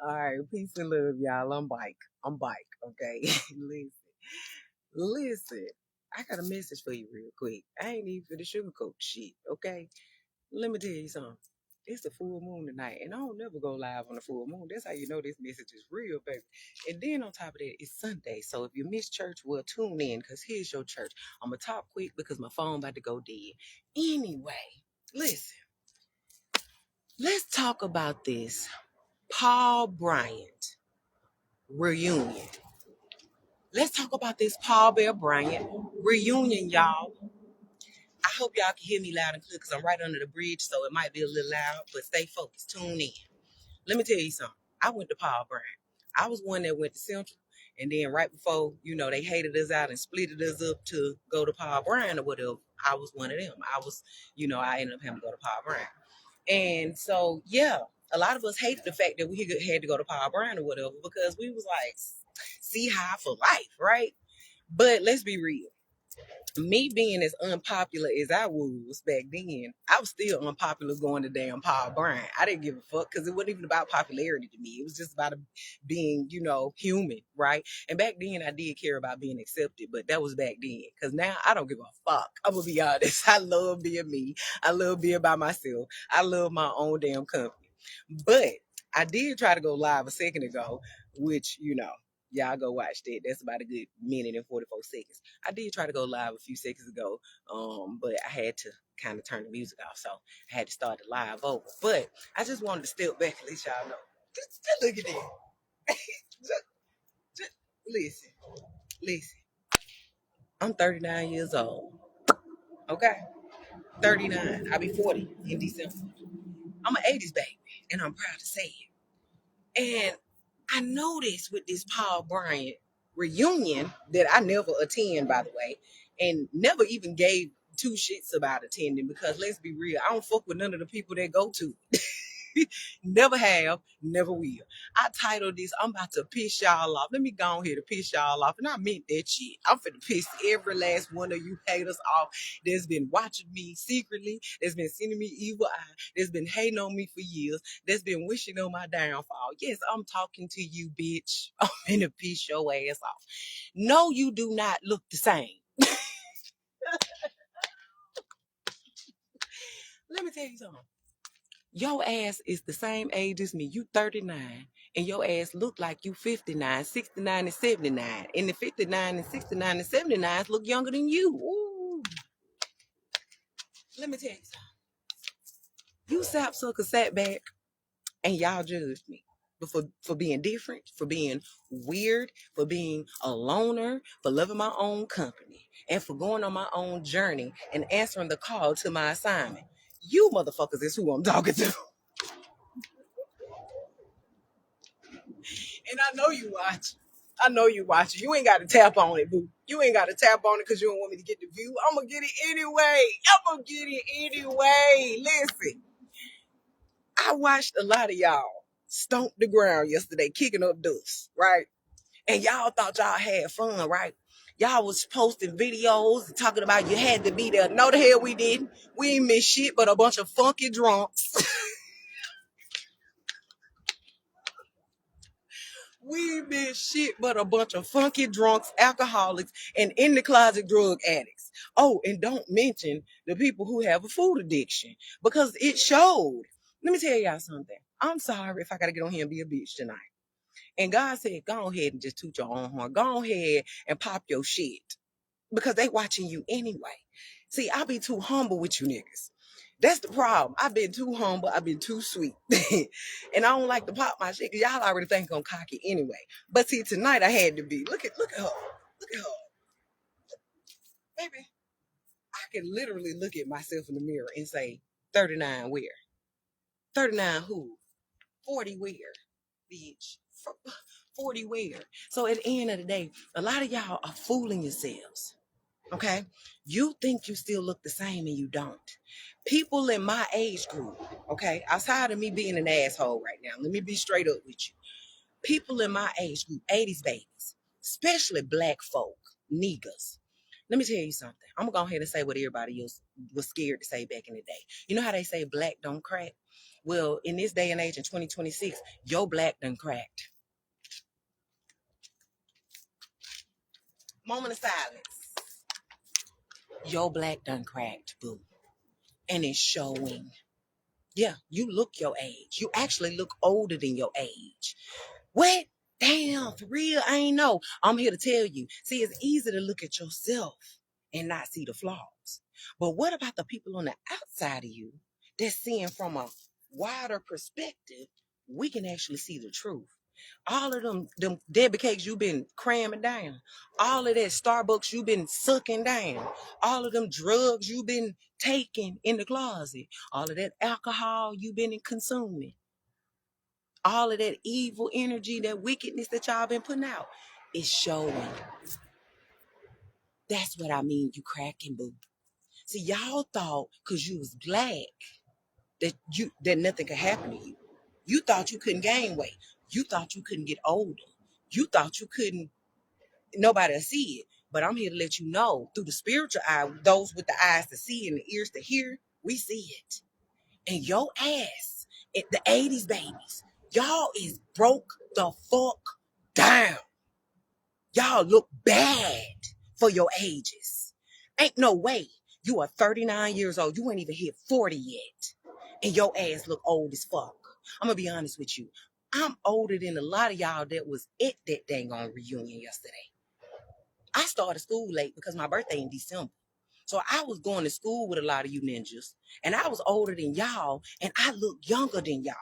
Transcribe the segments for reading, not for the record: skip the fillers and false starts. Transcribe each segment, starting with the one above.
All right, peace and love, y'all. I'm bike, okay? Listen. I got a message for you real quick. I ain't even for the sugarcoat shit, okay? Let me tell you something. It's a full moon tonight, and I don't never go live on the full moon. That's how you know this message is real, baby. And then on top of that, it's Sunday. So if you miss church, well, tune in, because here's your church. I'm going to talk quick because my phone about to go dead. Anyway, listen. Let's talk about this Paul Bryant reunion. Let's talk about this Paul Bear Bryant reunion, y'all. I hope y'all can hear me loud and clear because I'm right under the bridge, so it might be a little loud, but stay focused. Tune in. Let me tell you something. I went to Paul Bryant. I was one that went to Central, and then right before, they hated us out and splitted us up to go to Paul Bryant or whatever, I was one of them. I ended up having to go to Paul Bryant. And so, yeah, a lot of us hated the fact that we had to go to Paul Bryant or whatever because we was like, see high for life, right? But let's be real. Me being as unpopular as I was back then, I was still unpopular going to damn Paul Bryant. I didn't give a fuck because it wasn't even about popularity to me. It was just about being, human, right? And back then, I did care about being accepted, but that was back then. Because now I don't give a fuck. I'm gonna be honest. I love being me. I love being by myself. I love my own damn company. But I did try to go live a second ago, which, y'all go watch that. That's about a good minute and 44 seconds. I did try to go live a few seconds ago, but I had to kind of turn the music off, so I had to start the live over. But I just wanted to step back and let y'all know. Just look at that. just, just listen, listen. I'm 39 years old. Okay, 39. I'll be 40 in December. I'm an 80s baby, and I'm proud to say it. And I noticed with this Paul Bryant reunion that I never attend, by the way, and never even gave two shits about attending because let's be real, I don't fuck with none of the people that go to. Never have, never will. I titled this, I'm about to piss y'all off. Let me go on here to piss y'all off. And I meant that shit. I'm finna piss every last one of you haters off that's been watching me secretly, that's been sending me evil eye, that's been hating on me for years, that's been wishing on my downfall. Yes, I'm talking to you, bitch. I'm finna piss your ass off. No, you do not look the same. Let me tell you something. Your ass is the same age as me. You 39 and your ass look like you 59, 69 and 79. And the 59 and 69 and 79s look younger than you. Ooh. Let me tell you something. You sapsucker sat back and y'all judged me. But for being different, for being weird, for being a loner, for loving my own company, and for going on my own journey and answering the call to my assignment. You motherfuckers is who I'm talking to. And I know you watch. I know you watch. You ain't got to tap on it, boo. You ain't got to tap on it because you don't want me to get the view. I'm going to get it anyway. I'm going to get it anyway. Listen, I watched a lot of y'all stomp the ground yesterday, kicking up dust, right? And y'all thought y'all had fun, right? Y'all was posting videos and talking about you had to be there. No, the hell we didn't. We ain't miss shit but a bunch of funky drunks. We been shit but a bunch of funky drunks, alcoholics, and in the closet drug addicts. Oh, and don't mention the people who have a food addiction because it showed. Let me tell y'all something. I'm sorry if I gotta get on here and be a bitch tonight. And God said, go ahead and just toot your own horn. Go ahead and pop your shit because they watching you anyway. See, I be too humble with you niggas. That's the problem. I've been too humble. I've been too sweet. And I don't like to pop my shit because y'all already think I'm cocky anyway. But see, tonight I had to be. Look at her. Look at her. Baby, I can literally look at myself in the mirror and say, 39 where? 39 who? 40 where? Bitch. 40 where? So at the end of the day, a lot of y'all are fooling yourselves. Okay? You think you still look the same and you don't. People in my age group, okay, outside of me being an asshole right now, let me be straight up with you. People in my age group, 80s babies, especially black folk, niggas. Let me tell you something. I'm gonna go ahead and say what everybody else was scared to say back in the day. You know how they say black don't crack? Well, in this day and age in 2026, your black done cracked. Moment of silence. Your black done cracked, boo. And it's showing. Yeah, you look your age. You actually look older than your age. What? Damn, for real? I ain't know. I'm here to tell you. See, it's easy to look at yourself and not see the flaws. But what about the people on the outside of you that's seeing from a wider perspective? We can actually see the truth. All of them Debbie cakes you've been cramming down. All of that Starbucks you've been sucking down. All of them drugs you've been taking in the closet. All of that alcohol you've been consuming. All of that evil energy, that wickedness that y'all been putting out is showing. That's what I mean, you cracking, boo. See, y'all thought because you was black that nothing could happen to you. You thought you couldn't gain weight. You thought you couldn't get older. You thought you couldn't, nobody will see it. But I'm here to let you know through the spiritual eye, those with the eyes to see and the ears to hear, we see it. And your ass, the 80s babies, y'all is broke the fuck down. Y'all look bad for your ages. Ain't no way. You are 39 years old. You ain't even hit 40 yet. And your ass look old as fuck. I'm going to be honest with you. I'm older than a lot of y'all that was at that dang on reunion yesterday. I started school late because my birthday in December. So I was going to school with a lot of you ninjas, and I was older than y'all, and I look younger than y'all.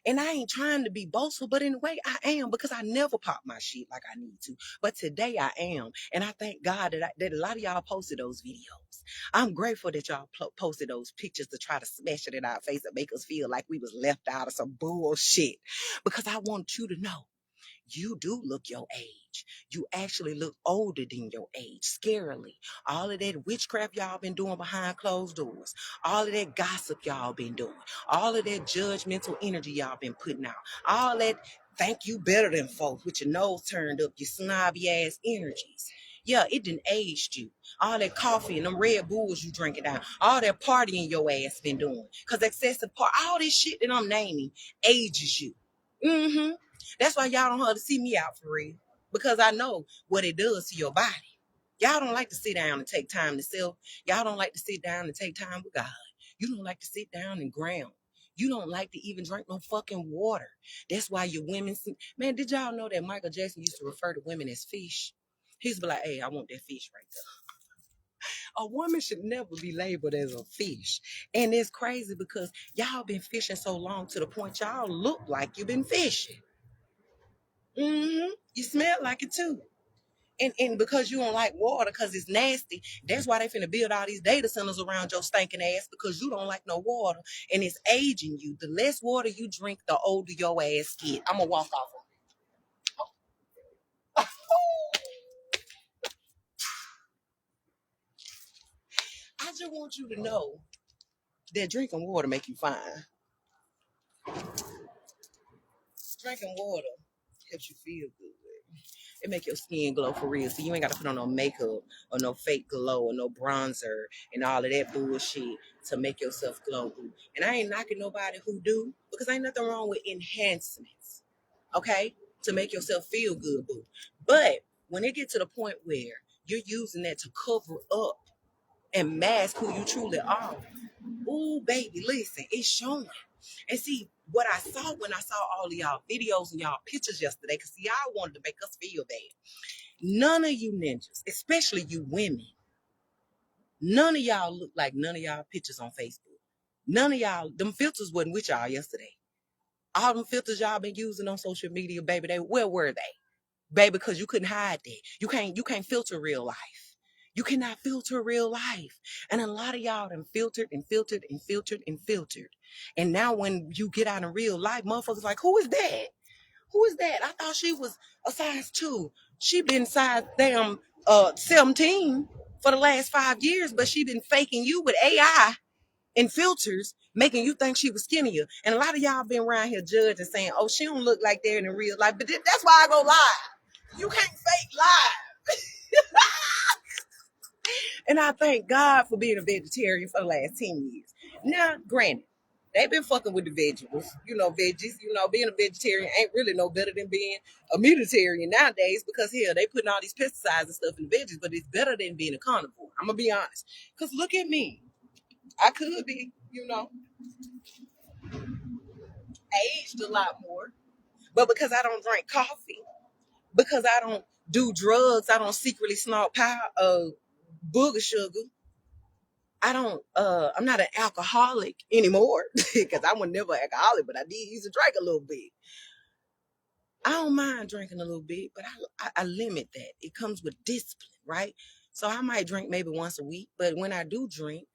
And I ain't trying to be boastful, but in a way I am, because I never pop my shit like I need to. But today I am, and I thank God that a lot of y'all posted those videos. I'm grateful that y'all posted those pictures to try to smash it in our face and make us feel like we was left out of some bullshit. Because I want you to know, you do look your age. You actually look older than your age, scarily. All of that witchcraft y'all been doing behind closed doors, all of that gossip y'all been doing, all of that judgmental energy y'all been putting out, all that think you better than folks with your nose turned up, your snobby ass energies. Yeah, it done aged you. All that coffee and them Red Bulls you drinking down, all that partying your ass been doing. Because excessive all this shit that I'm naming ages you. Mm-hmm. That's why y'all don't have to see me out for real. Because I know what it does to your body. Y'all don't like to sit down and take time to self. Y'all don't like to sit down and take time with God. You don't like to sit down and ground. You don't like to even drink no fucking water. That's why your women, man, did y'all know that Michael Jackson used to refer to women as fish? He used to be like, hey, I want that fish right there. A woman should never be labeled as a fish. And it's crazy because y'all been fishing so long to the point y'all look like you've been fishing. You smell like it too. And because you don't like water because it's nasty, that's why they finna build all these data centers around your stinking ass, because you don't like no water and it's aging you. The less water you drink, the older your ass get. I'm gonna walk off. I just want you to know that drinking water make you fine. Drinking water helps you feel good. It make your skin glow for real. So you ain't got to put on no makeup or no fake glow or no bronzer and all of that bullshit to make yourself glow. And I ain't knocking nobody who do, because ain't nothing wrong with enhancements, okay, to make yourself feel good, boo. But when it get to the point where you're using that to cover up and mask who you truly are, ooh, baby, listen, it's showing. And see, what I saw when I saw all of y'all videos and y'all pictures yesterday, because see, y'all wanted to make us feel bad. None of you ninjas, especially you women, none of y'all look like none of y'all pictures on Facebook. None of y'all, them filters wasn't with y'all yesterday. All them filters y'all been using on social media, baby, where were they? Baby, because you couldn't hide that. You can't filter real life. You cannot filter real life. And a lot of y'all done filtered and filtered and filtered and filtered. And now when you get out in real life, motherfuckers like, who is that? Who is that? I thought she was a size 2. She been size damn 17 for the last 5 years, but she been faking you with AI and filters, making you think she was skinnier. And a lot of y'all been around here judging, saying, oh, she don't look like that in real life. But that's why I go live. You can't fake live. And I thank God for being a vegetarian for the last 10 years. Now, granted, They been fucking with the vegetables, veggies. Being a vegetarian ain't really no better than being a meatitarian nowadays because hell, they putting all these pesticides and stuff in the veggies, but it's better than being a carnivore. I'm gonna be honest. Cause look at me. I could be, aged a lot more, but because I don't drink coffee, because I don't do drugs, I don't secretly snort booger sugar. I'm not an alcoholic anymore because I was never an alcoholic, but I did used to drink a little bit. I don't mind drinking a little bit, but I limit that. It comes with discipline, right? So I might drink maybe once a week, but when I do drink,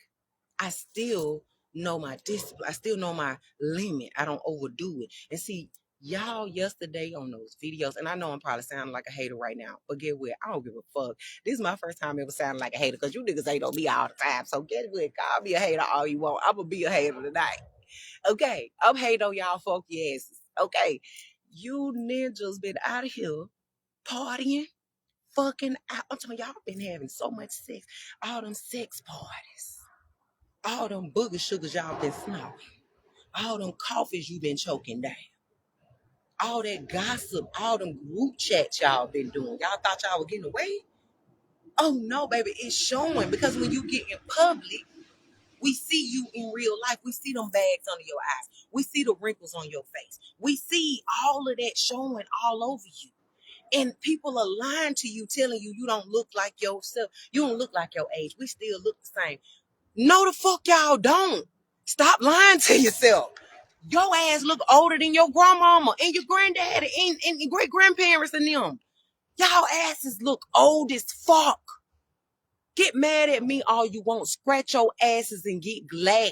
I still know my discipline. I still know my limit. I don't overdo it. And see, y'all yesterday on those videos, and I know I'm probably sounding like a hater right now, but get what? I don't give a fuck. This is my first time ever sounding like a hater because you niggas hate on me all the time. So get what? Call me a hater all you want. I'm going to be a hater tonight. Okay, I'm hating on y'all funky asses. Okay, you ninjas been out of here partying, fucking out. I'm telling y'all been having so much sex. All them sex parties. All them booger sugars y'all been snorting. All them coffees you been choking down. All that gossip, all them group chats y'all been doing. Y'all thought y'all were getting away? Oh no, baby, it's showing because when you get in public, we see you in real life. We see them bags under your eyes. We see the wrinkles on your face. We see all of that showing all over you. And people are lying to you, telling you you don't look like yourself. You don't look like your age. We still look the same. No, the fuck y'all don't. Stop lying to yourself. Your ass look older than your grandmama and your granddaddy and your great grandparents and them. Y'all asses look old as fuck. Get mad at me all you want. Scratch your asses and get glad.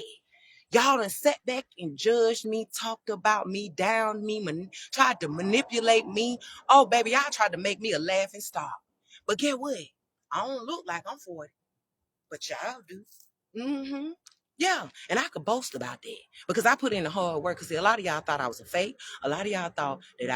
Y'all done sat back and judged me, talked about me, downed me, tried to manipulate me. Oh, baby, y'all tried to make me a laughing stock. But get what? I don't look like I'm 40, but y'all do. Mm-hmm. Yeah, and I could boast about that because I put in the hard work. Cause see, a lot of y'all thought I was a fake. A lot of y'all thought that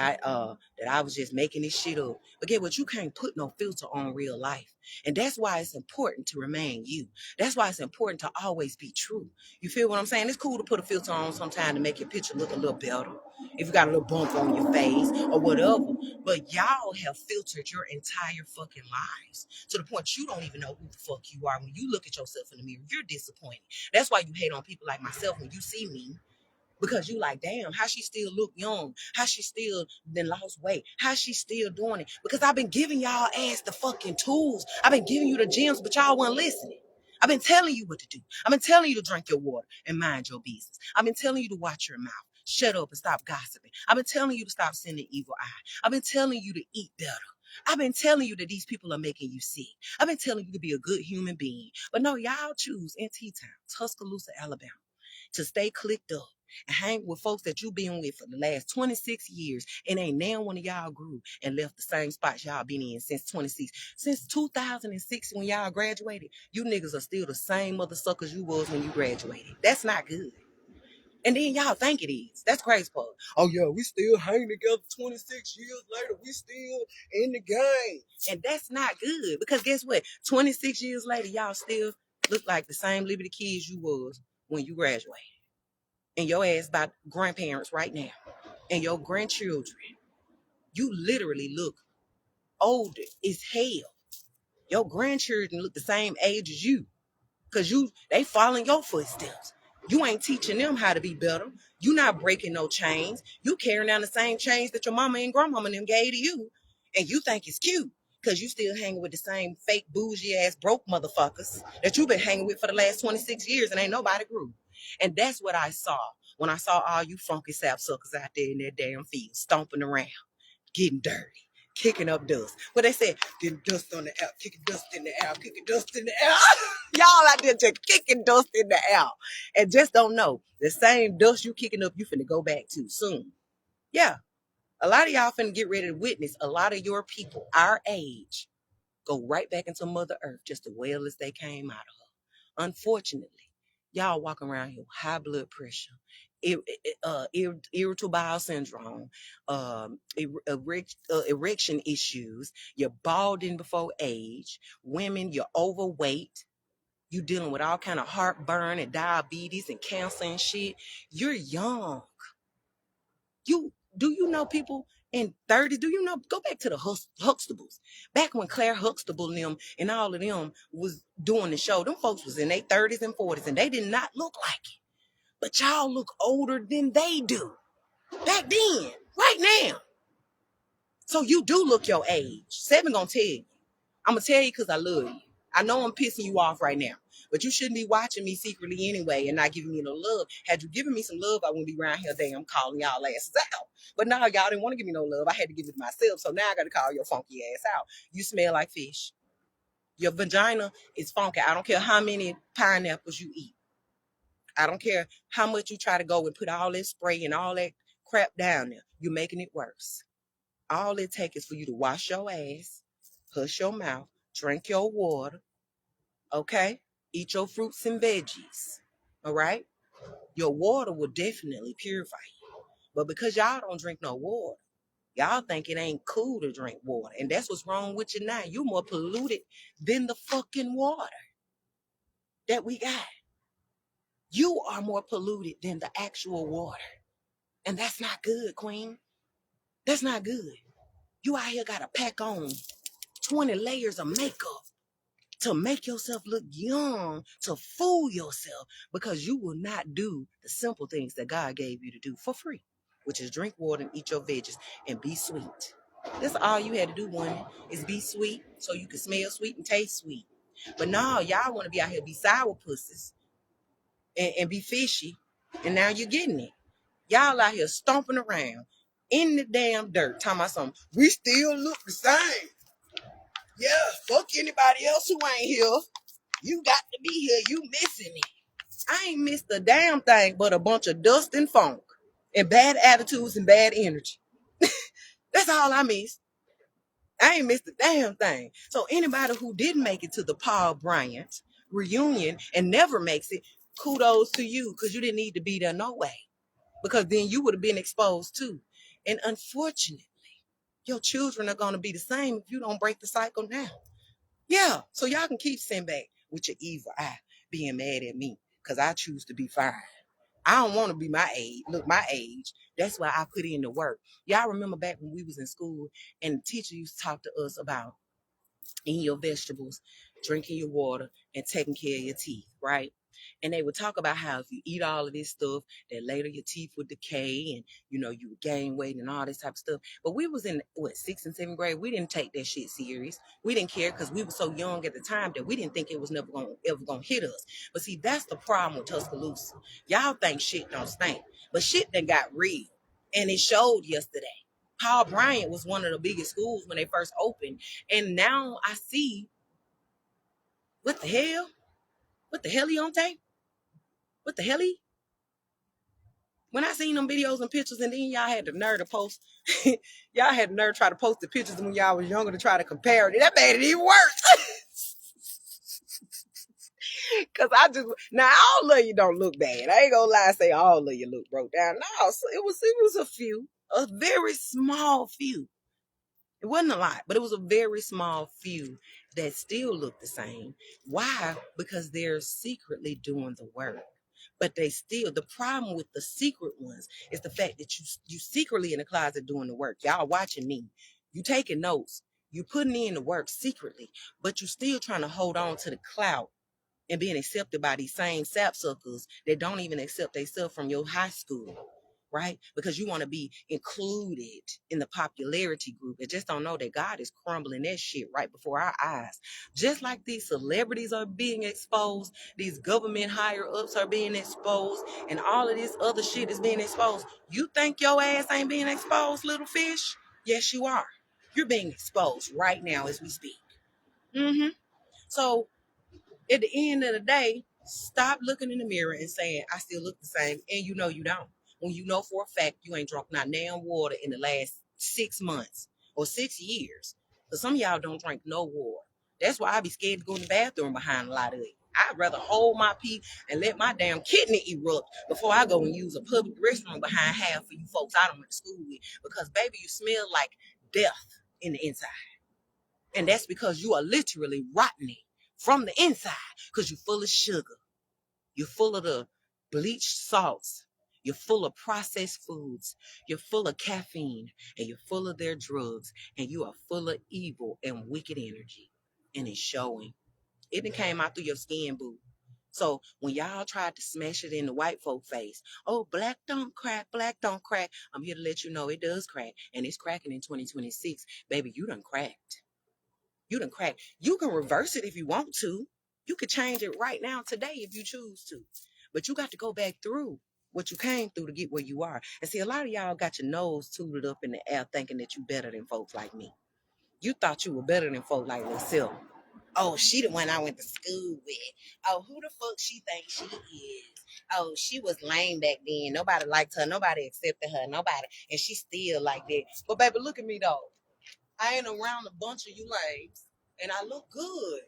I was just making this shit up. But get what? You can't put no filter on real life, and that's why it's important to remain you. That's why it's important to always be true. You feel what I'm saying? It's cool to put a filter on sometime to make your picture look a little better. If you got a little bump on your face or whatever, but y'all have filtered your entire fucking lives to the point you don't even know who the fuck you are. When you look at yourself in the mirror, you're disappointed. That's why you hate on people like myself when you see me. Because you like, damn, how she still look young? How she still then lost weight? How she still doing it? Because I've been giving y'all ass the fucking tools. I've been giving you the gems, but y'all weren't listening. I've been telling you what to do. I've been telling you to drink your water and mind your business. I've been telling you to watch your mouth. Shut up and stop gossiping. I've been telling you to stop sending evil eye. I've been telling you to eat better. I've been telling you that these people are making you sick. I've been telling you to be a good human being. But no, y'all choose in T-Town, Tuscaloosa, Alabama, to stay clicked up and hang with folks that you've been with for the last 26 years and ain't now one of y'all grew and left the same spots y'all been in since 26. Since 2006 when y'all graduated, you niggas are still the same mother suckers you was when you graduated. That's not good. And then y'all think it is. That's crazy part. Oh yeah, we still hanging together 26 years later. We still in the game. And that's not good because guess what? 26 years later, y'all still look like the same Liberty kids you was when you graduated. And your ass by grandparents right now. And your grandchildren. You literally look older as hell. Your grandchildren look the same age as you. Cause they following your footsteps. You ain't teaching them how to be better. You not breaking no chains. You carrying down the same chains that your mama and grandmama and them gave to you. And you think it's cute. Cause you still hanging with the same fake bougie ass broke motherfuckers that you've been hanging with for the last 26 years and ain't nobody grew. And that's what I saw when I saw all you funky sapsuckers out there in that damn field stomping around, getting dirty, kicking up dust. But they said, getting dust on the air, kicking dust in the air, kicking dust in the air. Y'all out there just kicking dust in the air. And just don't know, the same dust you kicking up, you finna go back to soon. Yeah, a lot of y'all finna get ready to witness a lot of your people, our age, go right back into Mother Earth just as well as they came out of her. Unfortunately, y'all walking around here with high blood pressure, irritable bowel syndrome, erection issues, you're balding before age, women, you're overweight, You dealing with all kind of heartburn and diabetes and cancer and shit. You're young. Do you know people in 30s? Do you know? Go back to the Huxtables. Back when Claire Huxtable and them and all of them was doing the show, them folks was in their 30s and 40s and they did not look like it. But y'all look older than they do. Back then, right now. So you do look your age. Seven gonna tell you. I'm gonna tell you because I love you. I know I'm pissing you off right now, but you shouldn't be watching me secretly anyway and not giving me no love. Had you given me some love, I wouldn't be around here damn calling y'all asses out. But now y'all didn't want to give me no love. I had to give it to myself. So now I got to call your funky ass out. You smell like fish. Your vagina is funky. I don't care how many pineapples you eat. I don't care how much you try to go and put all that spray and all that crap down there. You're making it worse. All it takes is for you to wash your ass, hush your mouth, drink your water, okay? Eat your fruits and veggies, all right? Your water will definitely purify you. But because y'all don't drink no water, y'all think it ain't cool to drink water. And that's what's wrong with you now. You more polluted than the fucking water that we got. You are more polluted than the actual water. And that's not good, queen. That's not good. You out here got to pack on 20 layers of makeup to make yourself look young, to fool yourself, because you will not do the simple things that God gave you to do for free, which is drink water and eat your veggies and be sweet. That's all you had to do, woman, is be sweet so you can smell sweet and taste sweet. But now y'all want to be out here be sour pussies and be fishy, and now you're getting it. Y'all out here stomping around in the damn dirt, talking about something. We still look the same. Yeah, fuck anybody else who ain't here. You got to be here. You missing it. I ain't missed a damn thing but a bunch of dust and funk and bad attitudes and bad energy. That's all I missed. I ain't missed a damn thing. So anybody who didn't make it to the Paul Bryant reunion and never makes it, kudos to you, because you didn't need to be there no way. Because then you would have been exposed too. And unfortunately, your children are going to be the same if you don't break the cycle now. Yeah, so y'all can keep sitting back with your evil eye being mad at me because I choose to be fine. I don't want to be my age. Look, my age. That's why I put in the work. Y'all remember back when we was in school and the teacher used to talk to us about eating your vegetables, drinking your water, and taking care of your teeth, right? And they would talk about how if you eat all of this stuff, that later your teeth would decay and, you would gain weight and all this type of stuff. But we was in, 6th and 7th grade. We didn't take that shit serious. We didn't care because we were so young at the time that we didn't think it was never ever gonna hit us. But see, that's the problem with Tuscaloosa. Y'all think shit don't stink, but shit done got real. And it showed yesterday. Paul Bryant was one of the biggest schools when they first opened. And now I see, what the hell? What the hell he on tape? What the hell he? When I seen them videos and pictures and then y'all had the nerve to post, y'all had the nerve to try to post the pictures when y'all was younger to try to compare it. That made it even worse. Cause now all of you don't look bad. I ain't gonna lie and say all of you look broke down. No, so it was a few, a very small few. It wasn't a lot, but it was a very small few that still look the same. Why? Because they're secretly doing the work. But the problem with the secret ones is the fact that you secretly in the closet doing the work. Y'all watching me. You taking notes. You putting in the work secretly, but you still trying to hold on to the clout and being accepted by these same sapsuckers that don't even accept themselves from your high school. Right? Because you want to be included in the popularity group and just don't know that God is crumbling that shit right before our eyes. Just like these celebrities are being exposed, these government higher ups are being exposed, and all of this other shit is being exposed. You think your ass ain't being exposed, little fish? Yes, you are. You're being exposed right now as we speak. So at the end of the day, stop looking in the mirror and saying, I still look the same, and you know you don't. When you know for a fact you ain't drunk not damn water in the last 6 months or 6 years. Because some of y'all don't drink no water. That's why I be scared to go in the bathroom behind a lot of it. I'd rather hold my pee and let my damn kidney erupt before I go and use a public restroom behind half of you folks I don't went to school with. Because, baby, you smell like death in the inside. And that's because you are literally rotten from the inside because you're full of sugar. You're full of the bleached salts. You're full of processed foods. You're full of caffeine and you're full of their drugs and you are full of evil and wicked energy. And it's showing. It done came out through your skin, boo. So when y'all tried to smash it in the white folk face, oh, black don't crack, black don't crack. I'm here to let you know it does crack. And it's cracking in 2026. Baby, you done cracked. You done cracked. You can reverse it if you want to. You could change it right now today if you choose to. But you got to go back through what you came through to get where you are. And see, a lot of y'all got your nose tooted up in the air thinking that you better than folks like me. You thought you were better than folks like Lucille. Oh, she the one I went to school with. Oh, who the fuck she thinks she is? Oh, she was lame back then. Nobody liked her. Nobody accepted her. Nobody. And she still like that. But baby, look at me though. I ain't around a bunch of you lames. And I look good.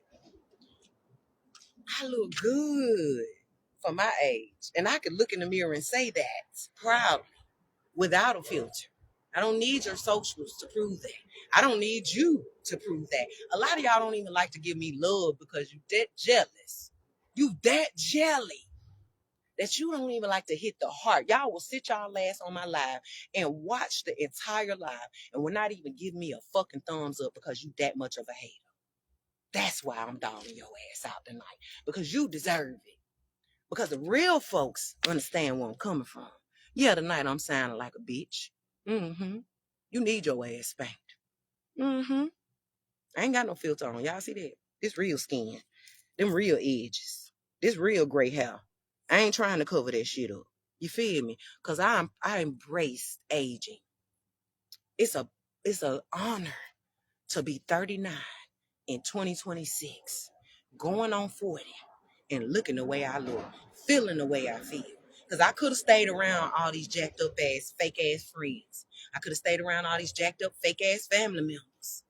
I look good for my age. And I can look in the mirror and say that proudly without a filter. I don't need your socials to prove that. I don't need you to prove that. A lot of y'all don't even like to give me love because you that jealous. You that jelly that you don't even like to hit the heart. Y'all will sit y'all ass on my live and watch the entire live and will not even give me a fucking thumbs up because you that much of a hater. That's why I'm dogging your ass out tonight. Because you deserve it. Because the real folks understand where I'm coming from. Yeah, tonight I'm sounding like a bitch. Mm-hmm. You need your ass spanked. Mm-hmm. I ain't got no filter on. Y'all see that? This real skin. Them real edges. This real gray hair. I ain't trying to cover that shit up. You feel me? Because I embrace aging. It's a honor to be 39 in 2026, going on 40 and looking the way I look, feeling the way I feel. Because I could have stayed around all these jacked up ass, fake ass friends. I could have stayed around all these jacked up, fake ass family members.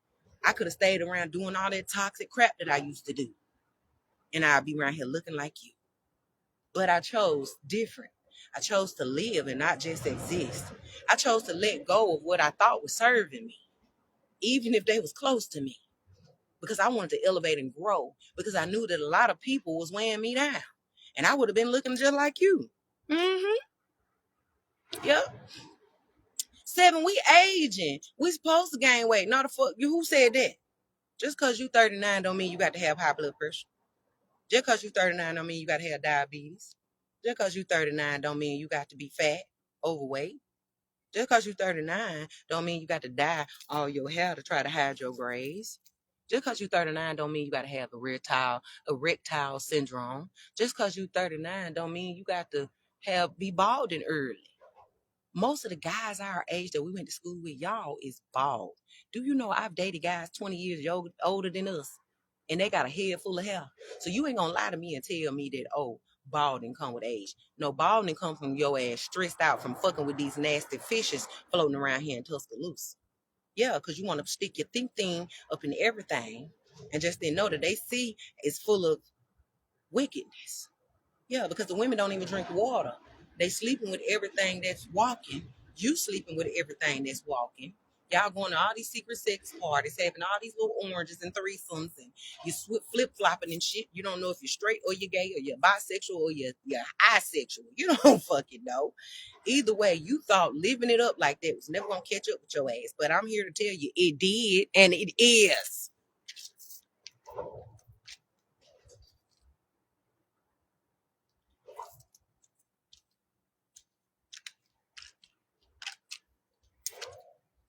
I could have stayed around doing all that toxic crap that I used to do. And I'd be around here looking like you. But I chose different. I chose to live and not just exist. I chose to let go of what I thought was serving me, even if they was close to me. Because I wanted to elevate and grow. Because I knew that a lot of people was weighing me down. And I would have been looking just like you. Mm-hmm. Yep. 7, we aging. We supposed to gain weight. Not the fuck you. Who said that? Just because you 39 don't mean you got to have high blood pressure. Just because you 39 don't mean you got to have diabetes. Just because you 39 don't mean you got to be fat, overweight. Just because you 39 don't mean you got to dye all your hair to try to hide your grays. Just because you 39 don't mean you got to have erectile syndrome. Just because you 39 don't mean you got to be balding early. Most of the guys our age that we went to school with, y'all, is bald. Do you know I've dated guys 20 years older than us, and they got a head full of hair? So you ain't gonna lie to me and tell me that, oh, balding come with age. No, balding come from your ass stressed out from fucking with these nasty fishes floating around here in Tuscaloosa. Yeah, because you want to stick your think thing up in everything and just didn't know that they see is full of wickedness. Yeah, because the women don't even drink water. They sleeping with everything that's walking. You sleeping with everything that's walking. Y'all going to all these secret sex parties, having all these little oranges and threesomes, and you flip flopping and shit. You don't know if you're straight or you're gay or you're bisexual or you're asexual. You don't fucking know. Either way, you thought living it up like that was never gonna catch up with your ass. But I'm here to tell you, it did, and it is.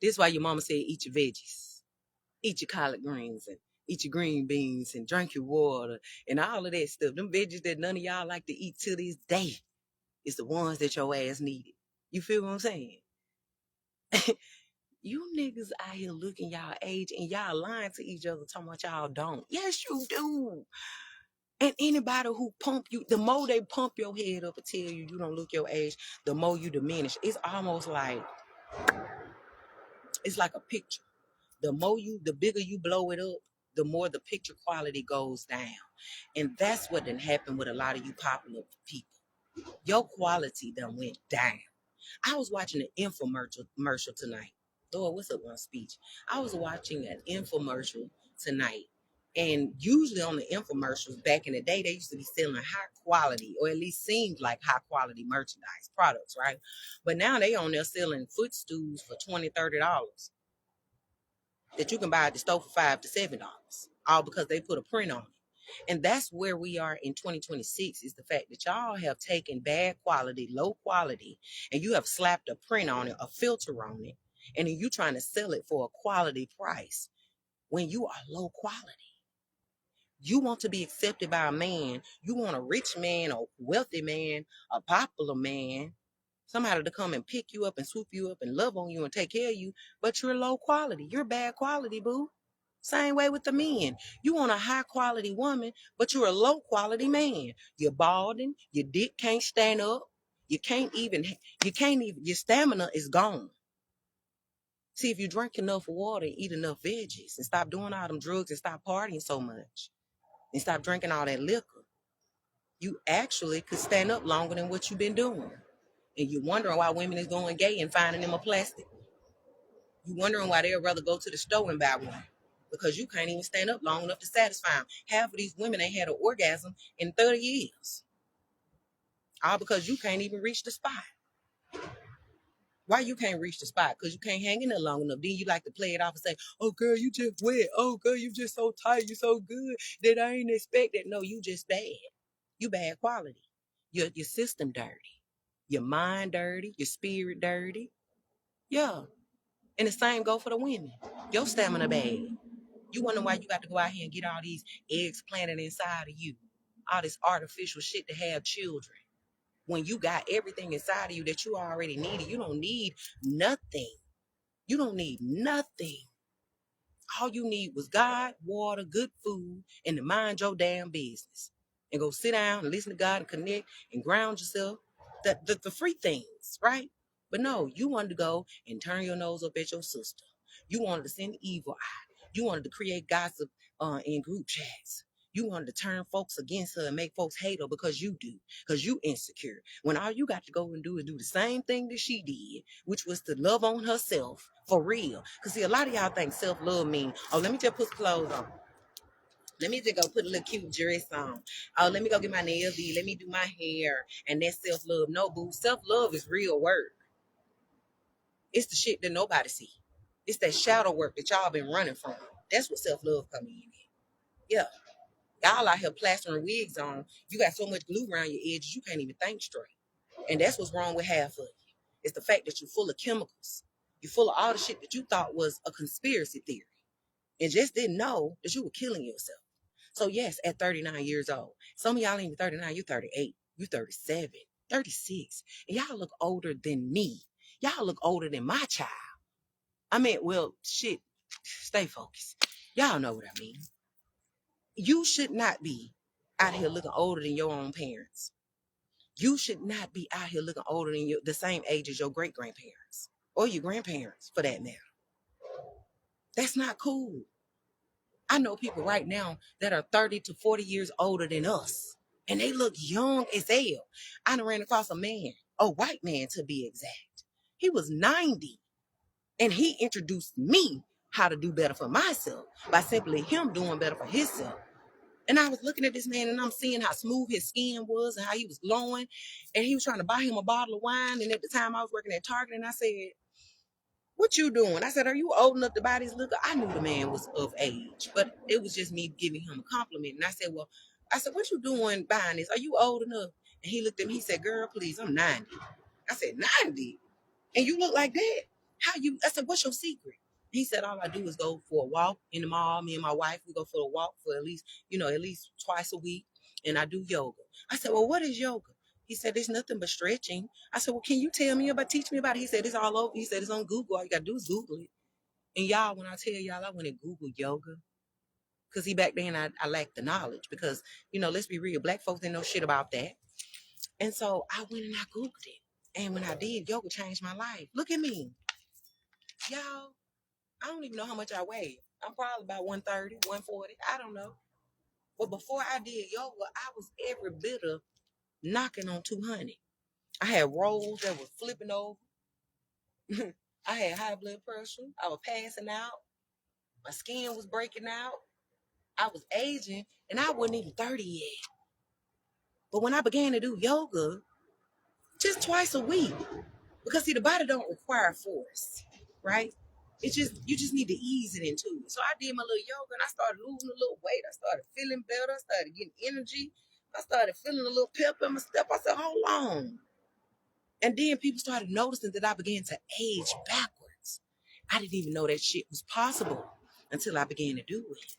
This is why your mama said eat your veggies. Eat your collard greens and eat your green beans and drink your water and all of that stuff. Them veggies that none of y'all like to eat till this day is the ones that your ass needed. You feel what I'm saying? You niggas out here looking y'all age and y'all lying to each other talking about y'all don't. Yes, you do. And anybody who pump you, the more they pump your head up and tell you you don't look your age, the more you diminish. It's almost like, it's like a picture. The bigger you blow it up, the more the picture quality goes down. And that's what done happened with a lot of you popular people. Your quality done went down. I was watching an infomercial tonight. Lord, what's up on speech? I was watching an infomercial tonight. And usually on the infomercials back in the day, they used to be selling high quality, or at least seemed like high quality merchandise products, right? But now they on there selling footstools for $20, $30 that you can buy at the store for $5 to $7, all because they put a print on it. And that's where we are in 2026, is the fact that y'all have taken bad quality, low quality, and you have slapped a print on it, a filter on it, and then you trying to sell it for a quality price when you are low quality. You want to be accepted by a man. You want a rich man, a wealthy man, a popular man, somebody to come and pick you up and swoop you up and love on you and take care of you, but you're low quality. You're bad quality, boo. Same way with the men. You want a high quality woman, but you're a low quality man. You're balding. Your dick can't stand up. You can't even, your stamina is gone. See, if you drink enough water and eat enough veggies and stop doing all them drugs and stop partying so much and stop drinking all that liquor, you actually could stand up longer than what you've been doing. And you're wondering why women is going gay and finding them a plastic. You're wondering why they'd rather go to the store and buy one, because you can't even stand up long enough to satisfy them. Half of these women ain't had an orgasm in 30 years. All because you can't even reach the spot. Why you can't reach the spot? Because you can't hang in there long enough. Then you like to play it off and say, oh, girl, you just wet. Oh, girl, you just so tight. You so good that I ain't expect that. No, you just bad. You bad quality. Your system dirty. Your mind dirty. Your spirit dirty. Yeah. And the same go for the women. Your stamina bad. You wonder why you got to go out here and get all these eggs planted inside of you. All this artificial shit to have children. When you got everything inside of you that you already needed. You don't need nothing. You don't need nothing. All you need was God, water, good food, and to mind your damn business. And go sit down and listen to God and connect and ground yourself. The free things, right? But no, you wanted to go and turn your nose up at your sister. You wanted to send evil eye. You wanted to create gossip in group chats. You wanted to turn folks against her and make folks hate her because you do, because you insecure. When all you got to go and do is do the same thing that she did, which was to love on herself for real. Because see, a lot of y'all think self-love means, oh, let me just put clothes on. Let me just go put a little cute dress on. Oh, let me go get my nails did. Let me do my hair. And that's self-love. No, boo. Self-love is real work. It's the shit that nobody see. It's that shadow work that y'all been running from. That's what self-love come in. Yeah. Y'all out here plastering wigs on. You got so much glue around your edges, you can't even think straight. And that's what's wrong with half of you. It's the fact that you're full of chemicals. You're full of all the shit that you thought was a conspiracy theory. And just didn't know that you were killing yourself. So yes, at 39 years old, some of y'all ain't even 39, you're 38, you're 37, 36, and y'all look older than me. Y'all look older than my child. I mean, well, shit, stay focused. Y'all know what I mean. You should not be out here looking older than your own parents. You should not be out here looking older than the same age as your great grandparents or your grandparents for that matter. That's not cool. I know people right now that are 30 to 40 years older than us, and they look young as hell. I done ran across a man, a white man to be exact. He was 90, and he introduced me how to do better for myself by simply him doing better for himself. And I was looking at this man, and I'm seeing how smooth his skin was and how he was glowing, and he was trying to buy him a bottle of wine. And at the time, I was working at Target, and I said, what you doing? I said, are you old enough to buy this liquor? I knew the man was of age, but it was just me giving him a compliment. And I said, well, what you doing buying this? Are you old enough? And he looked at me, he said, girl, please, I'm 90. I said, 90? And you look like that? I said, what's your secret? He said, all I do is go for a walk in the mall. Me and my wife, we go for a walk for at least twice a week. And I do yoga. I said, well, what is yoga? He said, it's nothing but stretching. I said, well, can you teach me about it? He said, it's all over. He said, it's on Google. All you got to do is Google it. And y'all, when I tell y'all, I went and Googled yoga. Because back then, I lacked the knowledge. Because, let's be real. Black folks didn't know shit about that. And so I went and I Googled it. And when I did, yoga changed my life. Look at me. Y'all, I don't even know how much I weigh. I'm probably about 130, 140. I don't know. But before I did yoga, I was every bit of knocking on 200. I had rolls that were flipping over. I had high blood pressure. I was passing out. My skin was breaking out. I was aging and I wasn't even 30 yet. But when I began to do yoga just twice a week, because see, the body don't require force, right? It's just you just need to ease it into it. So I did my little yoga and I started losing a little weight. I started feeling better. I started getting energy. I started feeling a little pep in my step. I said, hold on. And then people started noticing that I began to age backwards. I didn't even know that shit was possible until I began to do it.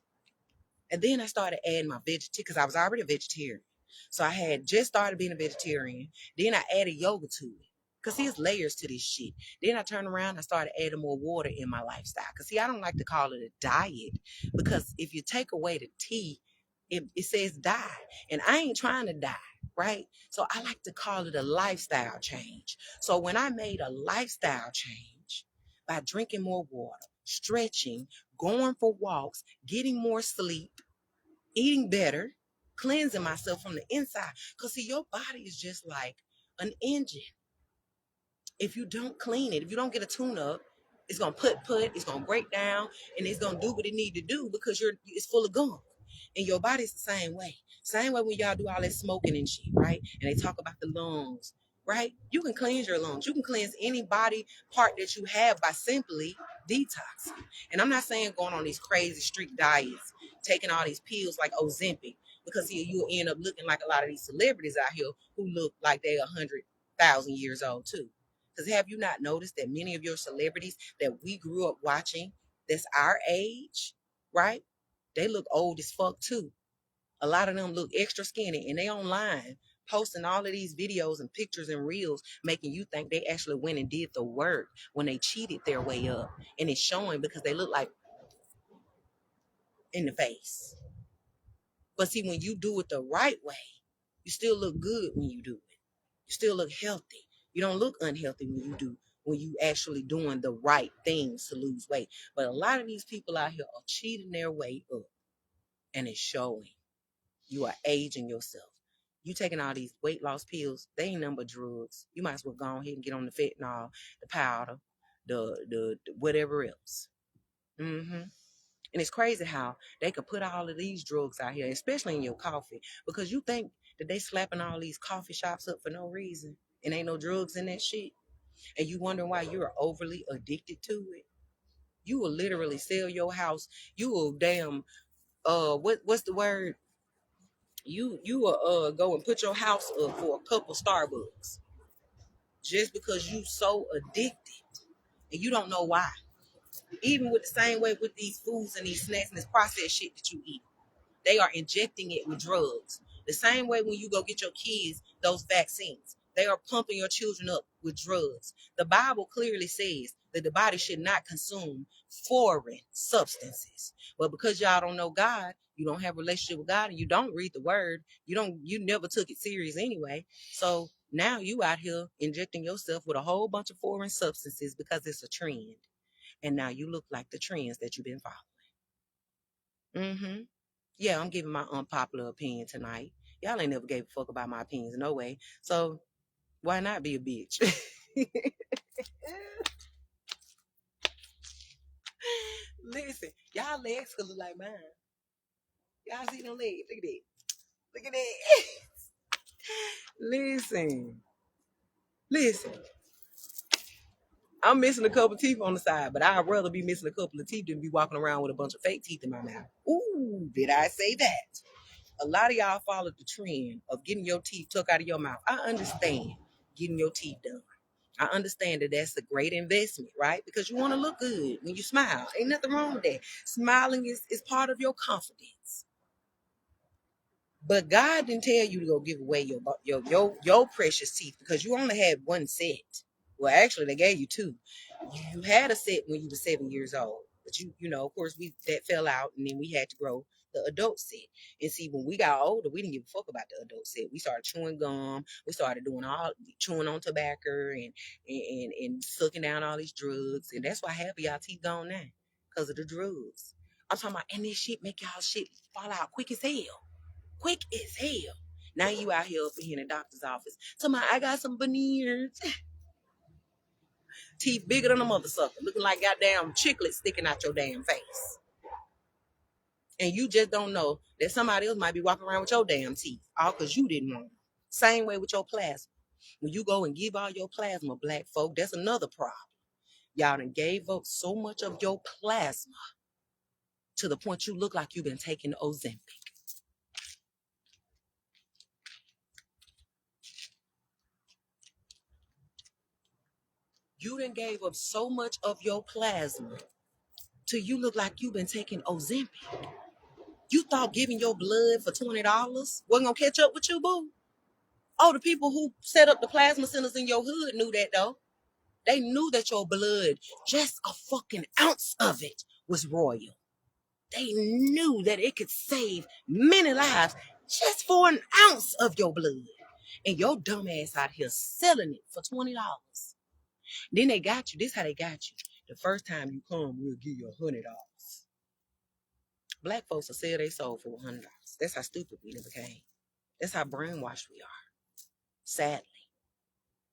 And then I started adding my vegetarian because I was already a vegetarian. So I had just started being a vegetarian. Then I added yoga to it. Because there's layers to this shit. Then I turned around and started adding more water in my lifestyle. Because see, I don't like to call it a diet. Because if you take away the T, it says die. And I ain't trying to die, right? So I like to call it a lifestyle change. So when I made a lifestyle change by drinking more water, stretching, going for walks, getting more sleep, eating better, cleansing myself from the inside. Because see, your body is just like an engine. If you don't clean it, if you don't get a tune up, it's gonna put, it's gonna break down, and it's gonna do what it need to do because it's full of gunk. And your body's the same way. Same way when y'all do all that smoking and shit, right? And they talk about the lungs, right? You can cleanse your lungs. You can cleanse any body part that you have by simply detoxing. And I'm not saying going on these crazy strict diets, taking all these pills like Ozempic, because you'll end up looking like a lot of these celebrities out here who look like they're 100,000 years old too. Because have you not noticed that many of your celebrities that we grew up watching, that's our age, right? They look old as fuck too. A lot of them look extra skinny and they online posting all of these videos and pictures and reels, making you think they actually went and did the work when they cheated their way up. And it's showing because they look like in the face. But see, when you do it the right way, you still look good when you do it. You still look healthy. You don't look unhealthy when you actually doing the right things to lose weight. But a lot of these people out here are cheating their way up, and it's showing. You are aging yourself. You taking all these weight loss pills, they ain't nothing but drugs. You might as well go ahead and get on the fentanyl, the powder, the whatever else. Mm-hmm. And it's crazy how they could put all of these drugs out here, especially in your coffee, because you think that they slapping all these coffee shops up for no reason, and ain't no drugs in that shit, and you wonder why you're overly addicted to it. You will literally sell your house. You will damn what's the word? You will go and put your house up for a couple Starbucks just because you so addicted and you don't know why. Even with the same way with these foods and these snacks and this processed shit that you eat. They are injecting it with drugs. The same way when you go get your kids those vaccines, they are pumping your children up with drugs. The Bible clearly says that the body should not consume foreign substances. But because y'all don't know God, you don't have a relationship with God, and you don't read the word, you never took it serious anyway. So now you out here injecting yourself with a whole bunch of foreign substances because it's a trend. And now you look like the trends that you've been following. Mm-hmm. Yeah, I'm giving my unpopular opinion tonight. Y'all ain't never gave a fuck about my opinions, no way. So why not be a bitch? Listen, y'all legs could look like mine. Y'all see them legs? Look at that. Look at that. Listen, listen. I'm missing a couple teeth on the side, but I'd rather be missing a couple of teeth than be walking around with a bunch of fake teeth in my mouth. Ooh, did I say that? A lot of y'all followed the trend of getting your teeth took out of your mouth. I understand getting your teeth done. I understand that that's a great investment, right? Because you want to look good when you smile. Ain't nothing wrong with that. Smiling is part of your confidence. But God didn't tell you to go give away your precious teeth because you only had one set. Well, actually, they gave you two. You had a set when you were 7 years old, but you know, of course, that fell out, and then we had to grow the adult set. And see, when we got older, we didn't give a fuck about the adult set. We started chewing gum. We started chewing on tobacco and sucking down all these drugs, and that's why half of y'all teeth gone now because of the drugs. I'm talking about, and this shit make y'all shit fall out quick as hell. Quick as hell. Now you out here up in the doctor's office. Somebody, I got some veneers. Teeth bigger than a mother sucker. Looking like goddamn chiclets sticking out your damn face. And you just don't know that somebody else might be walking around with your damn teeth, all because you didn't want them. Same way with your plasma. When you go and give all your plasma, black folk, that's another problem. Y'all done gave up so much of your plasma to the point you look like you've been taking Ozempic. You done gave up so much of your plasma till you look like you've been taking Ozempic. You thought giving your blood for $20 wasn't gonna catch up with you, boo? Oh, the people who set up the plasma centers in your hood knew that though. They knew that your blood, just a fucking ounce of it, was royal. They knew that it could save many lives just for an ounce of your blood. And your dumb ass out here selling it for $20. Then they got you. This how they got you. The first time you come, we'll give you $100. Black folks will sell their soul for $100. That's how stupid we became. That's how brainwashed we are. Sadly.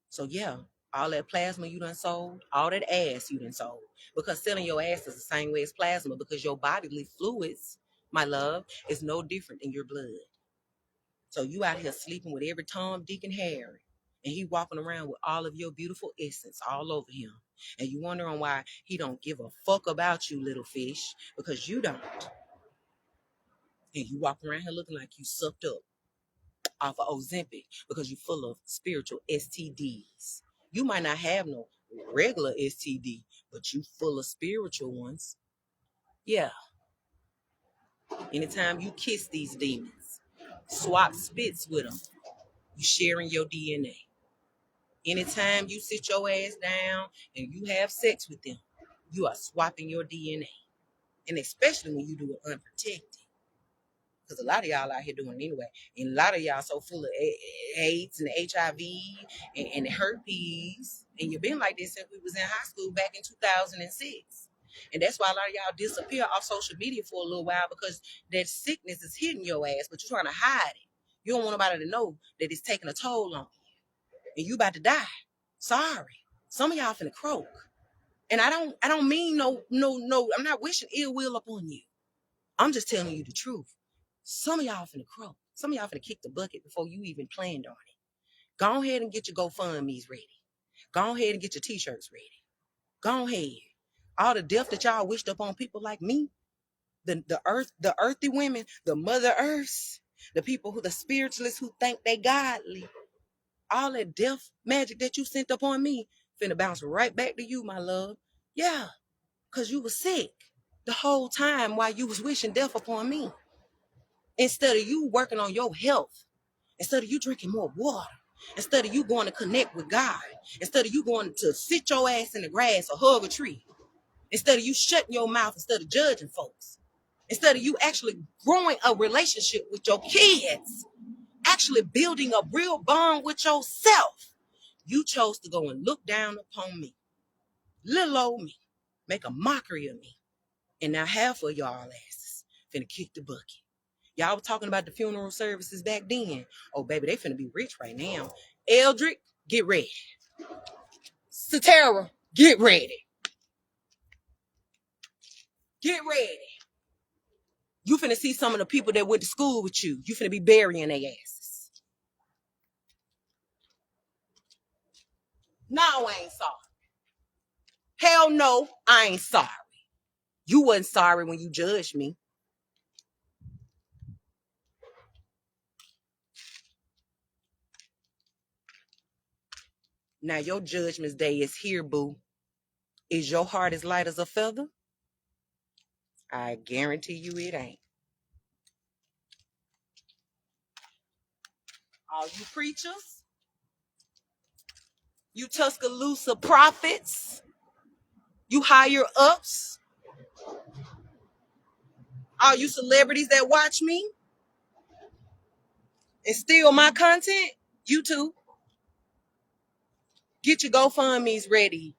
So yeah, all that plasma you done sold, all that ass you done sold. Because selling your ass is the same way as plasma, because your bodily fluids, my love, is no different than your blood. So you out here sleeping with every Tom, Dick, and Harry. And he walking around with all of your beautiful essence all over him. And you wondering why he don't give a fuck about you, little fish, because you don't. And you walk around here looking like you sucked up off of Ozempic because you're full of spiritual STDs. You might not have no regular STD, but you full of spiritual ones. Yeah. Anytime you kiss these demons, swap spits with them, you sharing your DNA. Anytime you sit your ass down and you have sex with them, you are swapping your DNA. And especially when you do it unprotected. Because a lot of y'all out here doing it anyway. And a lot of y'all so full of AIDS and HIV and herpes. And you've been like this since we was in high school back in 2006. And that's why a lot of y'all disappear off social media for a little while, because that sickness is hitting your ass, but you're trying to hide it. You don't want nobody to know that it's taking a toll on you. And you about to die. Sorry. Some of y'all finna croak. And I don't mean no, I'm not wishing ill will upon you. I'm just telling you the truth. Some of y'all finna croak. Some of y'all finna kick the bucket before you even planned on it. Go ahead and get your GoFundMe's ready. Go ahead and get your t-shirts ready. Go ahead. All the death that y'all wished upon people like me, the earthy women, the Mother Earths, the people the spiritualists who think they godly, all that death magic that you sent upon me, finna bounce right back to you, my love. Yeah, because you was sick the whole time while you was wishing death upon me. Instead of you working on your health, instead of you drinking more water, instead of you going to connect with God, instead of you going to sit your ass in the grass or hug a tree, instead of you shutting your mouth, instead of judging folks, instead of you actually growing a relationship with your kids, actually building a real bond with yourself, you chose to go and look down upon me, little old me, make a mockery of me. And now half of y'all asses finna kick the bucket. Y'all was talking about the funeral services back then. Oh, baby, they finna be rich right now. Eldrick, get ready. Satara, get ready. Get ready. You finna see some of the people that went to school with you. You finna be burying their asses. No, I ain't sorry. Hell no, I ain't sorry. You wasn't sorry when you judged me. Now your judgment day is here, boo. Is your heart as light as a feather? I guarantee you it ain't. All you preachers, you Tuscaloosa prophets, you higher ups, all you celebrities that watch me and steal my content, you too. Get your GoFundMe's ready.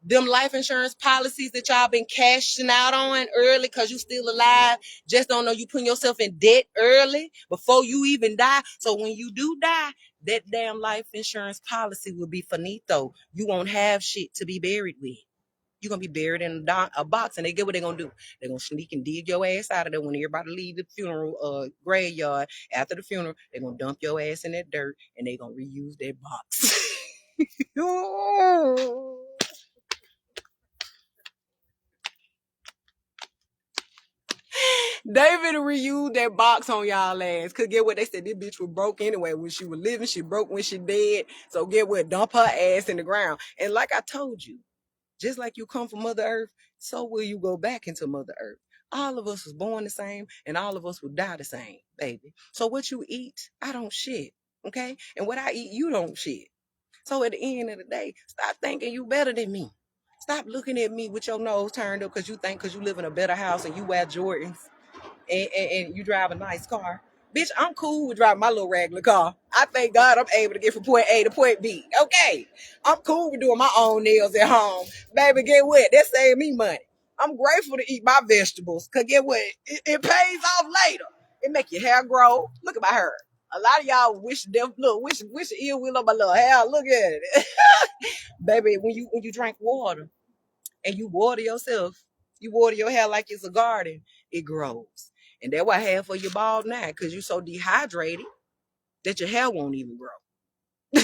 Them life insurance policies that y'all been cashing out on early because you still alive, just don't know you putting yourself in debt early before you even die. So when you do die, that damn life insurance policy will be finito. You won't have shit to be buried with. You're going to be buried in a box, and they get what they're going to do. They're going to sneak and dig your ass out of there when everybody leave the funeral graveyard. After the funeral, they're going to dump your ass in that dirt, and they're going to reuse that box. David reused that box on y'all ass. Cause get what they said, this bitch was broke anyway. When she was living, she broke when she dead. So get what? Dump her ass in the ground. And like I told you, just like you come from Mother Earth, so will you go back into Mother Earth. All of us was born the same, and all of us will die the same, baby. So what you eat, I don't shit. Okay? And what I eat, you don't shit. So at the end of the day, stop thinking you better than me. Stop looking at me with your nose turned up because you think because you live in a better house and you wear Jordans and you drive a nice car. Bitch, I'm cool with driving my little regular car. I thank God I'm able to get from point A to point B. Okay. I'm cool with doing my own nails at home. Baby, get what? That saved me money. I'm grateful to eat my vegetables. Cause get what? It pays off later. It make your hair grow. Look at my hair. A lot of y'all wish the ill will of my little hair. Look at it. Baby, when you drink water and you water yourself, you water your hair like it's a garden, it grows. And that's why I have for your bald now, because you're so dehydrated that your hair won't even grow.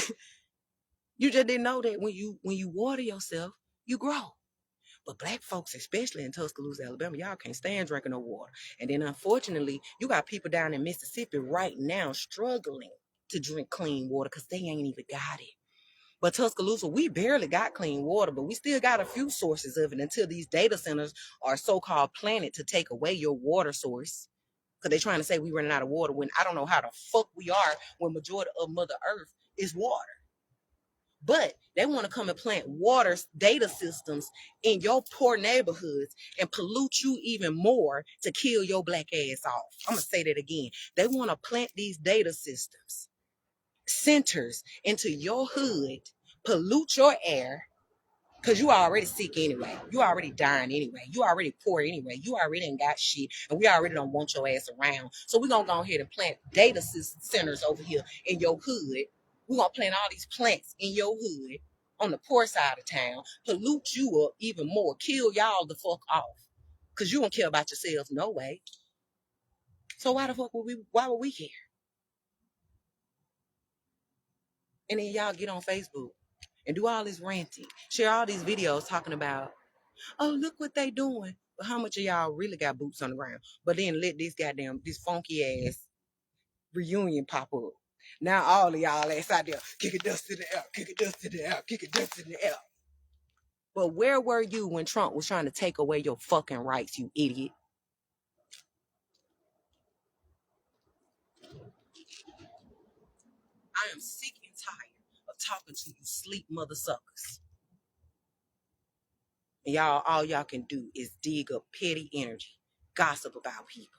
You just didn't know that when you water yourself, you grow. But black folks, especially in Tuscaloosa, Alabama, y'all can't stand drinking no water. And then unfortunately, you got people down in Mississippi right now struggling to drink clean water because they ain't even got it. But Tuscaloosa, we barely got clean water, but we still got a few sources of it until these data centers are so-called planted to take away your water source. Because they're trying to say we running out of water when I don't know how the fuck we are when majority of Mother Earth is water. But they want to come and plant water data systems in your poor neighborhoods and pollute you even more to kill your black ass off. I'm going to say that again. They want to plant these data systems, centers into your hood, pollute your air, because you already sick anyway. You already dying anyway. You already poor anyway. You already ain't got shit. And we already don't want your ass around. So we're going to go ahead and plant data centers over here in your hood. We're going to plant all these plants in your hood on the poor side of town, pollute you up even more, kill y'all the fuck off. Because you don't care about yourselves no way. So why the fuck why would we care? And then y'all get on Facebook and do all this ranting, share all these videos talking about, oh, look what they doing. But how much of y'all really got boots on the ground? But then let this funky ass reunion pop up. Now all of y'all ass out there, kick it dust in the air, kick it dust in the air, kick it dust in the air. But where were you when Trump was trying to take away your fucking rights, you idiot? I am sick and tired of talking to you sleep mother suckers. And y'all, all y'all can do is dig up petty energy, gossip about people,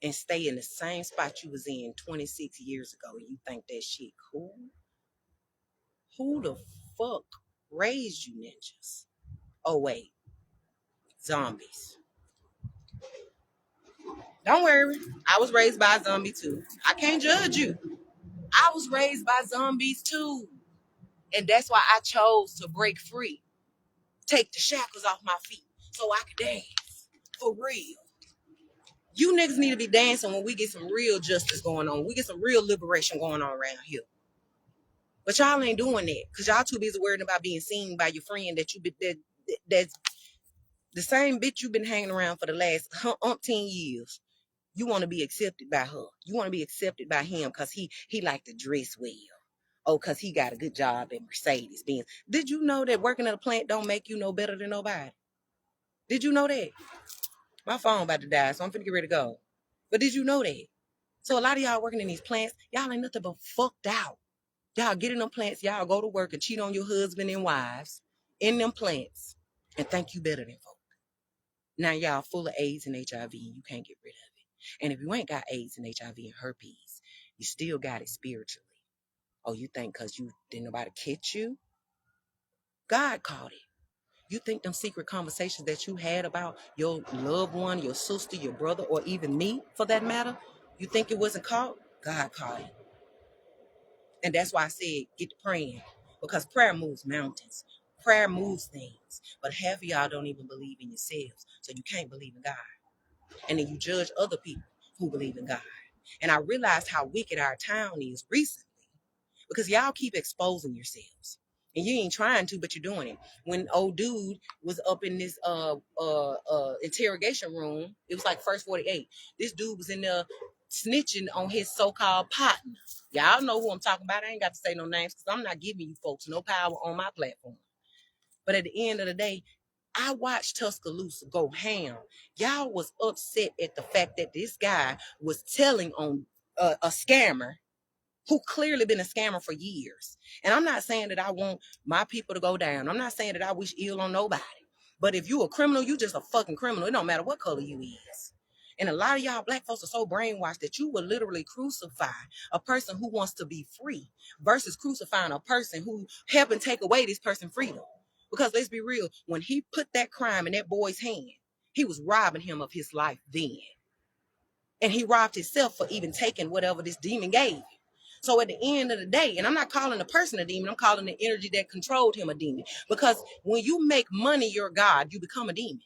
and stay in the same spot you was in 26 years ago. You think that shit cool? Who the fuck raised you ninjas? Oh wait, zombies. Don't worry, I was raised by a zombie too. I can't judge you. I was raised by zombies too. And that's why I chose to break free. Take the shackles off my feet so I could dance. For real. You niggas need to be dancing when we get some real justice going on. We get some real liberation going on around here. But y'all ain't doing that because y'all too busy worrying about being seen by your friend that's the same bitch you've been hanging around for the last umpteen years. You want to be accepted by her. You want to be accepted by him because he like to dress well. Oh, because he got a good job at Mercedes Benz. Did you know that working at a plant don't make you no better than nobody? Did you know that? My phone about to die, so I'm finna get ready to go. But did you know that? So a lot of y'all working in these plants, y'all ain't nothing but fucked out. Y'all get in them plants, y'all go to work and cheat on your husband and wives in them plants and think you better than folk. Now y'all full of AIDS and HIV and you can't get rid of it. And if you ain't got AIDS and HIV and herpes, you still got it spiritually. Oh, you think because you didn't nobody catch you? God caught it. You think them secret conversations that you had about your loved one, your sister, your brother, or even me, for that matter, you think it wasn't caught? God caught it. And that's why I said, get to praying. Because prayer moves mountains. Prayer moves things, but half of y'all don't even believe in yourselves, so you can't believe in God. And then you judge other people who believe in God. And I realized how wicked our town is recently because y'all keep exposing yourselves. And you ain't trying to, but you're doing it. When old dude was up in this interrogation room, it was like first 48. This dude was in there snitching on his so-called partner. Y'all know who I'm talking about. I ain't got to say no names because I'm not giving you folks no power on my platform. But at the end of the day, I watched Tuscaloosa go ham. Y'all was upset at the fact that this guy was telling on a scammer who clearly been a scammer for years. And I'm not saying that I want my people to go down. I'm not saying that I wish ill on nobody. But if you a criminal, you just a fucking criminal. It don't matter what color you is. And a lot of y'all black folks are so brainwashed that you will literally crucify a person who wants to be free versus crucifying a person who helping take away this person's freedom. Because let's be real, when he put that crime in that boy's hand, he was robbing him of his life then. And he robbed himself for even taking whatever this demon gave him. So at the end of the day, and I'm not calling the person a demon, I'm calling the energy that controlled him a demon. Because when you make money your God, you become a demon.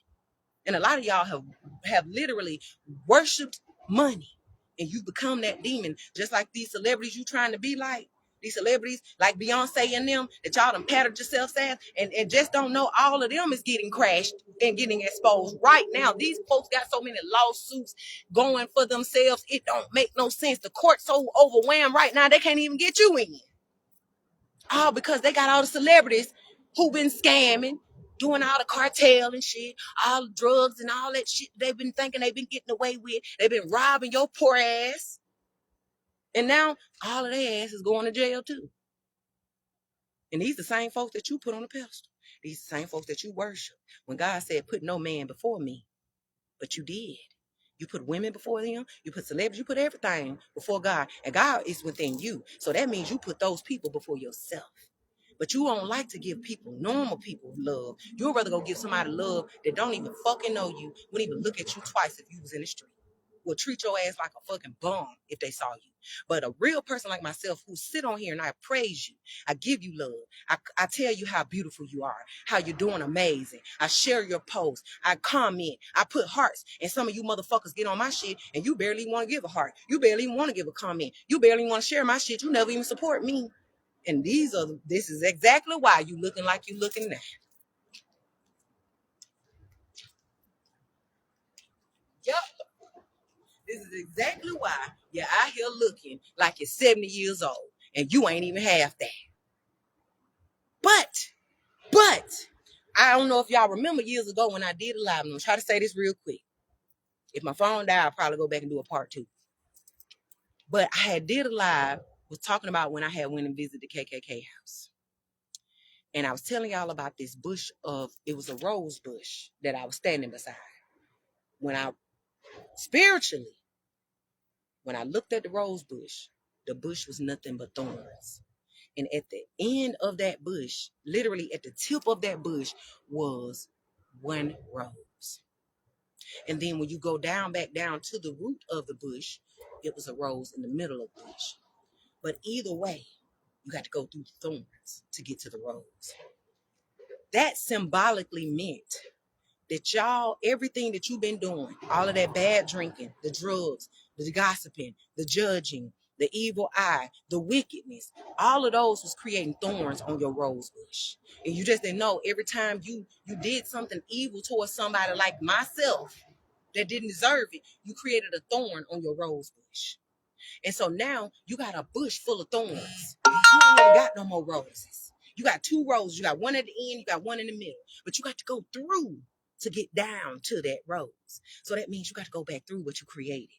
And a lot of y'all have literally worshipped money. And you become that demon, just like these celebrities you trying to be like. These celebrities like Beyonce and them that y'all done patted yourselves as and just don't know all of them is getting crashed and getting exposed right now. These folks got so many lawsuits going for themselves. It don't make no sense. The court's so overwhelmed right now, they can't even get you in. All because they got all the celebrities who been scamming, doing all the cartel and shit, all the drugs and all that shit they've been thinking they've been getting away with. They've been robbing your poor ass. And now all of their ass is going to jail too. And these the same folks that you put on a pedestal. These the same folks that you worship. When God said, put no man before me, but you did. You put women before him, you put celebrities, you put everything before God. And God is within you. So that means you put those people before yourself. But you don't like to give people, normal people, love. You'd rather go give somebody love that don't even fucking know you, wouldn't even look at you twice if you was in the street. Will treat your ass like a fucking bum if they saw you. But a real person like myself who sit on here and I praise you, I give you love. I tell you how beautiful you are, how you're doing amazing. I share your posts. I comment. I put hearts. And some of you motherfuckers get on my shit and you barely want to give a heart. You barely even want to give a comment. You barely want to share my shit. You never even support me. And this is exactly why you looking like you looking now. Yep. This is exactly why you're out here looking like you're 70 years old and you ain't even half that. But, I don't know if y'all remember years ago when I did a live, and I'm going to try to say this real quick. If my phone died, I'll probably go back and do a part 2. But I had did a live, was talking about when I had went and visited the KKK house. And I was telling y'all about this bush it was a rose bush that I was standing beside. Spiritually, when I looked at the rose bush, the bush was nothing but thorns. And at the end of that bush, literally at the tip of that bush, was one rose. And then when you go back down to the root of the bush, it was a rose in the middle of the bush. But either way, you got to go through the thorns to get to the rose. That symbolically meant that y'all, everything that you've been doing, all of that bad drinking, the drugs, the gossiping, the judging, the evil eye, the wickedness, all of those was creating thorns on your rose bush. And you just didn't know every time you did something evil towards somebody like myself that didn't deserve it, you created a thorn on your rose bush. And so now you got a bush full of thorns. You ain't even got no more roses. You got 2 roses. You got one at the end, you got one in the middle. But you got to go through to get down to that rose. So that means you got to go back through what you created.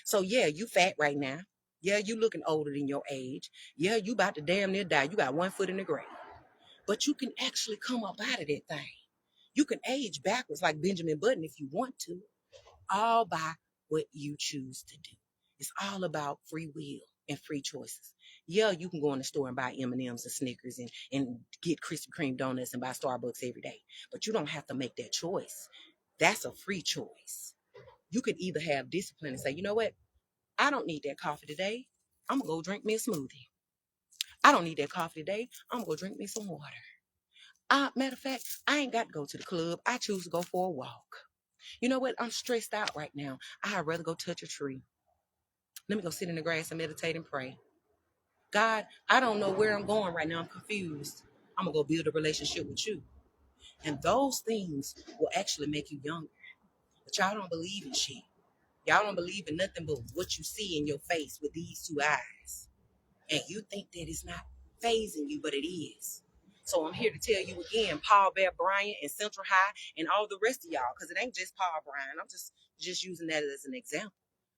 So yeah, you fat right now. Yeah, you looking older than your age. Yeah, you about to damn near die. You got 1 foot in the grave. But you can actually come up out of that thing. You can age backwards like Benjamin Button if you want to, all by what you choose to do. It's all about free will and free choices. Yeah, you can go in the store and buy M&Ms and Snickers and get Krispy Kreme donuts and buy Starbucks every day. But you don't have to make that choice. That's a free choice. You could either have discipline and say, you know what? I don't need that coffee today. I'm going to go drink me a smoothie. I don't need that coffee today. I'm going to go drink me some water. Matter of fact, I ain't got to go to the club. I choose to go for a walk. You know what? I'm stressed out right now. I'd rather go touch a tree. Let me go sit in the grass and meditate and pray. God, I don't know where I'm going right now. I'm confused. I'm going to go build a relationship with you. And those things will actually make you younger. But y'all don't believe in shit. Y'all don't believe in nothing but what you see in your face with these two eyes. And you think that it's not phasing you, but it is. So I'm here to tell you again, Paul Bear Bryant and Central High and all the rest of y'all, because it ain't just Paul Bryant. I'm just using that as an example.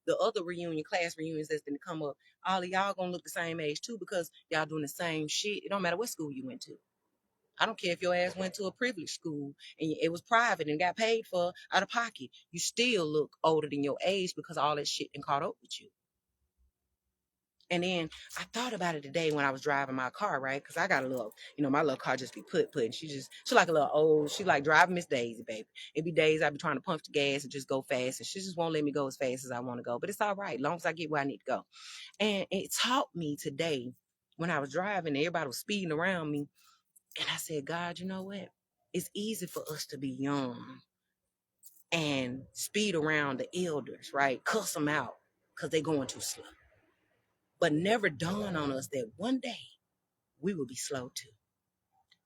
The other class reunions that's going to come up, all of y'all going to look the same age too, because y'all doing the same shit. It don't matter what school you went to. I don't care if your ass went to a privileged school and it was private and got paid for out of pocket. You still look older than your age because all that shit done caught up with you. And then I thought about it today when I was driving my car, right? Because I got a little, my little car just be put. And she like a little old, she like driving Miss Daisy, baby. It be days I be trying to pump the gas and just go fast. And she just won't let me go as fast as I want to go. But it's all right, as long as I get where I need to go. And it taught me today when I was driving, everybody was speeding around me. And I said, God, you know what? It's easy for us to be young and speed around the elders, right? Cuss them out because they're going too slow. But never dawn on us that one day we will be slow too.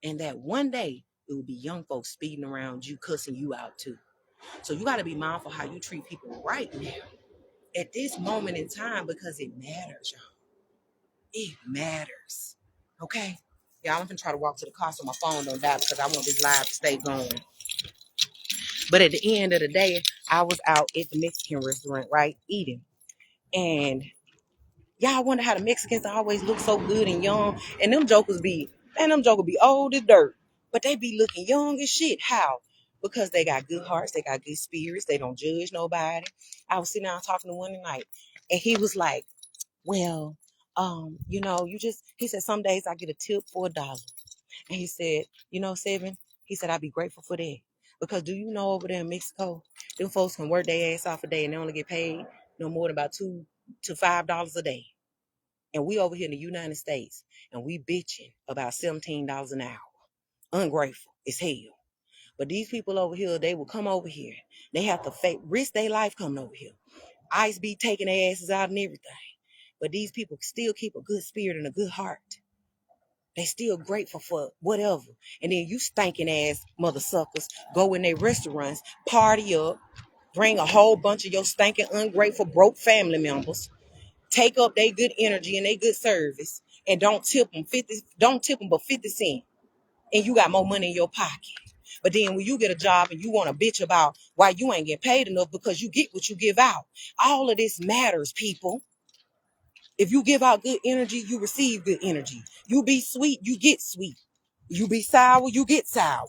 And that one day it will be young folks speeding around you, cussing you out too. So you got to be mindful how you treat people right now at this moment in time, because it matters, y'all. It matters. Okay? Yeah, I'm going to try to walk to the car so my phone don't die because I want this live to stay going. But at the end of the day, I was out at the Mexican restaurant, right, eating. And y'all wonder how the Mexicans always look so good and young. And them jokers be old as dirt. But they be looking young as shit. How? Because they got good hearts. They got good spirits. They don't judge nobody. I was sitting down talking to one tonight. And he was like, well, he said, some days I get a tip for $1. And he said, Seven, he said, I'd be grateful for that. Because do you know over there in Mexico, them folks can work their ass off a day and they only get paid no more than about $2 to $5 a day. And we over here in the United States and we bitching about $17 an hour. Ungrateful as hell. But these people over here, they will come over here. They have to risk their life coming over here. ICE be taking their asses out and everything. But these people still keep a good spirit and a good heart. They still grateful for whatever. And then you stinking ass mother suckers go in their restaurants, party up, bring a whole bunch of your stinking, ungrateful, broke family members, take up their good energy and their good service, and don't tip them but 50 cents. And you got more money in your pocket. But then when you get a job and you want to bitch about why you ain't getting paid enough because you get what you give out. All of this matters, people. If you give out good energy, you receive good energy. You be sweet, you get sweet. You be sour, you get sour.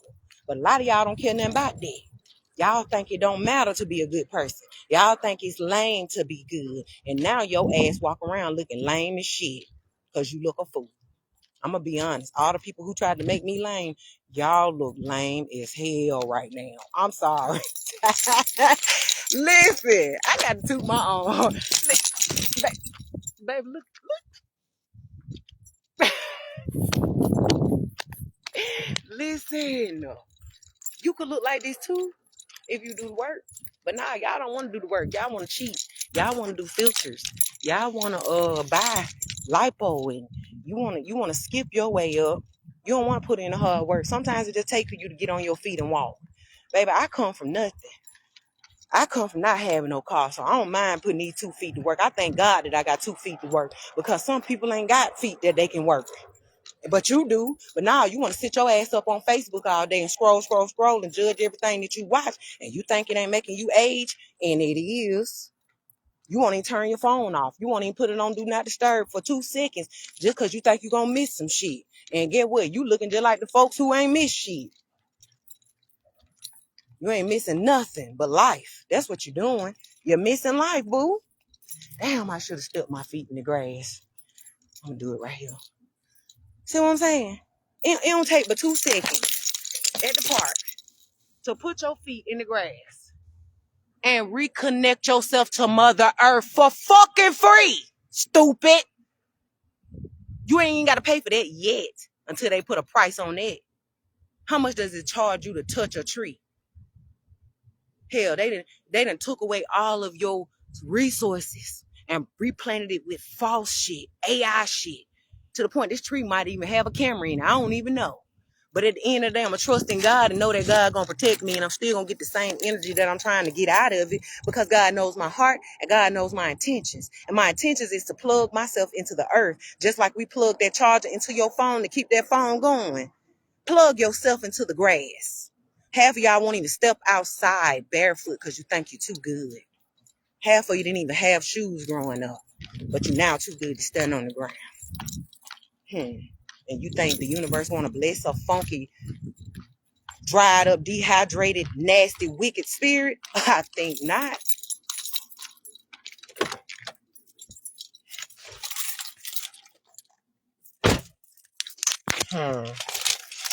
But a lot of y'all don't care nothing about that. Y'all think it don't matter to be a good person. Y'all think it's lame to be good. And now your ass walk around looking lame as shit because you look a fool. I'm going to be honest. All the people who tried to make me lame, y'all look lame as hell right now. I'm sorry. Listen, I got to toot my own. Baby, look. Listen, you could look like this too if you do the work. But nah, y'all don't want to do the work. Y'all want to cheat. Y'all want to do filters. Y'all want to buy lipo, and you want to skip your way up. You don't want to put in the hard work. Sometimes it just takes for you to get on your feet and walk. Baby, I come from nothing. I come from not having no car, so I don't mind putting these 2 feet to work. I thank God that I got 2 feet to work, because some people ain't got feet that they can work. But you do. But now you want to sit your ass up on Facebook all day and scroll and judge everything that you watch. And you think it ain't making you age. And it is. You won't even turn your phone off. You won't even put it on Do Not Disturb for 2 seconds just because you think you're going to miss some shit. And get what? You looking just like the folks who ain't miss shit. You ain't missing nothing but life. That's what you're doing. You're missing life, boo. Damn, I should have stuck my feet in the grass. I'm going to do it right here. See what I'm saying? It don't take but 2 seconds at the park to put your feet in the grass and reconnect yourself to Mother Earth for fucking free. Stupid. You ain't even got to pay for that yet until they put a price on that. How much does it charge you to touch a tree? Hell, they done took away all of your resources and replanted it with false shit, AI shit, to the point this tree might even have a camera in it. I don't even know. But at the end of the day, I'm going to trust in God and know that God going to protect me, and I'm still going to get the same energy that I'm trying to get out of it, because God knows my heart and God knows my intentions. And my intentions is to plug myself into the earth, just like we plug that charger into your phone to keep that phone going. Plug yourself into the grass. Half of y'all won't even step outside barefoot because you think you're too good. Half of you didn't even have shoes growing up, but you're now too good to stand on the ground. And you think the universe want to bless a funky, dried up, dehydrated, nasty, wicked spirit? I think not.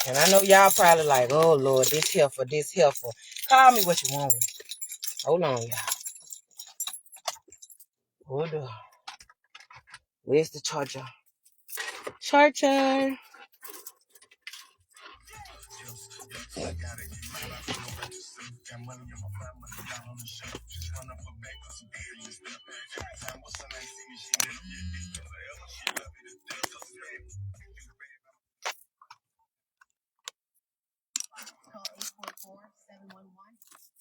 And I know y'all probably like, oh Lord, this helpful, this helpful. Call me what you want. Hold on, y'all. Hold on. Where's the charger? Charger.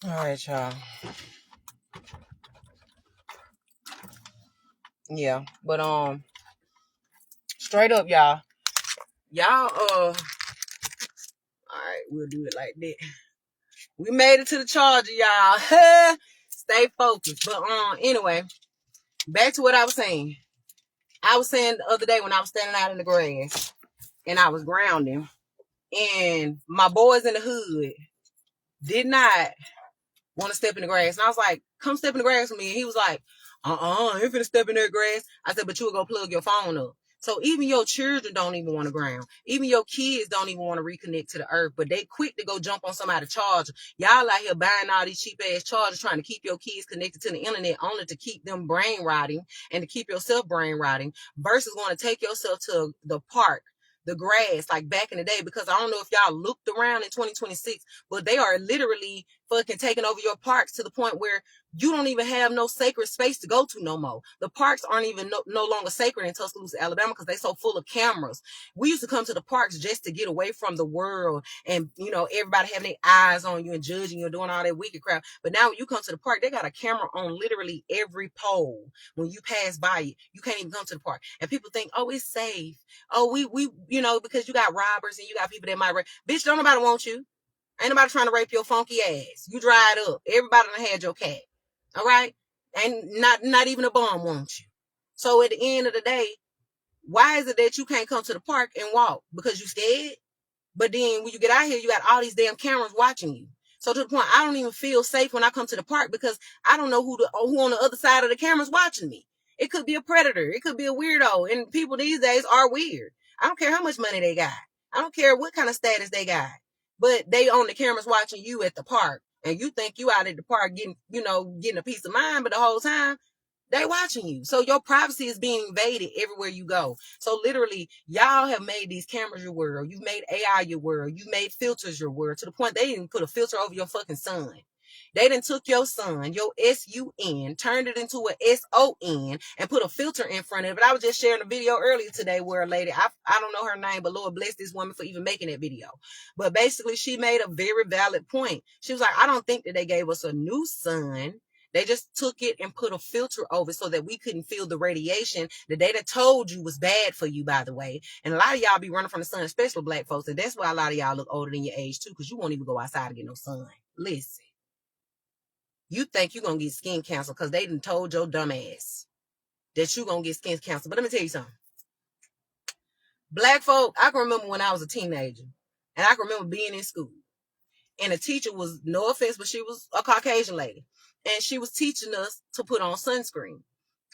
All right, y'all. Yeah, but straight up, y'all. All right, we'll do it like that. We made it to the charger, y'all. Stay focused. But anyway, back to what I was saying. I was saying the other day when I was standing out in the grass and I was grounding, and my boys in the hood did not want to step in the grass. And I was like, come step in the grass with me. And he was like, I ain't finna step in that grass. I said, but you will go plug your phone up. So even your children don't even want to ground. Even your kids don't even want to reconnect to the earth, but they quick to go jump on somebody's charger. Y'all out here buying all these cheap ass chargers trying to keep your kids connected to the internet, only to keep them brain rotting and to keep yourself brain rotting, versus going to take yourself to the park, the grass, like back in the day. Because I don't know if y'all looked around in 2026, but they are literally fucking taking over your parks to the point where you don't even have no sacred space to go to no more. The parks aren't even no longer sacred in Tuscaloosa, Alabama, because they so full of cameras. We used to come to the parks just to get away from the world and, you know, everybody having their eyes on you and judging you and doing all that wicked crap. But now when you come to the park, they got a camera on literally every pole. When you pass by it, you can't even come to the park. And people think, oh, it's safe. Oh, we you know, because you got robbers and you got people that might rape. Bitch, don't nobody want you. Ain't nobody trying to rape your funky ass. You dried up. Everybody done had your cat. All right? And not even a bum wants you. So at the end of the day, why is it that you can't come to the park and walk? Because you scared? But then when you get out here, you got all these damn cameras watching you. So to the point, I don't even feel safe when I come to the park because I don't know who on the other side of the camera's watching me. It could be a predator. It could be a weirdo. And people these days are weird. I don't care how much money they got. I don't care what kind of status they got. But they on the cameras watching you at the park. And you think you out at the park getting a peace of mind. But the whole time, they watching you. So your privacy is being invaded everywhere you go. So literally, y'all have made these cameras your world. You've made AI your world. You've made filters your world, to the point they didn't put a filter over your fucking sun. They done took your son, your S-U-N, turned it into a S-O-N, and put a filter in front of it. I was just sharing a video earlier today where a lady, I don't know her name, but Lord bless this woman for even making that video. But basically, she made a very valid point. She was like, I don't think that they gave us a new sun. They just took it and put a filter over so that we couldn't feel the radiation that they told you was bad for you, by the way. And a lot of y'all be running from the sun, especially black folks. And that's why a lot of y'all look older than your age, too, because you won't even go outside to get no sun. Listen. You think you're going to get skin cancer because they done told your dumb ass that you're going to get skin cancer. But let me tell you something. Black folk, I can remember when I was a teenager. And I can remember being in school. And a teacher was, no offense, but she was a Caucasian lady. And she was teaching us to put on sunscreen.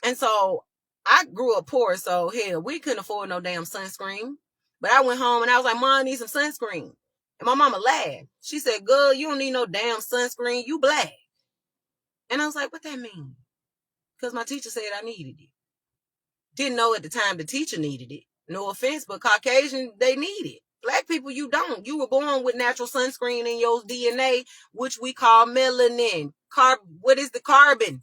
And so I grew up poor. So hell, we couldn't afford no damn sunscreen. But I went home and I was like, Mom, I need some sunscreen. And my mama laughed. She said, girl, you don't need no damn sunscreen. You black. And I was like, what that mean? Because my teacher said I needed it. Didn't know at the time the teacher needed it. No offense, but Caucasian, they need it. Black people, you don't. You were born with natural sunscreen in your DNA, which we call melanin. What is the carbon?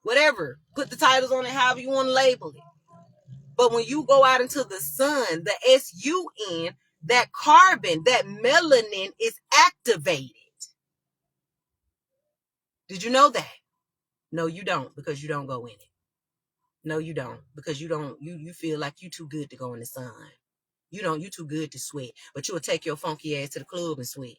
Whatever. Put the titles on it, however you want to label it. But when you go out into the sun, the SUN, that carbon, that melanin is activated. Did you know that? No, you don't, because you don't go in it. No, you don't, because you feel like you too good to go in the sun. You too good to sweat, but you'll take your funky ass to the club and sweat.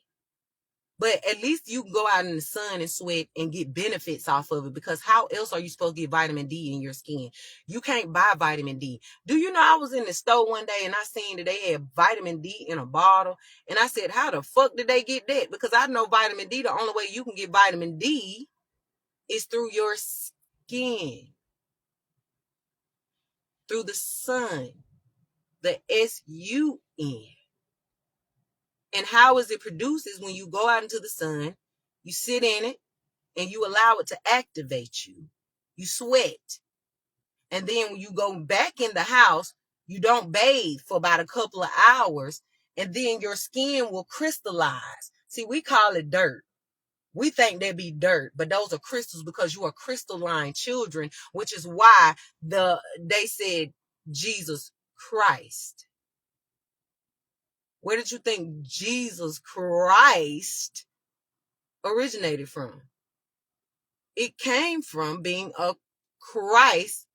But at least you can go out in the sun and sweat and get benefits off of it, because how else are you supposed to get vitamin D in your skin? You can't buy vitamin D. Do you know I was in the store one day and I seen that they had vitamin D in a bottle, and I said, how the fuck did they get that? Because I know vitamin D, the only way you can get vitamin D is through your skin, through the sun, the SUN. And how is it produced is when you go out into the sun, you sit in it, and you allow it to activate you. You sweat. And then when you go back in the house, you don't bathe for about a couple of hours, and then your skin will crystallize. See, we call it dirt. We think they be dirt, but those are crystals, because you are crystalline children, which is why they said Jesus Christ. Where did you think Jesus Christ originated from? It came from being a Christ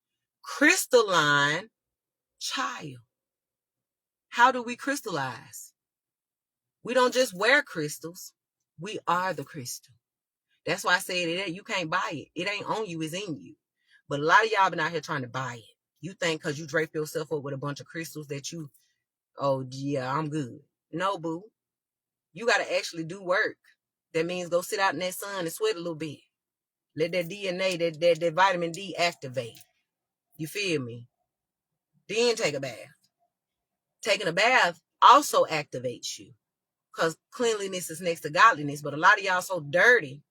crystalline child. How do we crystallize? We don't just wear crystals. We are the crystal. That's why I said it. You can't buy it. It ain't on you. It's in you. But a lot of y'all been out here trying to buy it. You think because you drape yourself up with a bunch of crystals that you, oh yeah, I'm good. No, boo. You got to actually do work. That means go sit out in that sun and sweat a little bit. Let that DNA, that vitamin D activate. You feel me? Then take a bath. Taking a bath also activates you, because cleanliness is next to godliness. But a lot of y'all so dirty,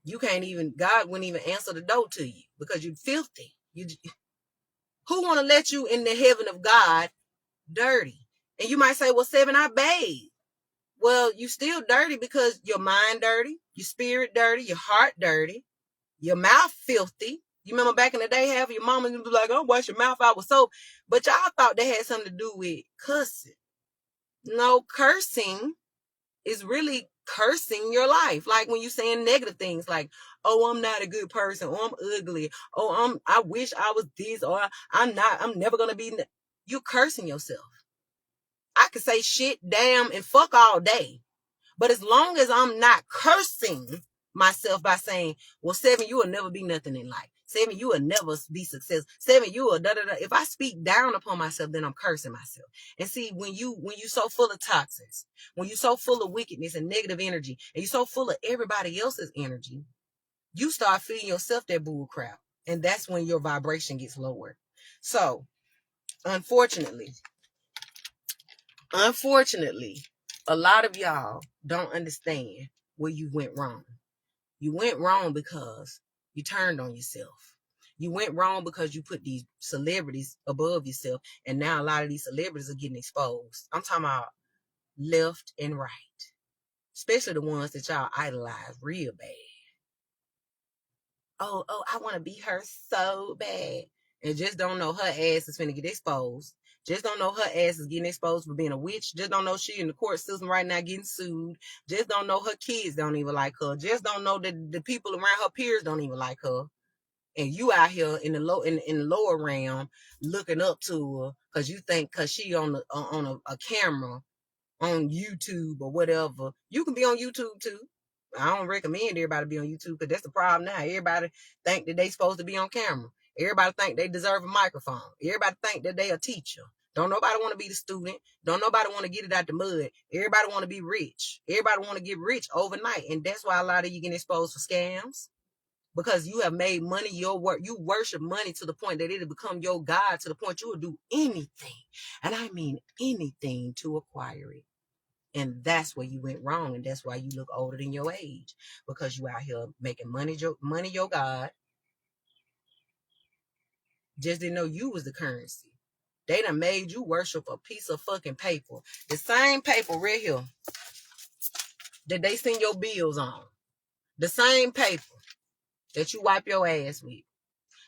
you can't even, God wouldn't even answer the door to you because you're filthy. Who want to let you in the heaven of God dirty? And you might say, well, Seven, I bathe. Well, you still dirty because your mind dirty, your spirit dirty, your heart dirty, your mouth filthy. You remember back in the day, half of your mama would be like, oh, wash your mouth out with soap. But y'all thought they had something to do with cussing. No, cursing is really cursing your life. Like when you saying negative things like, oh, I'm not a good person, or I'm ugly, or I wish I was this, or I'm never going to be. You cursing yourself. I could say shit, damn, and fuck all day. But as long as I'm not cursing myself by saying, well, Seven, you will never be nothing in life. Seven, you will never be successful. Seven, you will da-da-da. If I speak down upon myself, then I'm cursing myself. And see, when you so full of toxins, when you so full of wickedness and negative energy, and you so full of everybody else's energy, you start feeding yourself that bull crap. And that's when your vibration gets lower. So, unfortunately, a lot of y'all don't understand where you went wrong. You went wrong because you turned on yourself. You went wrong because you put these celebrities above yourself, and now a lot of these celebrities are getting exposed. I'm talking about left and right, especially the ones that y'all idolize real bad. Oh, I want to be her so bad, and just don't know her ass is finna get exposed. Just don't know her ass is getting exposed for being a witch. Just don't know she in the court system right now getting sued. Just don't know her kids don't even like her. Just don't know that the people around her peers don't even like her. And you out here in the lower realm looking up to her because you think because she on a camera on YouTube or whatever. You can be on YouTube too. I don't recommend everybody be on YouTube because that's the problem now. Everybody think that they supposed to be on camera. Everybody think they deserve a microphone. Everybody think that they a teacher. Don't nobody want to be the student. Don't nobody want to get it out the mud. Everybody want to be rich. Everybody want to get rich overnight. And that's why a lot of you get exposed for scams. Because you have made money your work. You worship money to the point that it'll become your God, to the point you will do anything. And I mean anything to acquire it. And that's where you went wrong. And that's why you look older than your age. Because you out here making money your God. Just didn't know you was the currency. They done made you worship a piece of fucking paper. The same paper right here that they send your bills on. The same paper that you wipe your ass with.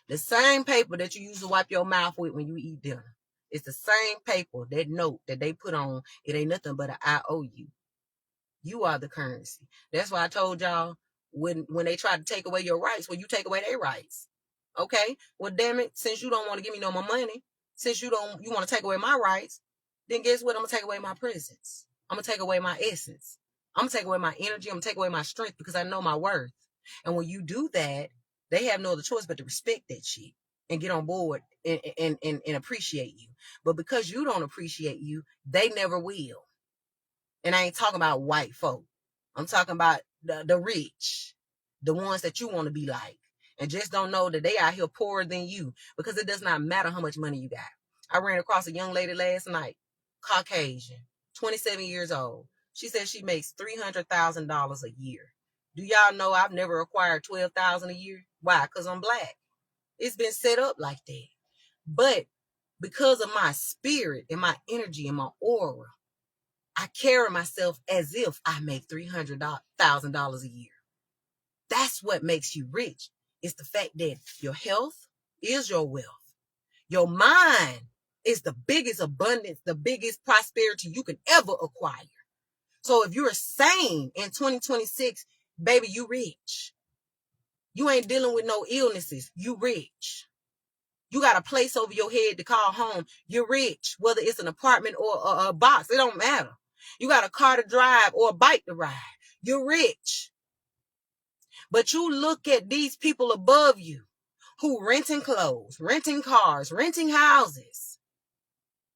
The same paper that you use to wipe your mouth with when you eat dinner. It's the same paper, that note that they put on. It ain't nothing but an IOU. You are the currency. That's why I told y'all when they try to take away your rights, well, you take away their rights. Okay? Well, damn it, since you don't want to give me no more money, since you want to take away my rights, then guess what? I'm going to take away my presence. I'm going to take away my essence. I'm going to take away my energy. I'm going to take away my strength because I know my worth. And when you do that, they have no other choice but to respect that shit and get on board and appreciate you. But because you don't appreciate you, they never will. And I ain't talking about white folk. I'm talking about the rich, the ones that you want to be like. And just don't know that they out here poorer than you because it does not matter how much money you got. I ran across a young lady last night, Caucasian, 27 years old. She said she makes $300,000 a year. Do y'all know I've never acquired $12,000 a year? Why? Because I'm black. It's been set up like that. But because of my spirit and my energy and my aura, I carry myself as if I make $300,000 a year. That's what makes you rich. It's the fact that your health is your wealth. Your mind is the biggest abundance, the biggest prosperity you can ever acquire. So if you're sane in 2026, baby, you rich. You ain't dealing with no illnesses. You rich. You got a place over your head to call home. You're rich. Whether it's an apartment or a box, it don't matter. You got a car to drive or a bike to ride. You're rich. But you look at these people above you who renting clothes, renting cars, renting houses.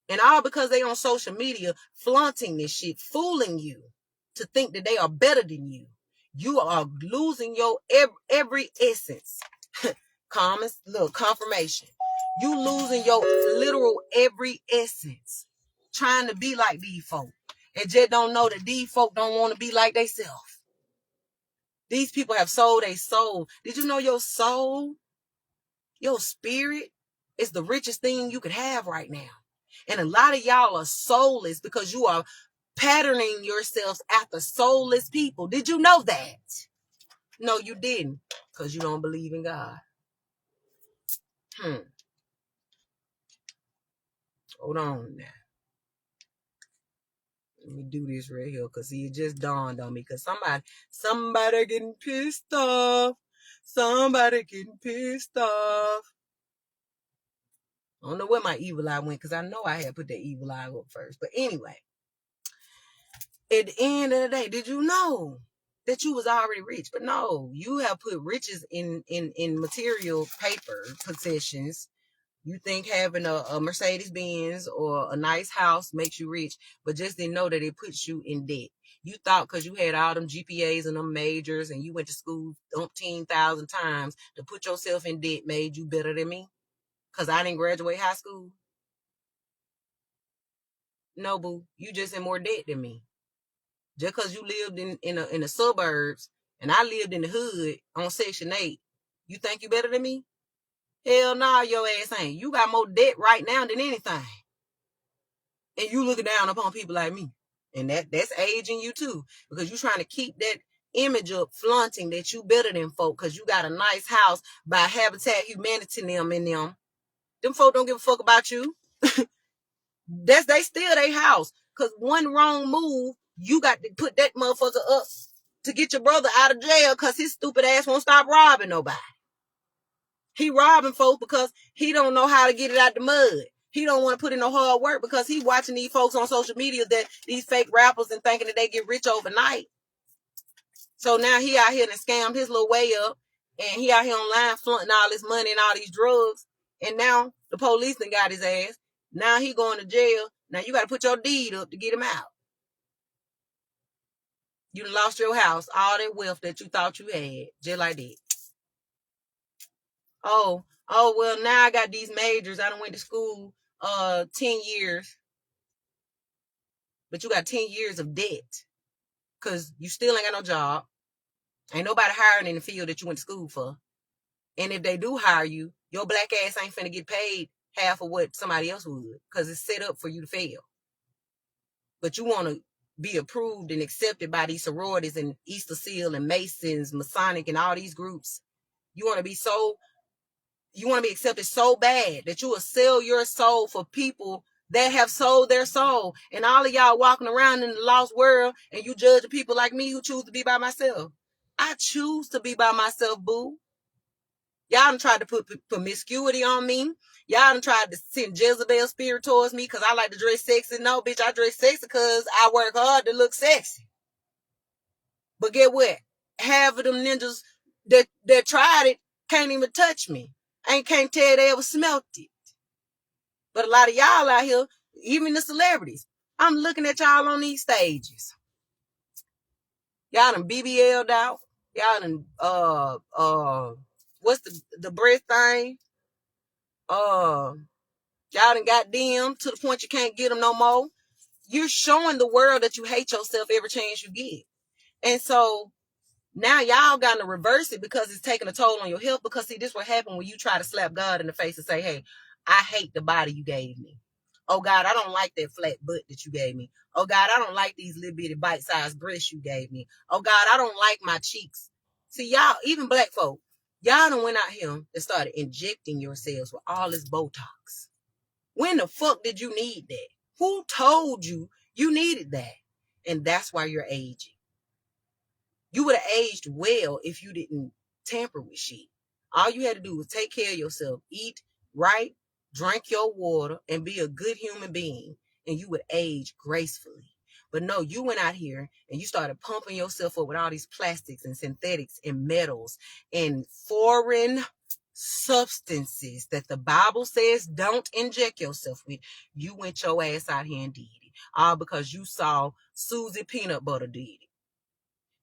And all because they on social media flaunting this shit, fooling you to think that they are better than you. You are losing your every essence. Confirmation. You losing your literal every essence. Trying to be like these folk. And just don't know that these folk don't want to be like themselves. These people have sold a soul. Did you know your soul, your spirit, is the richest thing you could have right now? And a lot of y'all are soulless because you are patterning yourselves after soulless people. Did you know that? No, you didn't, because you don't believe in God. Hold on now. Let me do this right here, because it just dawned on me. Because somebody getting pissed off. Somebody getting pissed off. I don't know where my evil eye went, because I know I had put that evil eye up first. But anyway, at the end of the day, did you know that you was already rich? But no, you have put riches in material paper possessions. You think having a Mercedes-Benz or a nice house makes you rich, but just didn't know that it puts you in debt. You thought because you had all them GPAs and them majors and you went to school 13,000 times to put yourself in debt made you better than me? Because I didn't graduate high school? No, boo. You just in more debt than me. Just because you lived in the suburbs and I lived in the hood on Section 8, you think you better than me? Hell no, your ass ain't. You got more debt right now than anything. And you looking down upon people like me. And that's aging you too. Because you trying to keep that image up, flaunting that you better than folk because you got a nice house by Habitat Humanity them in them. Them folk don't give a fuck about you. They still their house. Because one wrong move, you got to put that motherfucker up to get your brother out of jail because his stupid ass won't stop robbing nobody. He robbing folks because he don't know how to get it out the mud. He don't want to put in no hard work because he watching these folks on social media, that these fake rappers, and thinking that they get rich overnight. So now he out here and scammed his little way up, and he out here online flaunting all this money and all these drugs. And now the police done got his ass. Now he going to jail. Now you got to put your deed up to get him out. You done lost your house, all that wealth that you thought you had, just like that. Oh, well, now I got these majors. I done went to school 10 years. But you got 10 years of debt. Because you still ain't got no job. Ain't nobody hiring in the field that you went to school for. And if they do hire you, your black ass ain't finna get paid half of what somebody else would, because it's set up for you to fail. But you want to be approved and accepted by these sororities and Easter Seal and Masons, Masonic, and all these groups. You want to be accepted so bad that you will sell your soul for people that have sold their soul. And all of y'all walking around in the lost world and you judge people like me who choose to be by myself. I choose to be by myself, boo. Y'all done tried to put promiscuity on me. Y'all done tried to send Jezebel spirit towards me because I like to dress sexy. No, bitch, I dress sexy because I work hard to look sexy. But get what? Half of them ninjas that tried it can't even touch me. Can't tell they ever smelt it. But a lot of y'all out here, even the celebrities, I'm looking at y'all on these stages. Y'all done BBL'd out. Y'all done, what's the breast thing? Y'all done got them to the point you can't get them no more. You're showing the world that you hate yourself every chance you get. And so now y'all got to reverse it because it's taking a toll on your health. Because see, this what happened when you try to slap God in the face and say, hey, I hate the body you gave me. Oh God, I don't like that flat butt that you gave me. Oh God, I don't like these little bitty bite-sized breasts you gave me. Oh God, I don't like my cheeks. See, y'all, even black folk, y'all done went out here and started injecting yourselves with all this Botox. When the fuck did you need that? Who told you you needed that? And that's why you're aging. You would have aged well if you didn't tamper with shit. All you had to do was take care of yourself, eat right, drink your water, and be a good human being, and you would age gracefully. But no, you went out here and you started pumping yourself up with all these plastics and synthetics and metals and foreign substances that the Bible says don't inject yourself with. You went your ass out here and did it. All because you saw Susie Peanut Butter did it.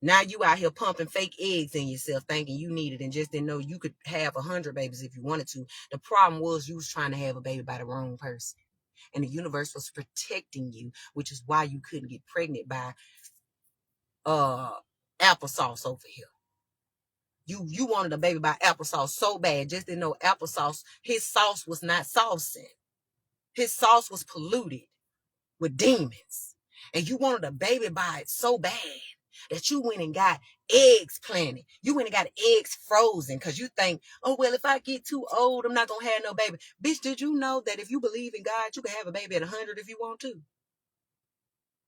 Now you out here pumping fake eggs in yourself thinking you need it and just didn't know you could have 100 babies if you wanted to. The problem was you was trying to have a baby by the wrong person. And the universe was protecting you, which is why you couldn't get pregnant by applesauce over here. You wanted a baby by applesauce so bad, just didn't know applesauce, his sauce was not saucing. His sauce was polluted with demons. And you wanted a baby by it so bad that you went and got eggs planted. You went and got eggs frozen because you think, oh, well, if I get too old, I'm not going to have no baby. Bitch, did you know that if you believe in God, you can have a baby at 100 if you want to?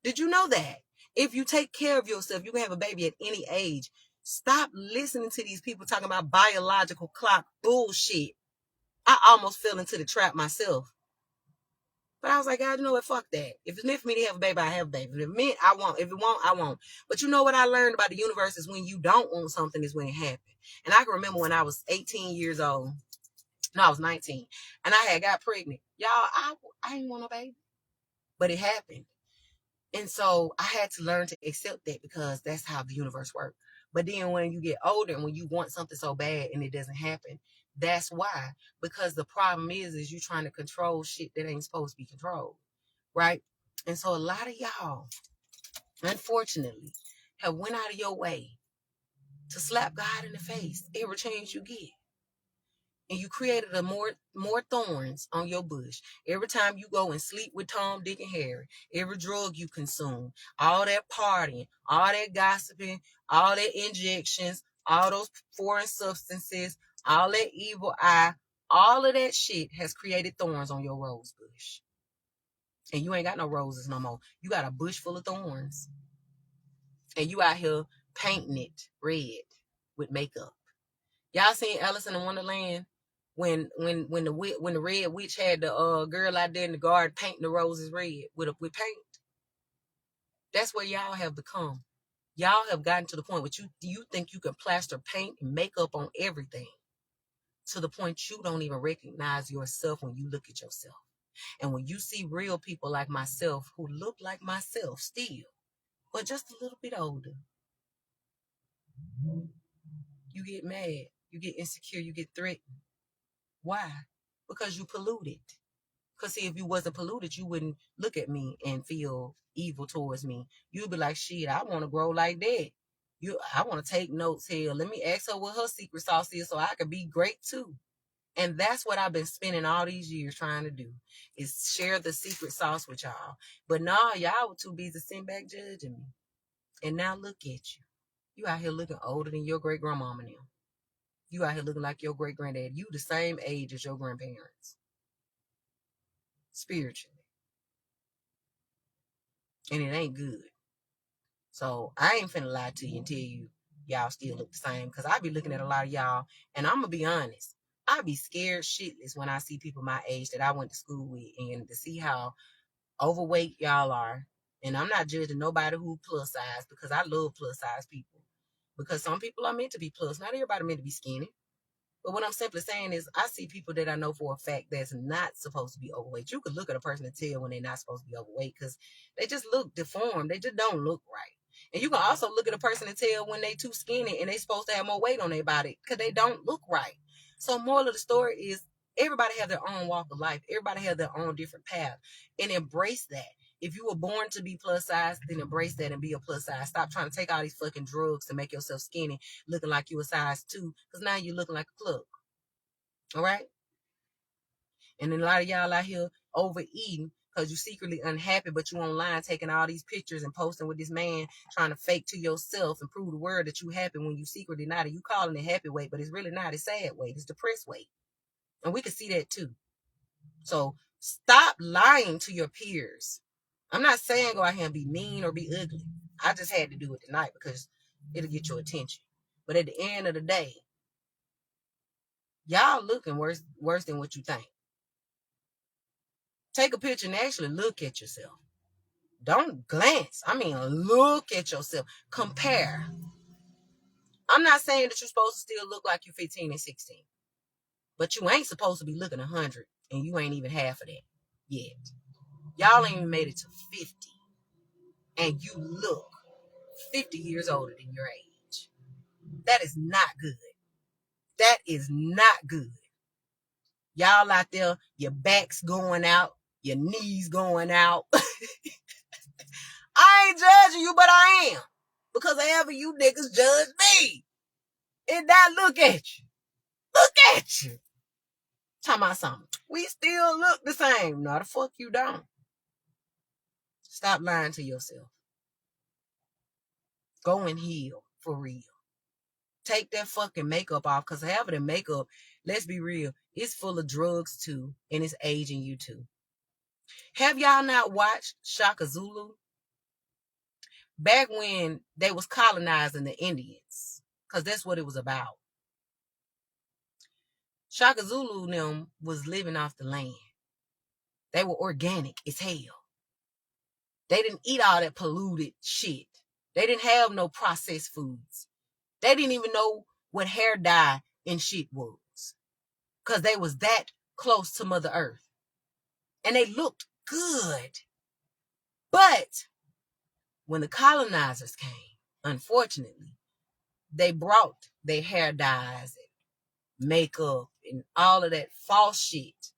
Did you know that? If you take care of yourself, you can have a baby at any age. Stop listening to these people talking about biological clock bullshit. I almost fell into the trap myself. But I was like, God, you know what? Fuck that. If it's meant for me to have a baby, I have a baby. If it's meant, I won't. If it won't, I won't. But you know what I learned about the universe is when you don't want something is when it happens. And I can remember when I was 18 years old. No, I was 19. And I had got pregnant. Y'all, I didn't want no baby. But it happened. And so I had to learn to accept that because that's how the universe works. But then when you get older and when you want something so bad and it doesn't happen, that's why. Because the problem is you trying to control shit that ain't supposed to be controlled. Right? And so a lot of y'all, unfortunately, have went out of your way to slap God in the face every chance you get. And you created a more thorns on your bush. Every time you go and sleep with Tom, Dick, and Harry, every drug you consume, all that partying, all that gossiping, all that injections, all those foreign substances, all that evil eye, all of that shit has created thorns on your rose bush. And you ain't got no roses no more. You got a bush full of thorns. And you out here painting it red with makeup. Y'all seen Alice in Wonderland? When the red witch had the girl out there in the garden painting the roses red with paint. That's where y'all have become. Y'all have gotten to the point where you think you can plaster paint and makeup on everything. To the point you don't even recognize yourself when you look at yourself. And when you see real people like myself who look like myself still, but just a little bit older, you get mad, you get insecure, you get threatened. Why? Because you polluted. Because see, if you wasn't polluted, you wouldn't look at me and feel evil towards me. You'd be like, shit, I want to grow like that. I want to take notes here. Let me ask her what her secret sauce is so I could be great too. And that's what I've been spending all these years trying to do, is share the secret sauce with y'all. But nah, y'all were too busy sitting back judging me. And now look at you. You out here looking older than your great grandmama now. You out here looking like your great granddad. You the same age as your grandparents. Spiritually. And it ain't good. So I ain't finna lie to you and tell you y'all still look the same. Because I be looking at a lot of y'all, and I'm gonna be honest, I be scared shitless when I see people my age that I went to school with, and to see how overweight y'all are. And I'm not judging nobody who plus size, because I love plus size people. Because some people are meant to be plus. Not everybody meant to be skinny. But what I'm simply saying is, I see people that I know for a fact that's not supposed to be overweight. You could look at a person and tell when they're not supposed to be overweight, because they just look deformed. They just don't look right. And you can also look at a person and tell when they too skinny and they supposed to have more weight on their body, because they don't look right. So moral of the story is, everybody have their own walk of life. Everybody have their own different path, and embrace that. If you were born to be plus size, then embrace that and be a plus size. Stop trying to take all these fucking drugs to make yourself skinny, looking like you a size 2, because now you're looking like a club. All right? And then a lot of y'all out here overeating because you're secretly unhappy, but you online taking all these pictures and posting with this man, trying to fake to yourself and prove the word that you happy when you secretly not. And you calling it happy weight, but it's really not. It's sad weight. It's depressed weight. And we can see that too. So stop lying to your peers. I'm not saying go out here and be mean or be ugly. I just had to do it tonight because it'll get your attention. But at the end of the day, y'all looking worse than what you think. Take a picture and actually look at yourself. Don't glance. I mean, look at yourself. Compare. I'm not saying that you're supposed to still look like you're 15 and 16. But you ain't supposed to be looking 100. And you ain't even half of that yet. Y'all ain't even made it to 50. And you look 50 years older than your age. That is not good. That is not good. Y'all out there, your back's going out, your knees going out. I ain't judging you, but I am. Because however you niggas judge me. And now look at you. Look at you. Talking about something. We still look the same. No, the fuck you don't. Stop lying to yourself. Go and heal for real. Take that fucking makeup off, because however the makeup, let's be real, it's full of drugs too, and it's aging you too. Have y'all not watched Shaka Zulu? Back when they was colonizing the Indians, because that's what it was about. Shaka Zulu and them was living off the land. They were organic as hell. They didn't eat all that polluted shit. They didn't have no processed foods. They didn't even know what hair dye and shit was, because they was that close to Mother Earth. And they looked good. But when the colonizers came, unfortunately, they brought their hair dyes and makeup and all of that false shit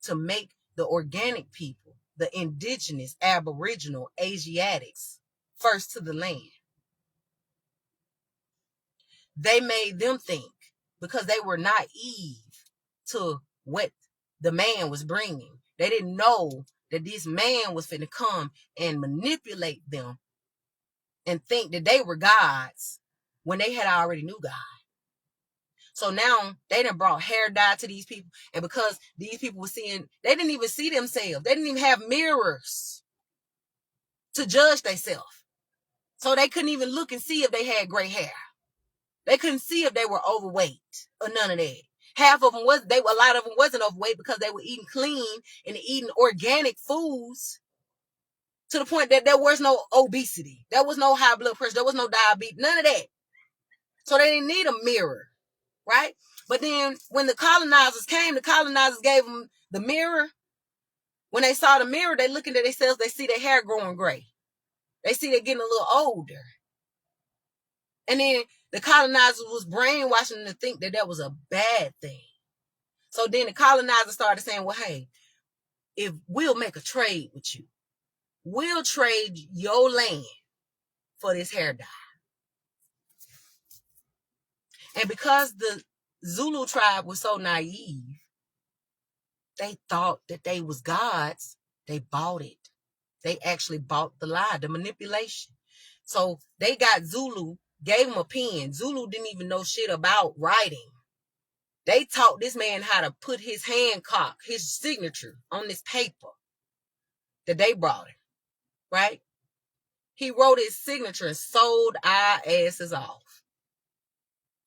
to make the organic people, the indigenous, aboriginal, Asiatics, first to the land. They made them think, because they were naive to what the man was bringing. They didn't know that this man was finna come and manipulate them and think that they were gods when they had already knew God. So now they done brought hair dye to these people. And because these people were seeing, they didn't even see themselves. They didn't even have mirrors to judge themselves. So they couldn't even look and see if they had gray hair. They couldn't see if they were overweight or none of that. Half of them was, a lot of them wasn't overweight because they were eating clean and eating organic foods to the point that there was no obesity. There was no high blood pressure. There was no diabetes, none of that. So they didn't need a mirror, right? But then when the colonizers came, the colonizers gave them the mirror. When they saw the mirror, they looking at themselves, they see their hair growing gray. They see they're getting a little older. And then the colonizers was brainwashing them to think that was a bad thing. So then the colonizers started saying, well, hey, if we'll make a trade with you, we'll trade your land for this hair dye. And because the Zulu tribe was so naive, they thought that they was gods. They bought it. They actually bought the lie, the manipulation. So they got Zulu, gave him a pen. Zulu didn't even know shit about writing. They taught this man how to put his Hancock, his signature on this paper that they brought him, right? He wrote his signature and sold our asses off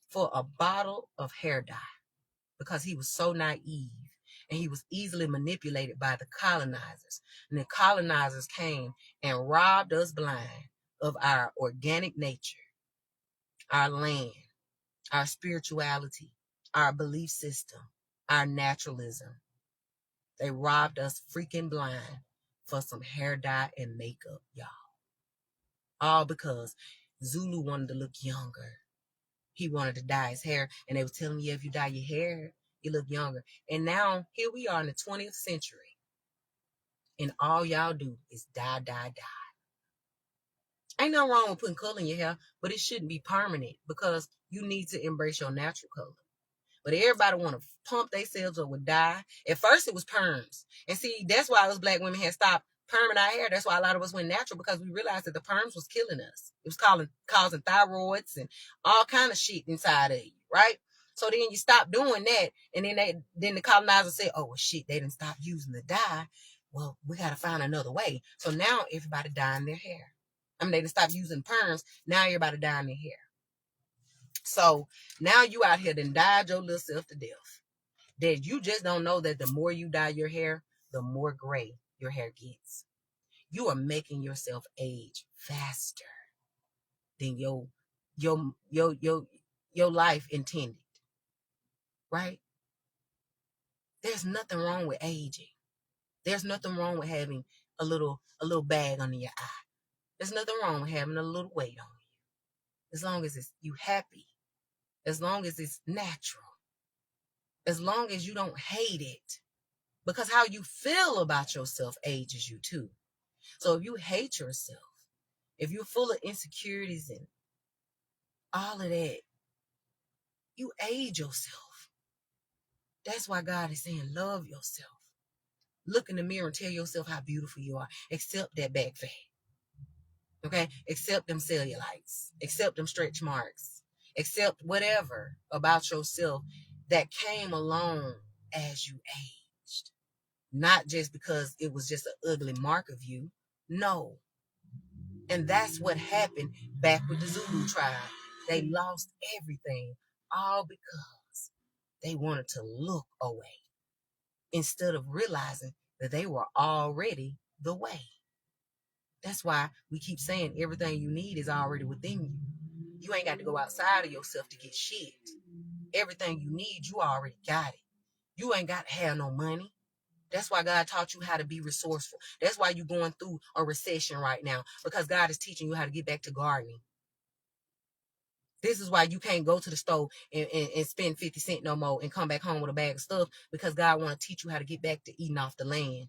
for a bottle of hair dye because he was so naive and he was easily manipulated by the colonizers. And the colonizers came and robbed us blind of our organic nature, our land, our spirituality, our belief system, our naturalism. They robbed us freaking blind for some hair dye and makeup, y'all. All because Zulu wanted to look younger. He wanted to dye his hair, and they were telling me, if you dye your hair, you look younger. And now, here we are in the 20th century, and all y'all do is dye, dye, dye. Ain't nothing wrong with putting color in your hair, but it shouldn't be permanent because you need to embrace your natural color. But everybody want to pump themselves up with dye. At first, it was perms. And see, that's why us black women had stopped perming our hair. That's why a lot of us went natural, because we realized that the perms was killing us. It was causing thyroids and all kind of shit inside of you, right? So then you stop doing that, and then the colonizers say, oh, well, shit, they didn't stop using the dye. Well, we got to find another way. So now everybody dyeing their hair. I mean, they didn't stop using perms. Now everybody dyeing their hair. So now you out here done dyed your little self to death. That you just don't know that the more you dye your hair, the more gray your hair gets. You are making yourself age faster than your life intended. Right? There's nothing wrong with aging. There's nothing wrong with having a little bag under your eye. There's nothing wrong with having a little weight on you. As long as you happy. As long as it's natural. As long as you don't hate it. Because how you feel about yourself ages you too. So if you hate yourself, if you're full of insecurities and all of that, you age yourself. That's why God is saying, love yourself. Look in the mirror and tell yourself how beautiful you are. Accept that back fat. Okay? Accept them cellulites. Accept them stretch marks. Accept whatever about yourself that came along as you aged. Not just because it was just an ugly mark of you. No. And that's what happened back with the Zulu tribe. They lost everything, all because they wanted to look away instead of realizing that they were already the way. That's why we keep saying everything you need is already within you. You ain't got to go outside of yourself to get shit. Everything you need, you already got it. You ain't got to have no money. That's why God taught you how to be resourceful. That's why you're going through a recession right now, because God is teaching you how to get back to gardening. This is why you can't go to the store and spend 50 cents no more and come back home with a bag of stuff, because God want to teach you how to get back to eating off the land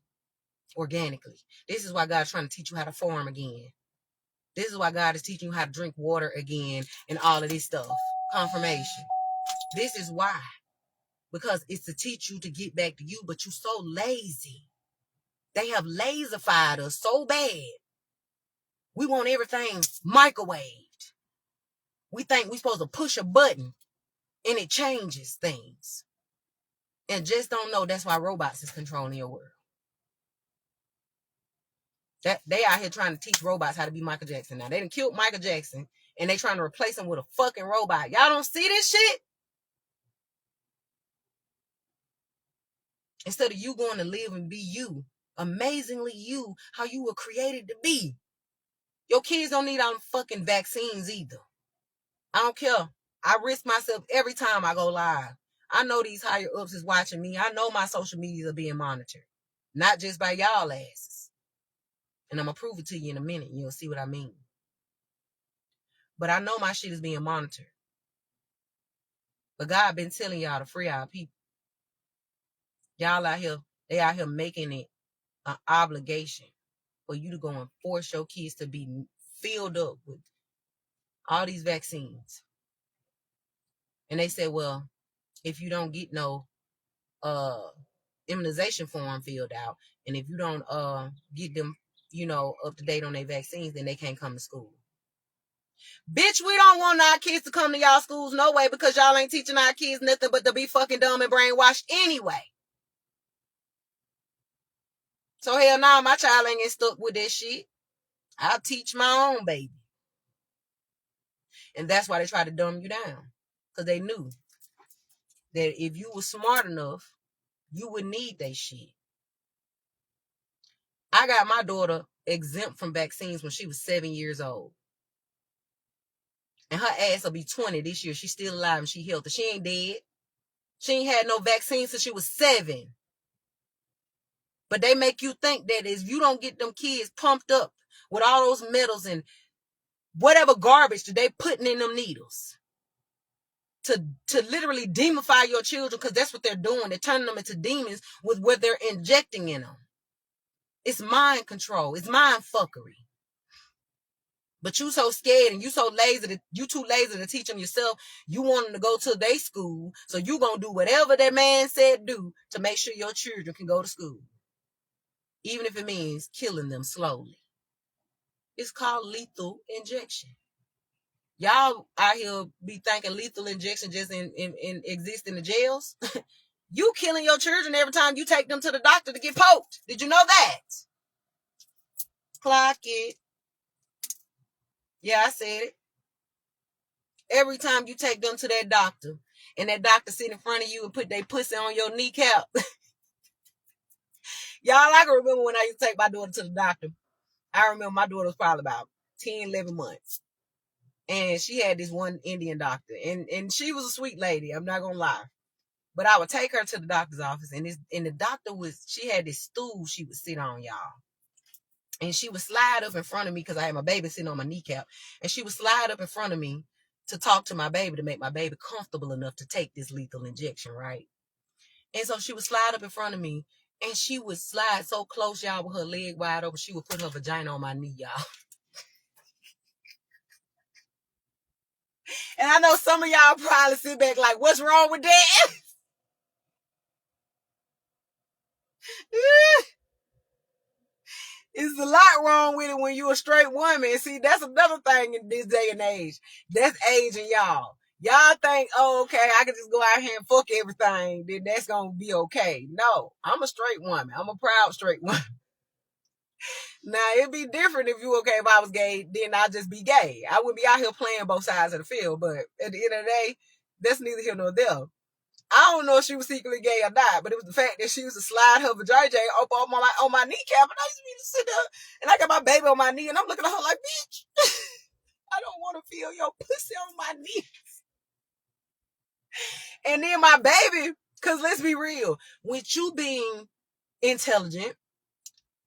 organically. This is why God's trying to teach you how to farm again. This is why God is teaching you how to drink water again and all of this stuff. Confirmation. This is why. Because it's to teach you to get back to you, but you're so lazy. They have lazified us so bad. We want everything microwaved. We think we're supposed to push a button and it changes things. And just don't know that's why robots is controlling your world. That they out here trying to teach robots how to be Michael Jackson. Now, they done killed Michael Jackson and they trying to replace him with a fucking robot. Y'all don't see this shit? Instead of you going to live and be you, amazingly you, how you were created to be. Your kids don't need all them fucking vaccines either. I don't care. I risk myself every time I go live. I know these higher ups is watching me. I know my social medias are being monitored. Not just by y'all asses. And I'm going to prove it to you in a minute. You'll see what I mean. But I know my shit is being monitored. But God been telling y'all to free our people. Y'all out here, they out here making it an obligation for you to go and force your kids to be filled up with all these vaccines. And they said, well, if you don't get no immunization form filled out. And if you don't get them, up to date on their vaccines, then they can't come to school. Bitch, we don't want our kids to come to y'all schools no way, because y'all ain't teaching our kids nothing but to be fucking dumb and brainwashed anyway. So hell no, my child ain't get stuck with that shit. I'll teach my own baby. And that's why they try to dumb you down. Because they knew that if you were smart enough, you would need that shit. I got my daughter exempt from vaccines when she was 7 years old. And her ass will be 20 this year. She's still alive and she healthy. She ain't dead. She ain't had no vaccine since she was 7. But they make you think that if you don't get them kids pumped up with all those metals and whatever garbage that they putting in them needles to literally demify your children, because that's what they're doing. They're turning them into demons with what they're injecting in them. It's mind control. It's mind fuckery. But you so scared and you too lazy to teach them yourself. You want them to go to their school, so you gonna do whatever that man said do to make sure your children can go to school, even if it means killing them slowly. It's called lethal injection. Y'all out here be thinking lethal injection just exist in the jails. You killing your children every time you take them to the doctor to get poked. Did you know that? Clock it. Yeah, I said it. Every time you take them to that doctor and that doctor sit in front of you and put their pussy on your kneecap. Y'all, I can remember when I used to take my daughter to the doctor. I remember my daughter was probably about 10, 11 months. And she had this one Indian doctor. And she was a sweet lady. I'm not going to lie. But I would take her to the doctor's office. And the doctor she had this stool she would sit on, y'all. And she would slide up in front of me because I had my baby sitting on my kneecap. And she would slide up in front of me to talk to my baby, to make my baby comfortable enough to take this lethal injection, right? And so she would slide up in front of me. And she would slide so close, y'all, with her leg wide open. She would put her vagina on my knee, y'all. And I know some of y'all probably sit back like, what's wrong with that? It's a lot wrong with it when you're a straight woman. See, that's another thing in this day and age. That's aging y'all. Y'all think, oh, okay, I can just go out here and fuck everything. Then that's going to be okay. No, I'm a straight woman. I'm a proud straight woman. Now, it'd be different if you okay if I was gay, then I'd just be gay. I wouldn't be out here playing both sides of the field. But at the end of the day, that's neither here nor there. I don't know if she was secretly gay or not, but it was the fact that she used to slide her vagina up on my kneecap, and I used to be to sit there, and I got my baby on my knee, and I'm looking at her like, bitch, I don't want to feel your pussy on my knee. And then my baby, because let's be real, with you being intelligent,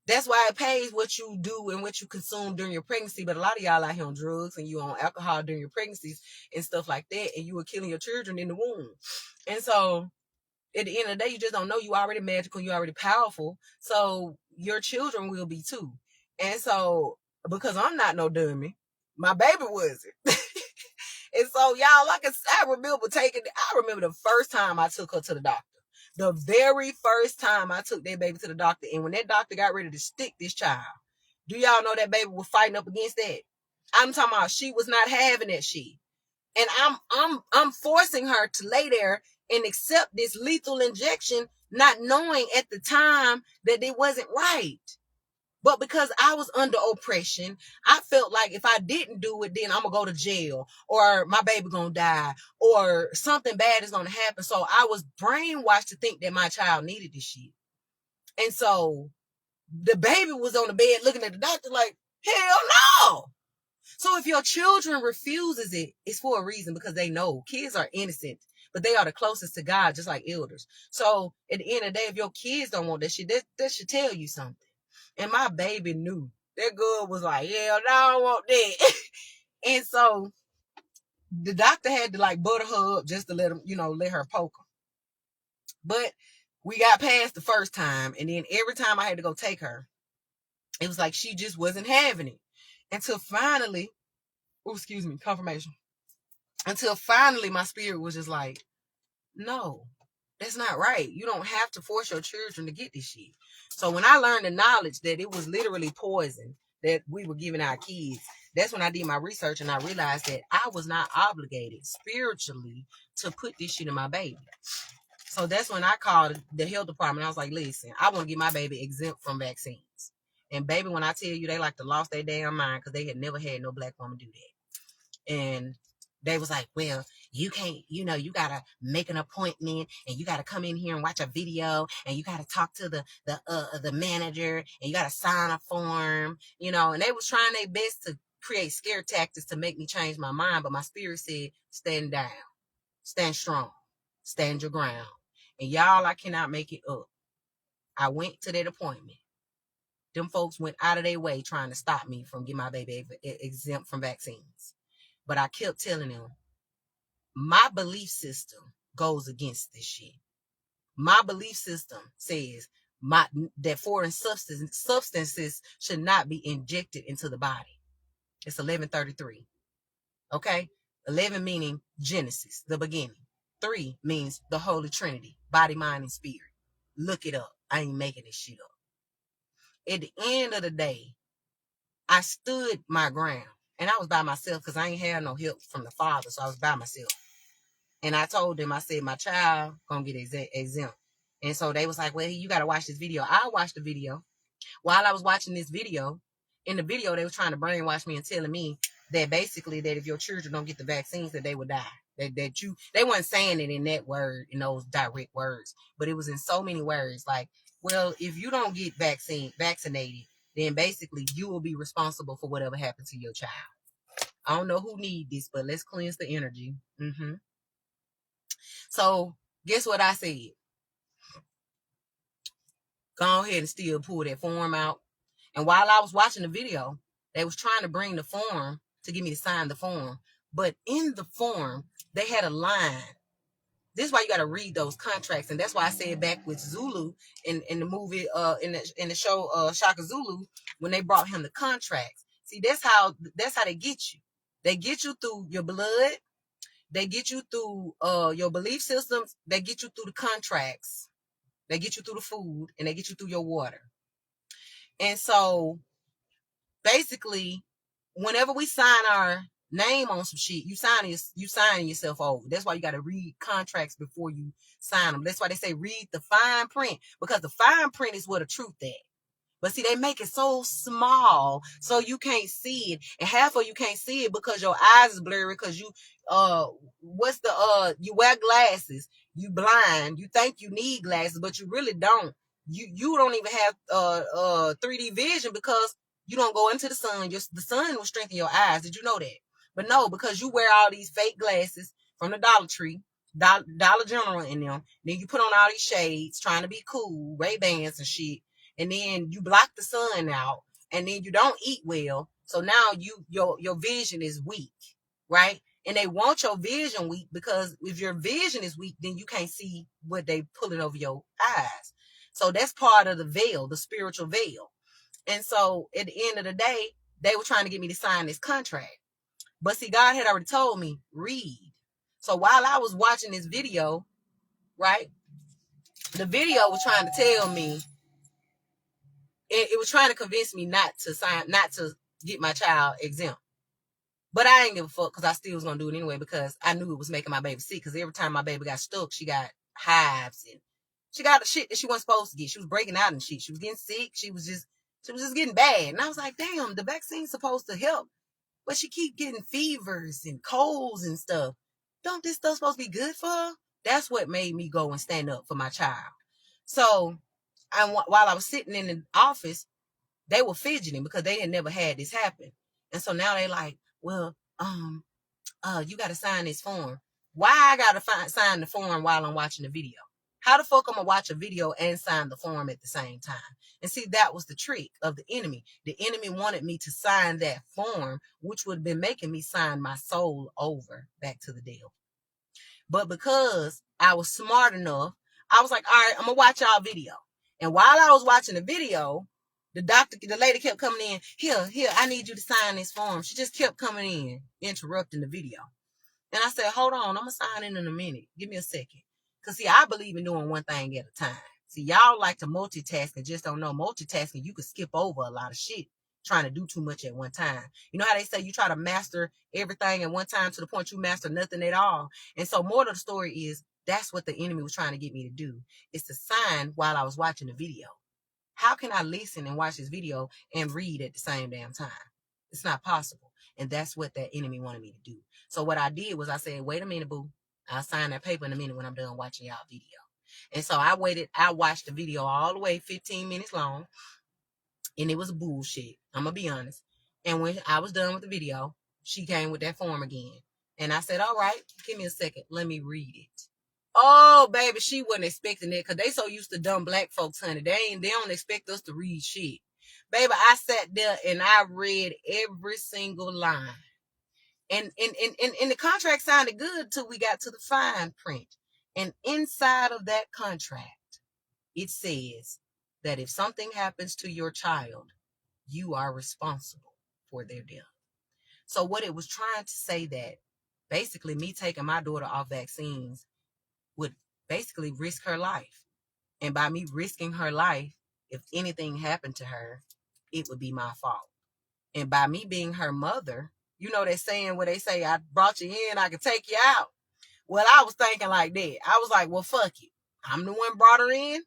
that's why it pays what you do and what you consume during your pregnancy. But a lot of y'all out here on drugs and you on alcohol during your pregnancies and stuff like that, and you were killing your children in the womb. And so at the end of the day, you just don't know. You already magical, you already powerful. So your children will be too. And so, because I'm not no dummy, my baby wasn't. And so, y'all, like I remember the first time I took her to the doctor. The very first time I took that baby to the doctor, and when that doctor got ready to stick this child, do y'all know that baby was fighting up against that? I'm talking about she was not having that shit. And I'm forcing her to lay there and accept this lethal injection, not knowing at the time that it wasn't right. But because I was under oppression, I felt like if I didn't do it, then I'm going to go to jail, or my baby going to die, or something bad is going to happen. So I was brainwashed to think that my child needed this shit. And so the baby was on the bed looking at the doctor like, hell no. So if your children refuses it, it's for a reason, because they know kids are innocent, but they are the closest to God, just like elders. So at the end of the day, if your kids don't want that shit, that should tell you something. And my baby knew. That girl was like, yeah, no, I don't want that. And so the doctor had to like butter her up just to let her poke her. But we got past the first time. And then every time I had to go take her, it was like she just wasn't having it. Until finally, confirmation. Until finally my spirit was just like, no, That's not right. You don't have to force your children to get this shit. So when I learned the knowledge that it was literally poison that we were giving our kids, that's when I did my research and I realized that I was not obligated spiritually to put this shit in my baby. So that's when I called the health department. I was like, listen, I want to get my baby exempt from vaccines. And baby, when I tell you they like to lost their damn mind because they had never had no black woman do that. And they was like, well, you can't, you gotta make an appointment and you gotta come in here and watch a video and you gotta talk to the manager and you gotta sign a form, and they was trying their best to create scare tactics to make me change my mind. But my spirit said, stand down, stand strong, stand your ground. And y'all, I cannot make it up. I went to that appointment. Them folks went out of their way trying to stop me from getting my baby exempt from vaccines. But I kept telling them, my belief system goes against this shit. My belief system says that foreign substances should not be injected into the body. It's 11:33. Okay? 11 meaning Genesis, the beginning. 3 means the Holy Trinity, body, mind, and spirit. Look it up. I ain't making this shit up. At the end of the day, I stood my ground. And I was by myself because I ain't had no help from the father. So I was by myself. And I told them, I said, my child gonna get exempt. And so they was like, well, you got to watch this video. I watched the video. While I was watching this video, in the video, they were trying to brainwash me and telling me that basically that if your children don't get the vaccines, that they would die. They weren't saying it in that word, in those direct words, but it was in so many words. Like, well, if you don't get vaccinated, then basically you will be responsible for whatever happened to your child. I don't know who need this, but let's cleanse the energy. So guess what I said? Go ahead and still pull that form out. And while I was watching the video, they was trying to bring the form to get me to sign the form. But in the form, they had a line. This is why you got to read those contracts. And that's why I said back with Zulu in the movie, in the show Shaka Zulu, when they brought him the contracts. See, that's how they get you. They get you through your blood. They get you through your belief systems. They get you through the contracts. They get you through the food, and they get you through your water. And so, basically, whenever we sign our name on some shit, you signing yourself over. That's why you got to read contracts before you sign them. That's why they say read the fine print, because the fine print is where the truth at. But see, they make it so small so you can't see it. And half of you can't see it because your eyes is blurry because you you wear glasses, you blind, you think you need glasses, but you really don't. You don't even have 3D vision because you don't go into the sun. The sun will strengthen your eyes. Did you know that? But no, because you wear all these fake glasses from the Dollar Tree, Dollar General in them. Then you put on all these shades trying to be cool, Ray-Bans and shit. And then you block the sun out, and then you don't eat well. So now your vision is weak, right? And they want your vision weak because if your vision is weak, then you can't see what they pulling over your eyes. So that's part of the veil, the spiritual veil. And so at the end of the day, they were trying to get me to sign this contract. But see, God had already told me, read. So while I was watching this video, right, the video was trying to tell me, it was trying to convince me not to get my child exempt. But I ain't give a fuck because I still was going to do it anyway because I knew it was making my baby sick. Because every time my baby got stuck, she got hives and she got the shit that she wasn't supposed to get. She was breaking out and shit. She was getting sick. She was just getting bad. And I was like, damn, the vaccine's supposed to help. But she keep getting fevers and colds and stuff. Don't this stuff supposed to be good for her? That's what made me go and stand up for my child. So while I was sitting in the office, they were fidgeting because they had never had this happen. And so now they like, well, you got to sign this form. Why I got to sign the form while I'm watching the video? How the fuck I'm going to watch a video and sign the form at the same time? And see, that was the trick of the enemy. The enemy wanted me to sign that form, which would have been making me sign my soul over back to the devil. But because I was smart enough, I was like, all right, I'm going to watch y'all video. And while I was watching the video, the lady kept coming in, here, I need you to sign this form. She just kept coming in, interrupting the video. And I said, hold on, I'm going to sign in a minute. Give me a second. Because, see, I believe in doing one thing at a time. See, y'all like to multitask and just don't know. Multitasking, you could skip over a lot of shit trying to do too much at one time. You know how they say you try to master everything at one time to the point you master nothing at all? And so more of the story is that's what the enemy was trying to get me to do. It's a sign while I was watching the video. How can I listen and watch this video and read at the same damn time? It's not possible. And that's what that enemy wanted me to do. So what I did was I said, wait a minute, boo. I'll sign that paper in a minute when I'm done watching y'all video. And so I watched the video all the way 15 minutes long. And it was bullshit. I'm going to be honest. And when I was done with the video, she came with that form again. And I said, all right, give me a second. Let me read it. Oh, baby, she wasn't expecting it because they so used to dumb black folks, honey. They don't expect us to read shit. Baby, I sat there and I read every single line. And the contract sounded good till we got to the fine print. And inside of that contract, it says that if something happens to your child, you are responsible for their death. So what it was trying to say that basically me taking my daughter off vaccines would basically risk her life. And by me risking her life, if anything happened to her, it would be my fault. And by me being her mother, you know that saying where they say, I brought you in, I can take you out. Well, I was thinking like that. I was like, well, fuck it. I'm the one brought her in.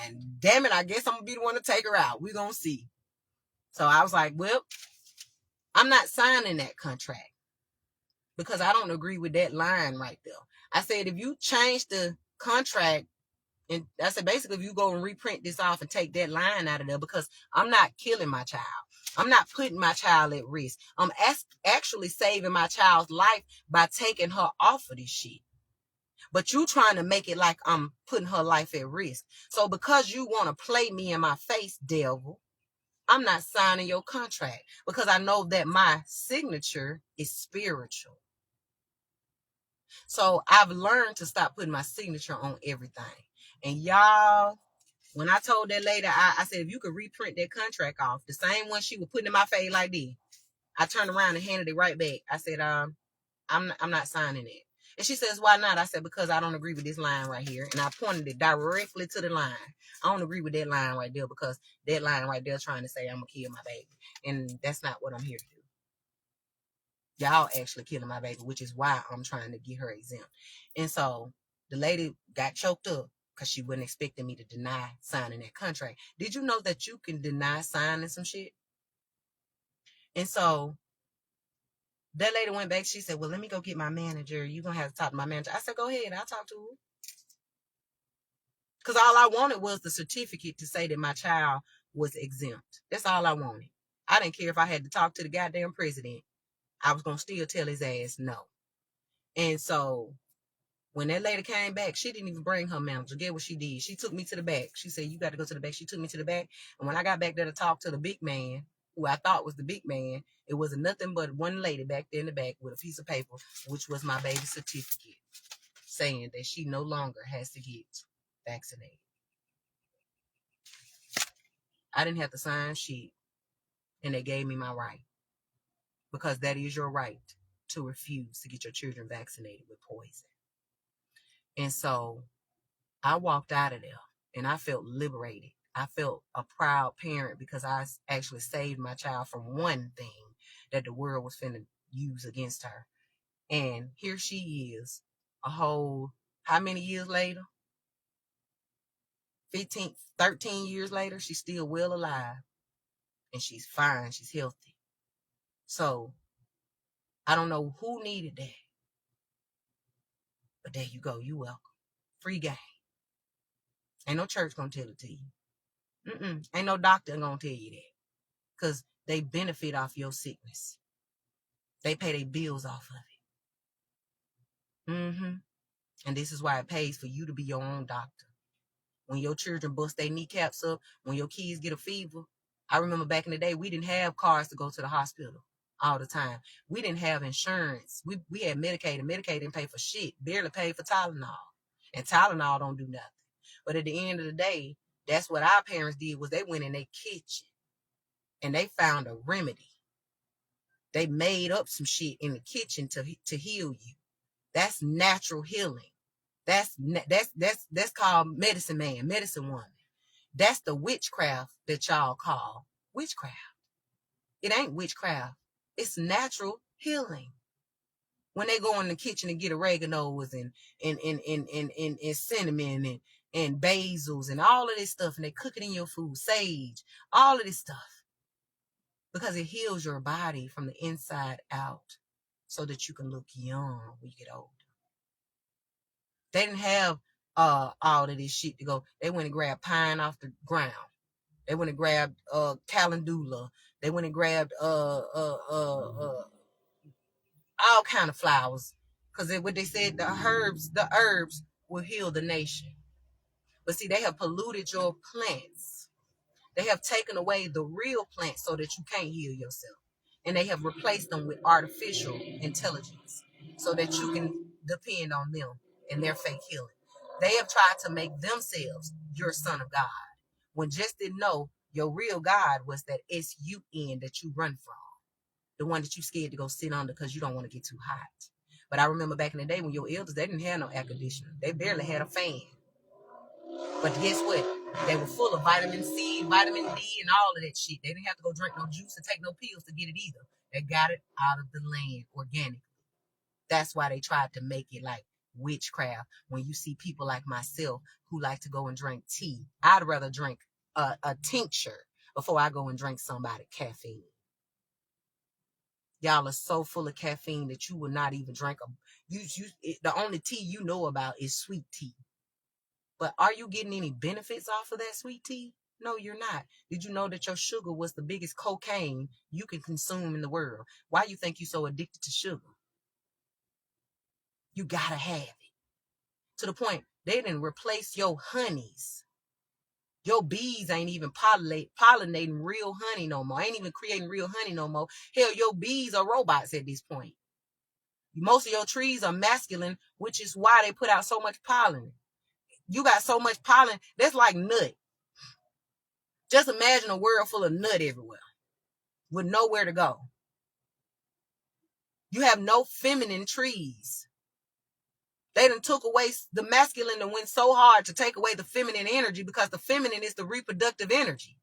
And damn it, I guess I'm going to be the one to take her out. We're going to see. So I was like, well, I'm not signing that contract because I don't agree with that line right there. I said, if you change the contract, and I said, basically, if you go and reprint this off and take that line out of there, because I'm not killing my child. I'm not putting my child at risk. I'm actually saving my child's life by taking her off of this shit. But you trying to make it like I'm putting her life at risk. So because you want to play me in my face, devil, I'm not signing your contract because I know that my signature is spiritual. So I've learned to stop putting my signature on everything. And y'all, when I told that lady, I said, if you could reprint that contract off, the same one she was putting in my face like this, I turned around and handed it right back. I said, I'm not signing it. And she says, why not? I said, because I don't agree with this line right here. And I pointed it directly to the line. I don't agree with that line right there because that line right there trying to say I'm going to kill my baby. And that's not what I'm here to do. Y'all actually killing my baby, which is why I'm trying to get her exempt. And so the lady got choked up because she wasn't expecting me to deny signing that contract. Did you know that you can deny signing some shit? And so that lady went back. She said, well, let me go get my manager. You're going to have to talk to my manager. I said, go ahead. I'll talk to her. Because all I wanted was the certificate to say that my child was exempt. That's all I wanted. I didn't care if I had to talk to the goddamn president. I was going to still tell his ass no. And so when that lady came back, she didn't even bring her manager. Get what she did. She took me to the back. She said, you got to go to the back. She took me to the back. And when I got back there to talk to the big man, who I thought was the big man, it was nothing but one lady back there in the back with a piece of paper, which was my baby's certificate, saying that she no longer has to get vaccinated. I didn't have to sign shit, and they gave me my right, because that is your right to refuse to get your children vaccinated with poison. And so I walked out of there, and I felt liberated. I felt a proud parent because I actually saved my child from one thing that the world was finna use against her. And here she is, a whole, how many years later? 13 years later, she's still well alive. And she's fine, she's healthy. So, I don't know who needed that. But there you go, you welcome. Free game. Ain't no church gonna tell it to you. Ain't no doctor gonna tell you that. Because they benefit off your sickness. They pay their bills off of it. And this is why it pays for you to be your own doctor. When your children bust their kneecaps up, when your kids get a fever. I remember back in the day, we didn't have cars to go to the hospital all the time. We didn't have insurance. We had Medicaid, and Medicaid didn't pay for shit. Barely paid for Tylenol. And Tylenol don't do nothing. But at the end of the day, that's what our parents did, was they went in their kitchen and they found a remedy. They made up some shit in the kitchen to heal you. That's natural healing. That's called medicine man, medicine woman. That's the witchcraft that y'all call witchcraft. It ain't witchcraft. It's natural healing. When they go in the kitchen and get oreganos and cinnamon and basils and all of this stuff, and they cook it in your food, sage, all of this stuff, because it heals your body from the inside out so that you can look young when you get older. They didn't have all of this shit to go. They went and grabbed pine off the ground. They went and grabbed calendula. They went and grabbed all kind of flowers, because what they said, the herbs will heal the nation. But see, they have polluted your plants. They have taken away the real plants so that you can't heal yourself, and they have replaced them with artificial intelligence so that you can depend on them and their fake healing. They have tried to make themselves your son of God, when just didn't know your real God was that SUN that you run from, the one that you scared to go sit under because you don't want to get too hot. But I remember back in the day when your elders, they didn't have no air conditioner. They barely had a fan. But guess what? They were full of vitamin C, vitamin D, and all of that shit. They didn't have to go drink no juice and take no pills to get it either. They got it out of the land organically. That's why they tried to make it like witchcraft. When you see people like myself who like to go and drink tea, I'd rather drink a tincture before I go and drink somebody caffeine. Y'all are so full of caffeine that you will not even drink the only tea you know about is sweet tea. But are you getting any benefits off of that sweet tea? No, you're not. Did you know that your sugar was the biggest cocaine you can consume in the world? Why you think you're so addicted to sugar? You gotta have it. To the point, they didn't replace your honeys. Your bees ain't even pollinating real honey no more. Ain't even creating real honey no more. Hell, your bees are robots at this point. Most of your trees are masculine, which is why they put out so much pollen. You got so much pollen, that's like nut. Just imagine a world full of nut everywhere with nowhere to go. You have no feminine trees. They done took away the masculine and went so hard to take away the feminine energy, because the feminine is the reproductive energy.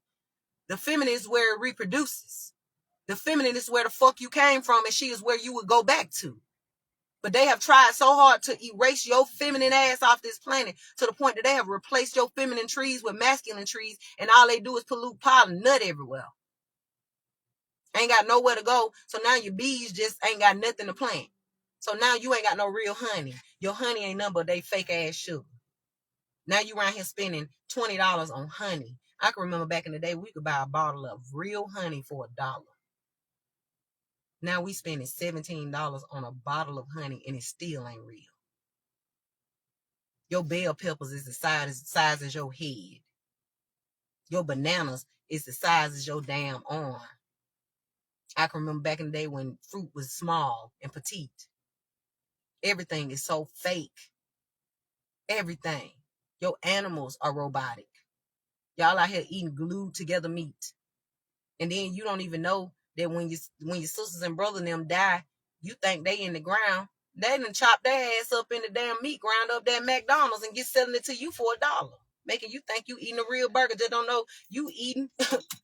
The feminine is where it reproduces. The feminine is where the fuck you came from, and she is where you would go back to. But they have tried so hard to erase your feminine ass off this planet, to the point that they have replaced your feminine trees with masculine trees, and all they do is pollute pollen, nut everywhere. Ain't got nowhere to go, so now your bees just ain't got nothing to plant. So now you ain't got no real honey. Your honey ain't nothing but they fake ass sugar. Now you around here spending $20 on honey. I can remember back in the day, we could buy a bottle of real honey for $1. Now we spending $17 on a bottle of honey, and it still ain't real. Your bell peppers is the size as your head. Your bananas is the size as your damn arm. I can remember back in the day when fruit was small and petite. Everything is so fake. Everything. Your animals are robotic. Y'all out here eating glued together meat. And then you don't even know that when your sisters and brothers and them die, you think they in the ground. They done chop their ass up in the damn meat, ground up that McDonald's, and get selling it to you for $1. Making you think you eating a real burger. That don't know you eating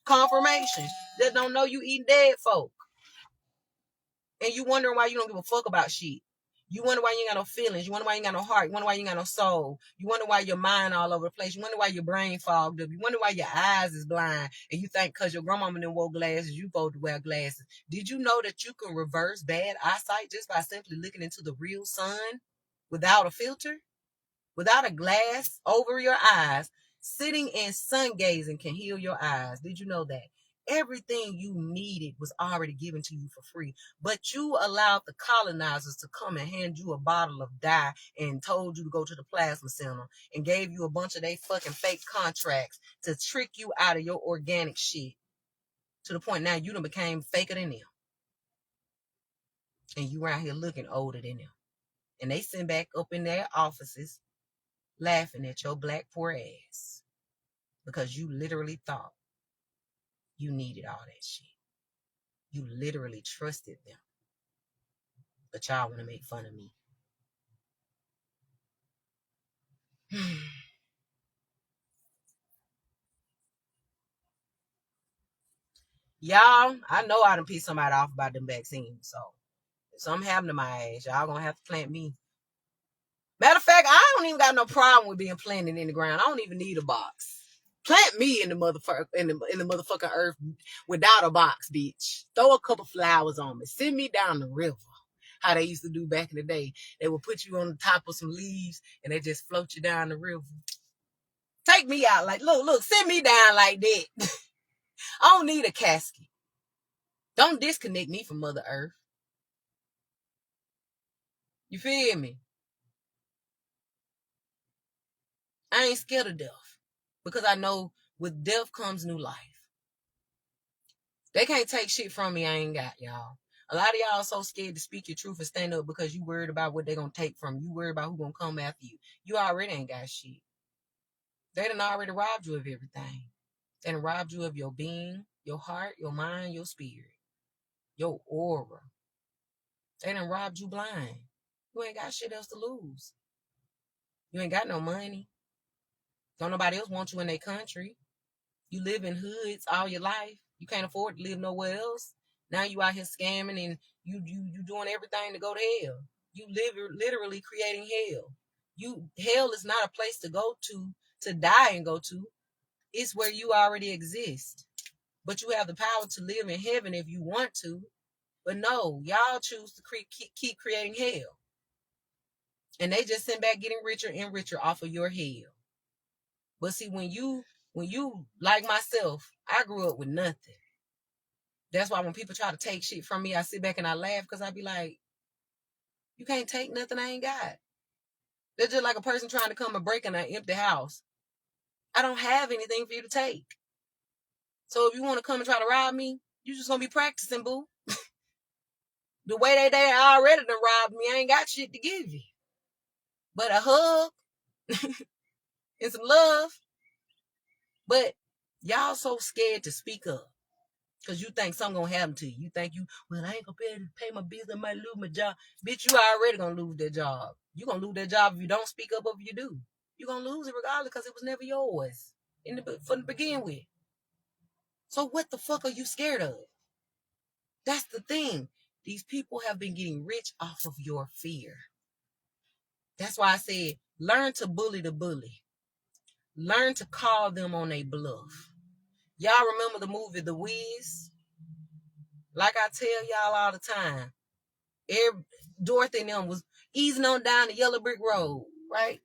confirmation. That don't know you eating dead folk. And you wondering why you don't give a fuck about shit. You wonder why you ain't got no feelings. You wonder why you ain't got no heart. You wonder why you ain't got no soul. You wonder why your mind all over the place. You wonder why your brain fogged up. You wonder why your eyes is blind. And you think because your grandmama didn't wear glasses, you supposed to wear glasses. Did you know that you can reverse bad eyesight just by simply looking into the real sun without a filter? Without a glass over your eyes, sitting and sun gazing can heal your eyes. Did you know that? Everything you needed was already given to you for free. But you allowed the colonizers to come and hand you a bottle of dye and told you to go to the plasma center and gave you a bunch of they fucking fake contracts to trick you out of your organic shit. To the point now you done became faker than them. And you around here looking older than them. And they sit back up in their offices laughing at your black poor ass because you literally thought you needed all that shit. You literally trusted them. But y'all want to make fun of me. Y'all, I know I done pissed somebody off about them vaccines. So if something happened to my ass, y'all gonna have to plant me. Matter of fact, I don't even got no problem with being planted in the ground. I don't even need a box. Plant me in the motherfucking earth without a box, bitch. Throw a couple flowers on me. Send me down the river. How they used to do back in the day. They would put you on the top of some leaves and they just float you down the river. Take me out. Like, look, send me down like that. I don't need a casket. Don't disconnect me from Mother Earth. You feel me? I ain't scared of death because I know with death comes new life. They can't take shit from me I ain't got, y'all. A lot of y'all are so scared to speak your truth and stand up because you worried about what they're going to take from you. You worried about who's going to come after you. You already ain't got shit. They done already robbed you of everything. They done robbed you of your being, your heart, your mind, your spirit, your aura. They done robbed you blind. You ain't got shit else to lose. You ain't got no money. Don't nobody else want you in their country. You live in hoods all your life. You can't afford to live nowhere else. Now you out here scamming and you doing everything to go to hell. You literally creating hell. Hell is not a place to go to die and go to. It's where you already exist. But you have the power to live in heaven if you want to. But no, y'all choose to keep creating hell. And they just sit back getting richer and richer off of your hell. But see, when you like myself, I grew up with nothing. That's why when people try to take shit from me, I sit back and I laugh because I be like, you can't take nothing I ain't got. They're just like a person trying to come and break in an empty house. I don't have anything for you to take. So if you want to come and try to rob me, you just gonna be practicing, boo. The way they already done robbed me, I ain't got shit to give you. But a hug and some love. But y'all so scared to speak up. Because you think something gonna happen to you. You think I ain't gonna be able to pay my bills, I might lose my job. Bitch, you already gonna lose that job. You gonna lose that job if you don't speak up or if you do. You gonna lose it regardless because it was never yours from the begin with. So what the fuck are you scared of? That's the thing. These people have been getting rich off of your fear. That's why I said, learn to bully the bully. Learn to call them on a bluff. Y'all remember the movie The Wiz? Like I tell y'all all the time, Dorothy and them was easing on down the yellow brick road, right?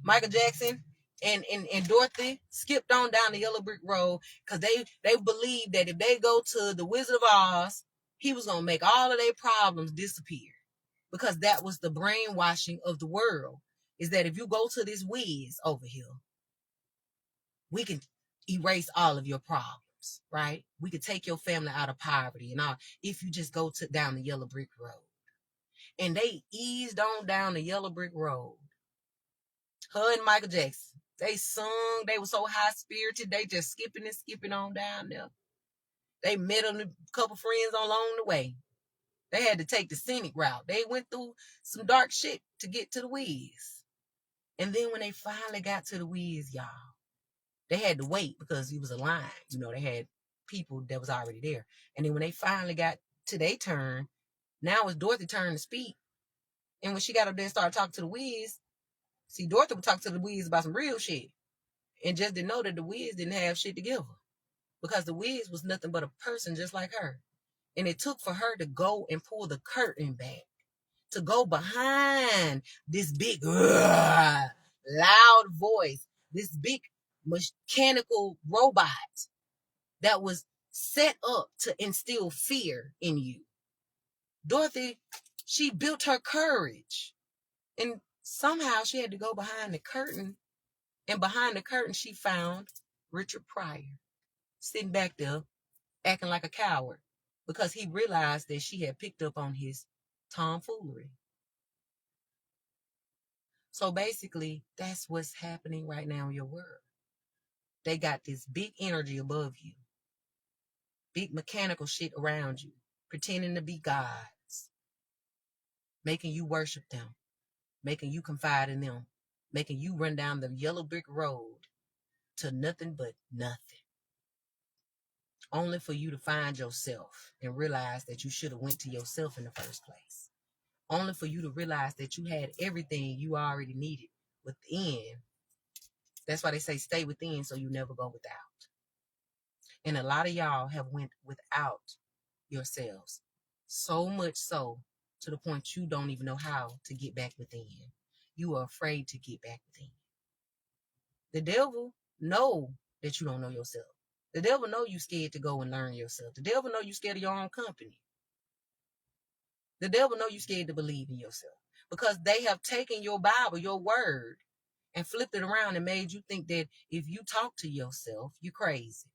Michael Jackson and Dorothy skipped on down the yellow brick road because they believed that if they go to the Wizard of Oz, he was gonna make all of their problems disappear. Because that was the brainwashing of the world. Is that if you go to this Wiz over here, we can erase all of your problems, right? We could take your family out of poverty and all if you just go down the yellow brick road. And they eased on down the yellow brick road. Her and Michael Jackson, they sung. They were so high spirited. They just skipping on down there. They met a couple friends along the way. They had to take the scenic route. They went through some dark shit to get to the Wiz. And then when they finally got to the Wiz, y'all, they had to wait because it was a line. You know, they had people that was already there. And then when they finally got to their turn, now it's Dorothy's turn to speak. And when she got up there and started talking to the Wiz, see, Dorothy would talk to the Wiz about some real shit. And just didn't know that the Wiz didn't have shit together. Because the Wiz was nothing but a person just like her. And it took for her to go and pull the curtain back. To go behind this big, loud voice. This big mechanical robot that was set up to instill fear in you. Dorothy, she built her courage. And somehow she had to go behind the curtain. And behind the curtain, she found Richard Pryor sitting back there acting like a coward because he realized that she had picked up on his tomfoolery. So basically, that's what's happening right now in your world. They got this big energy above you, big mechanical shit around you, pretending to be gods, making you worship them, making you confide in them, making you run down the yellow brick road to nothing but nothing. only for you to find yourself and realize that you should have went to yourself in the first place. Only for you to realize that you had everything you already needed within. That's why they say stay within so you never go without. And a lot of y'all have went without yourselves. So much so to the point you don't even know how to get back within. You are afraid to get back within. The devil know that you don't know yourself. The devil know you scared to go and learn yourself. The devil know you scared of your own company. The devil know you scared to believe in yourself. Because they have taken your Bible, your word, and flipped it around and made you think that if you talk to yourself, you're crazy.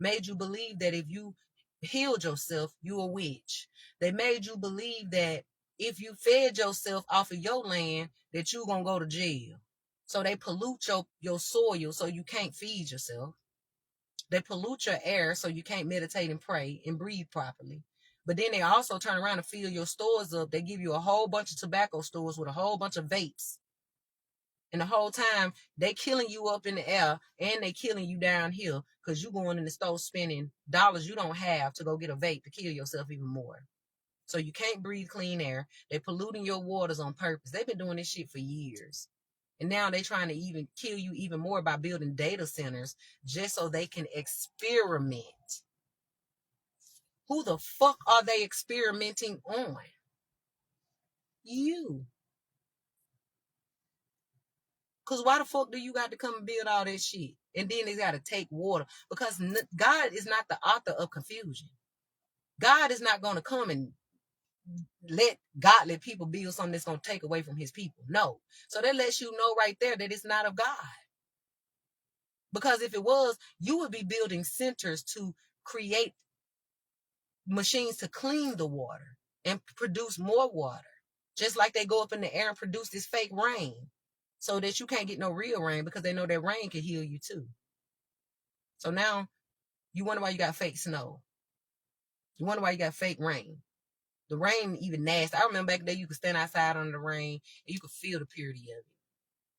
Made you believe that if you healed yourself, you a witch. They made you believe that if you fed yourself off of your land, that you're going to go to jail. So they pollute your soil so you can't feed yourself. They pollute your air so you can't meditate and pray and breathe properly. But then they also turn around and fill your stores up. They give you a whole bunch of tobacco stores with a whole bunch of vapes. And the whole time, they killing you up in the air and they killing you down here because you going in the store spending dollars you don't have to go get a vape to kill yourself even more. So you can't breathe clean air. They're polluting your waters on purpose. They've been doing this shit for years. And now they're trying to even kill you even more by building data centers just so they can experiment. Who the fuck are they experimenting on? You. Because why the fuck do you got to come and build all this shit? And then it's got to take water. Because God is not the author of confusion. God is not going to come and let godly people build something that's going to take away from his people. No. So that lets you know right there that it's not of God. Because if it was, you would be building centers to create machines to clean the water and produce more water. Just like they go up in the air and produce this fake rain so that you can't get no real rain because they know that rain can heal you too. So now you wonder why you got fake snow. You wonder why you got fake rain. The rain even nasty. I remember back then you could stand outside under the rain and you could feel the purity of it.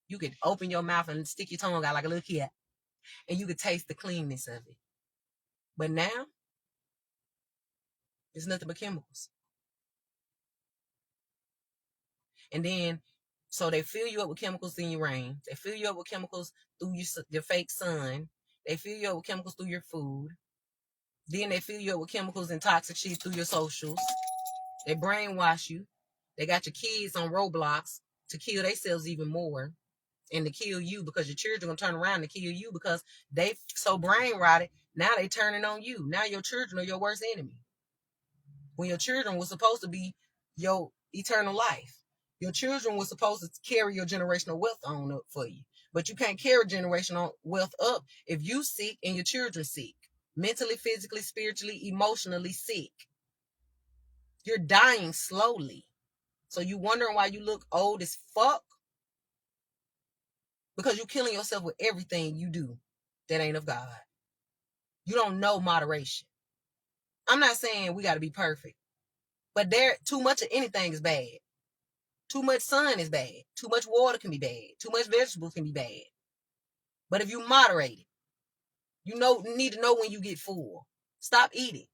You could open your mouth and stick your tongue out like a little kid and you could taste the cleanness of it. But now, it's nothing but chemicals. And then, so they fill you up with chemicals in your rain. They fill you up with chemicals through your fake sun. They fill you up with chemicals through your food. Then they fill you up with chemicals and toxic shit through your socials. They brainwash you. They got your kids on Roblox to kill themselves even more and to kill you because your children going to turn around and kill you because they so brain rotted. Now they turning on you. Now your children are your worst enemy. When your children were supposed to be your eternal life. Your children were supposed to carry your generational wealth on up for you. But you can't carry generational wealth up if you sick and your children sick. Mentally, physically, spiritually, emotionally sick. You're dying slowly. So you wondering why you look old as fuck? Because you're killing yourself with everything you do that ain't of God. You don't know moderation. I'm not saying we got to be perfect. But too much of anything is bad. Too much sun is bad. Too much water can be bad. Too much vegetables can be bad. But if you moderate it, you need to know when you get full. Stop eating.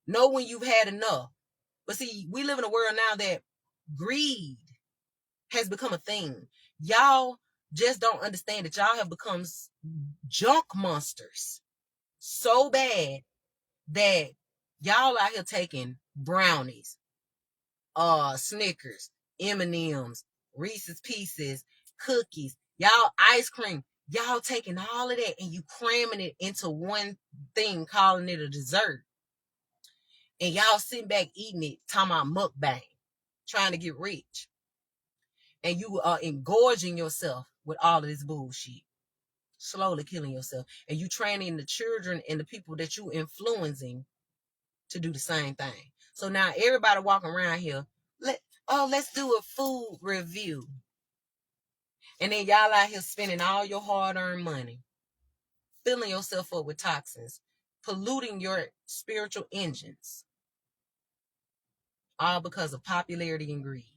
Know when you've had enough. But see, we live in a world now that greed has become a thing. Y'all just don't understand that y'all have become junk monsters so bad that y'all out here taking brownies, Snickers, M&Ms, Reese's Pieces, cookies, y'all ice cream. Y'all taking all of that and you cramming it into one thing, calling it a dessert. And y'all sitting back eating it, talking about mukbang, trying to get rich. And you are engorging yourself with all of this bullshit. Slowly killing yourself. And you training the children and the people that you influencing to do the same thing. So now everybody walking around here, let's do a food review. And then y'all out here spending all your hard-earned money, filling yourself up with toxins, polluting your spiritual engines, all because of popularity and greed.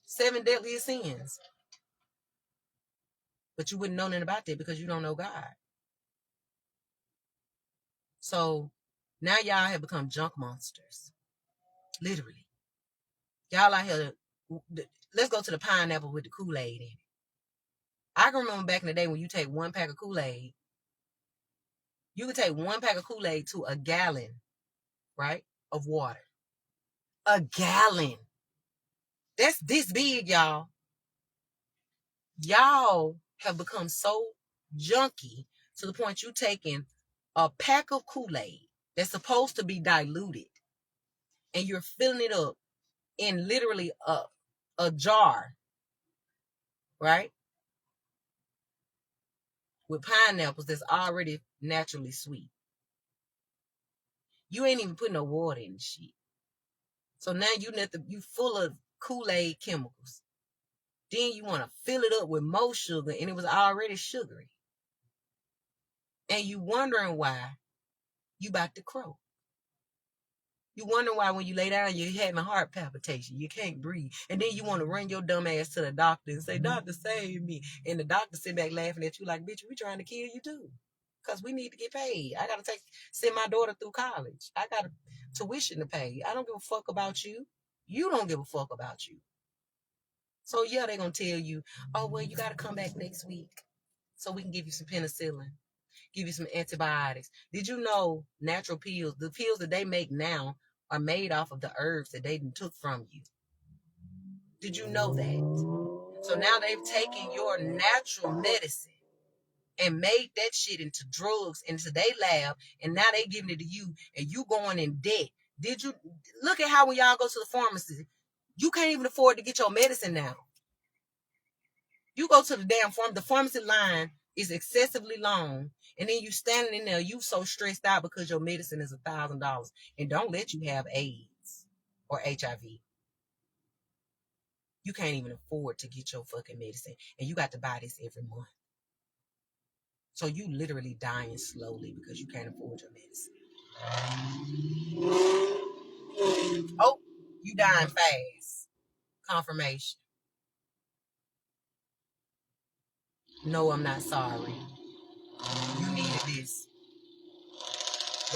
7 deadliest sins. But you wouldn't know nothing about that because you don't know God. So now y'all have become junk monsters. Literally. Y'all out here, let's go to the pineapple with the Kool-Aid in it. I can remember back in the day when you take one pack of Kool-Aid, you could take one pack of Kool-Aid to a gallon, right, of water. A gallon. That's this big, y'all. Y'all have become so junky to the point you taking a pack of Kool-Aid that's supposed to be diluted and you're filling it up in literally a jar, right, with pineapples that's already naturally sweet. You ain't even putting no water in the shit. So now you full of Kool-Aid chemicals. Then you want to fill it up with more sugar, and it was already sugary. And you wondering why you about to croak. You wonder why when you lay down, you're having heart palpitation. You can't breathe. And then you want to run your dumb ass to the doctor and say, "Doctor, save me." And the doctor sit back laughing at you like, "Bitch, we trying to kill you too. Because we need to get paid. I got to send my daughter through college. I got tuition to pay. I don't give a fuck about you. You don't give a fuck about you." So yeah, they're going to tell you, "Oh, well, you got to come back next week so we can give you some penicillin, give you some antibiotics." Did you know natural pills, the pills that they make now are made off of the herbs that they took from you? Did you know that? So now they've taken your natural medicine and made that shit into drugs into their lab, and now they giving it to you, and you going in debt. Did you look at how when y'all go to the pharmacy, you can't even afford to get your medicine now? You go to the damn the pharmacy line is excessively long, and then you standing in there, you so stressed out because your medicine is $1,000 and don't let you have AIDS or HIV. You can't even afford to get your fucking medicine, and you got to buy this every month. So you literally dying slowly because you can't afford your medicine. Oh, you dying fast. Confirmation. No, I'm not sorry. You needed this.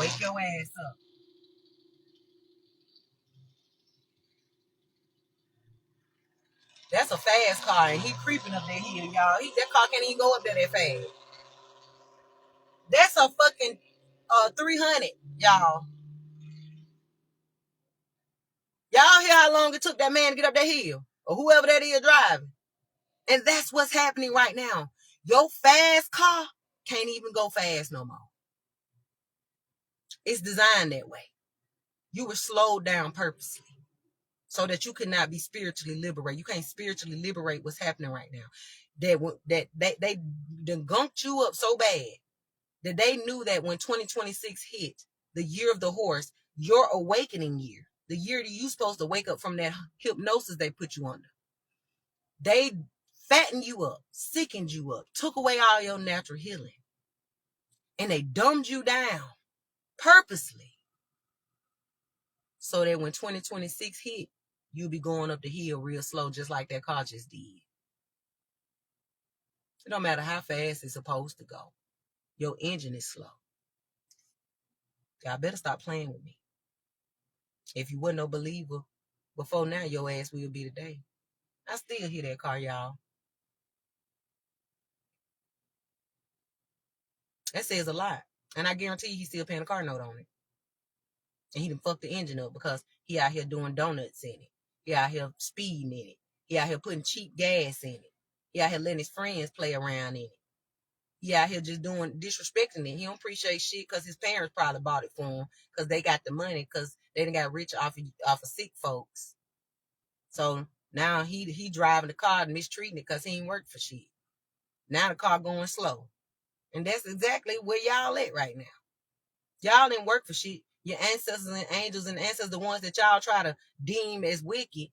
Wake your ass up. That's a fast car, and he creeping up that hill, y'all. That car can't even go up there that fast. That's a fucking 300, y'all. Y'all hear how long it took that man to get up that hill, or whoever that is driving? And that's what's happening right now. Your fast car can't even go fast no more. It's designed that way. You were slowed down purposely so that you could not be spiritually liberated. You can't spiritually liberate what's happening right now. That they gunked you up so bad that they knew that when 2026 hit, the year of the horse, your awakening year, the year that you're supposed to wake up from that hypnosis they put you under, they fattened you up, sickened you up, took away all your natural healing, and they dumbed you down purposely so that when 2026 hit, you'll be going up the hill real slow, just like that car just did. It don't matter how fast it's supposed to go. Your engine is slow. Y'all better stop playing with me. If you wasn't no believer before now, your ass will be today. I still hear that car, y'all. That says a lot. And I guarantee you he's still paying a car note on it. And he done fucked the engine up because he out here doing donuts in it. He out here speeding in it. He out here putting cheap gas in it. He out here letting his friends play around in it. He out here just disrespecting it. He don't appreciate shit because his parents probably bought it for him because they got the money because they done got rich off of sick folks. So now he driving the car and mistreating it because he ain't worked for shit. Now the car going slow. And that's exactly where y'all at right now. Y'all didn't work for shit. Your ancestors and angels and ancestors, the ones that y'all try to deem as wicked,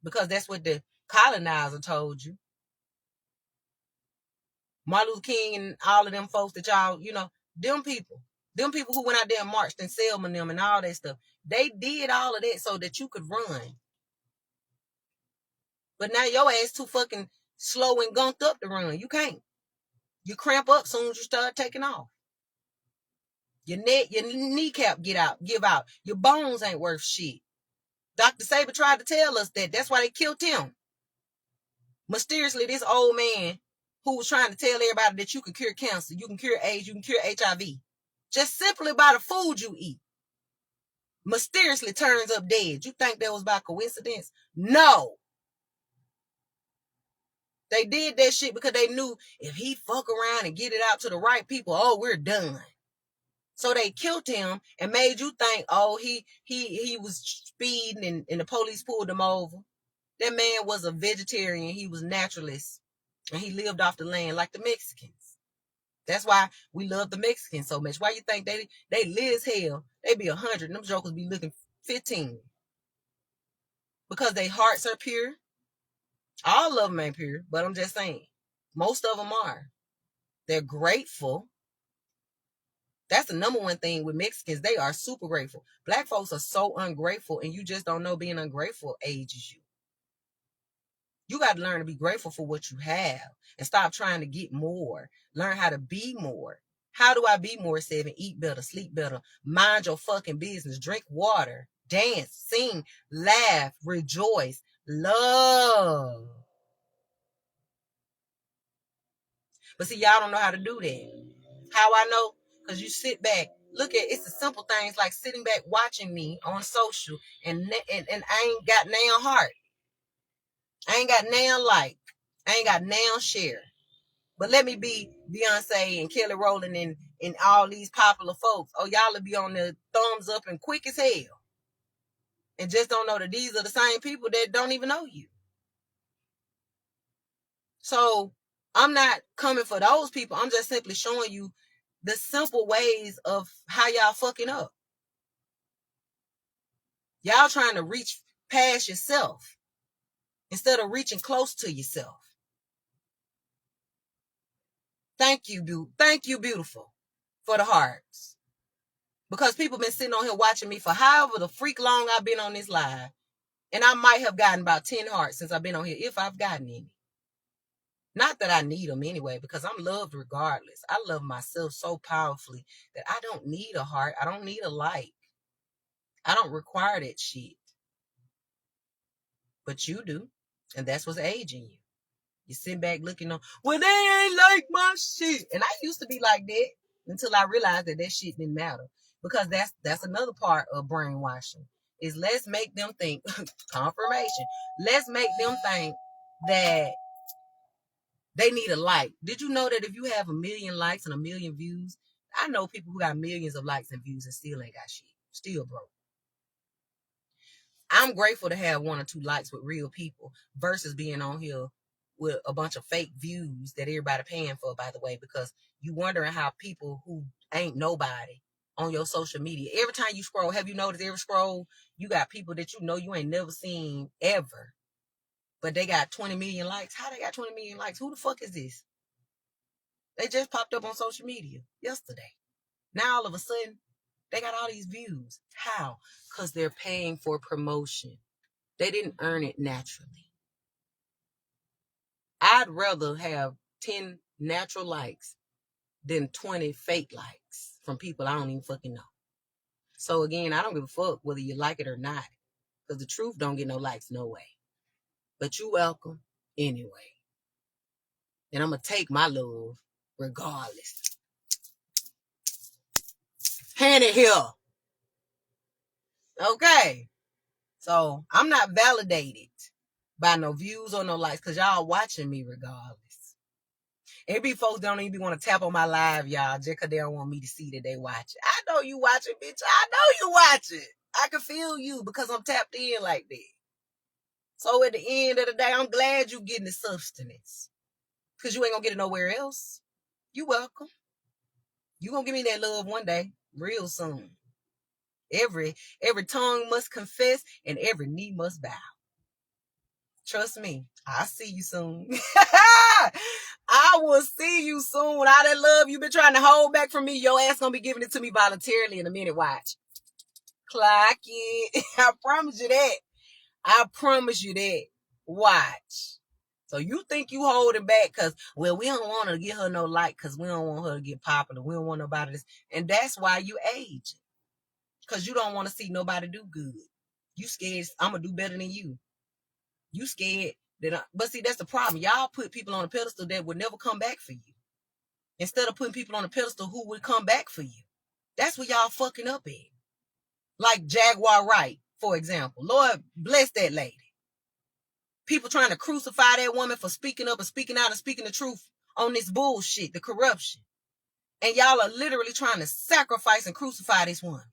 because that's what the colonizer told you. Martin Luther King and all of them folks that y'all, them people who went out there and marched and Selma them and all that stuff, they did all of that so that you could run. But now your ass too fucking slow and gunked up to run. You can't. You cramp up soon as you start taking off. Your kneecap give out. Your bones ain't worth shit. Dr. Saber tried to tell us that. That's why they killed him. Mysteriously, this old man who was trying to tell everybody that you can cure cancer, you can cure AIDS, you can cure HIV, just simply by the food you eat, mysteriously turns up dead. You think that was by coincidence? No. They did that shit because they knew if he fuck around and get it out to the right people, oh, we're done. So they killed him and made you think, oh, he was speeding and the police pulled him over. That man was a vegetarian. He was naturalist. And he lived off the land like the Mexicans. That's why we love the Mexicans so much. Why you think they live as hell? They be 100 and them jokers be looking 15. Because their hearts are pure. All of them ain't pure, but I'm just saying. Most of them are. They're grateful. That's the number one thing with Mexicans. They are super grateful. Black folks are so ungrateful, and you just don't know being ungrateful ages you. You got to learn to be grateful for what you have and stop trying to get more. Learn how to be more. How do I be more, 7? Eat better, sleep better, mind your fucking business, drink water, dance, sing, laugh, rejoice, love. But see, y'all don't know how to do that. How I know? Because you sit back, look at it's the simple things like sitting back watching me on social and I ain't got now heart. I ain't got now like. I ain't got now share. But let me be Beyonce and Kelly Rowland and all these popular folks. Oh, y'all will be on the thumbs up and quick as hell. And just don't know that these are the same people that don't even know you. So I'm not coming for those people. I'm just simply showing you the simple ways of how y'all fucking up. Y'all trying to reach past yourself instead of reaching close to yourself. Thank you, beautiful, for the hearts. Because people been sitting on here watching me for however the freak long I've been on this live. And I might have gotten about 10 hearts since I've been on here, if I've gotten any. Not that I need them anyway, because I'm loved regardless. I love myself so powerfully that I don't need a heart. I don't need a like. I don't require that shit. But you do. And that's what's aging you. You sit back looking on, well, they ain't like my shit. And I used to be like that until I realized that shit didn't matter. Because that's another part of brainwashing. Is let's make them think, confirmation. Let's make them think that they need a like. Did you know that if you have 1 million likes and 1 million views, I know people who got millions of likes and views and still ain't got shit. Still broke. I'm grateful to have 1 or 2 likes with real people versus being on here with a bunch of fake views that everybody paying for, by the way, because you wondering how people who ain't nobody on your social media, every time you scroll, have you noticed every scroll, you got people that you know you ain't never seen ever, but they got 20 million likes. How they got 20 million likes? Who the fuck is this? They just popped up on social media yesterday. Now all of a sudden, they got all these views. How? Because they're paying for promotion. They didn't earn it naturally. I'd rather have 10 natural likes than 20 fake likes from people I don't even fucking know. So again, I don't give a fuck whether you like it or not. Because the truth don't get no likes, no way. But you welcome anyway. And I'm going to take my love regardless. Hand it here. Okay. So I'm not validated by no views or no likes because y'all watching me regardless. It be folks don't even want to tap on my live, y'all, just because they don't want me to see that they watch it. I know you watching, bitch. I know you watching. I can feel you because I'm tapped in like that. So at the end of the day, I'm glad you getting the substance because you ain't going to get it nowhere else. You welcome. You going to give me that love one day, real soon. Every tongue must confess and every knee must bow. Trust me, I'll see you soon. I will see you soon. All that love you've been trying to hold back from me, your ass gonna be giving it to me voluntarily in a minute. Watch. Clock it. I promise you that. I promise you that. Watch. So you think you holding back because, well, we don't want to give her no light because we don't want her to get popular. We don't want nobody to. And that's why you age. Because you don't want to see nobody do good. You scared I'm going to do better than you. You scared that but see, that's the problem. Y'all put people on a pedestal that would never come back for you. Instead of putting people on a pedestal who would come back for you. That's what y'all fucking up at. Like Jaguar Wright, for example. Lord bless that lady. People trying to crucify that woman for speaking up and speaking out and speaking the truth on this bullshit, the corruption. And y'all are literally trying to sacrifice and crucify this woman.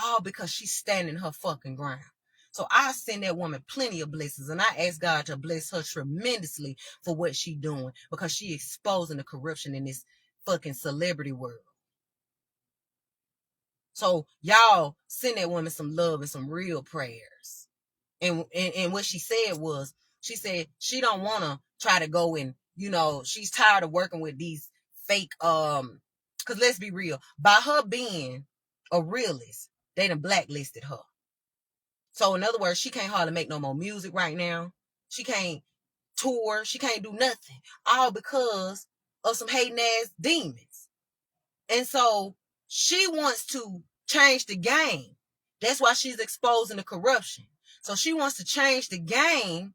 All because she's standing her fucking ground. So I send that woman plenty of blessings, and I ask God to bless her tremendously for what she doing, because she exposing the corruption in this fucking celebrity world. So y'all send that woman some love and some real prayers. And what she said was, she said she don't want to try to go and, she's tired of working with these fake, because let's be real, by her being a realist, they done blacklisted her. So in other words, she can't hardly make no more music right now. She can't tour. She can't do nothing. All because of some hating ass demons. And so she wants to change the game. That's why she's exposing the corruption. So she wants to change the game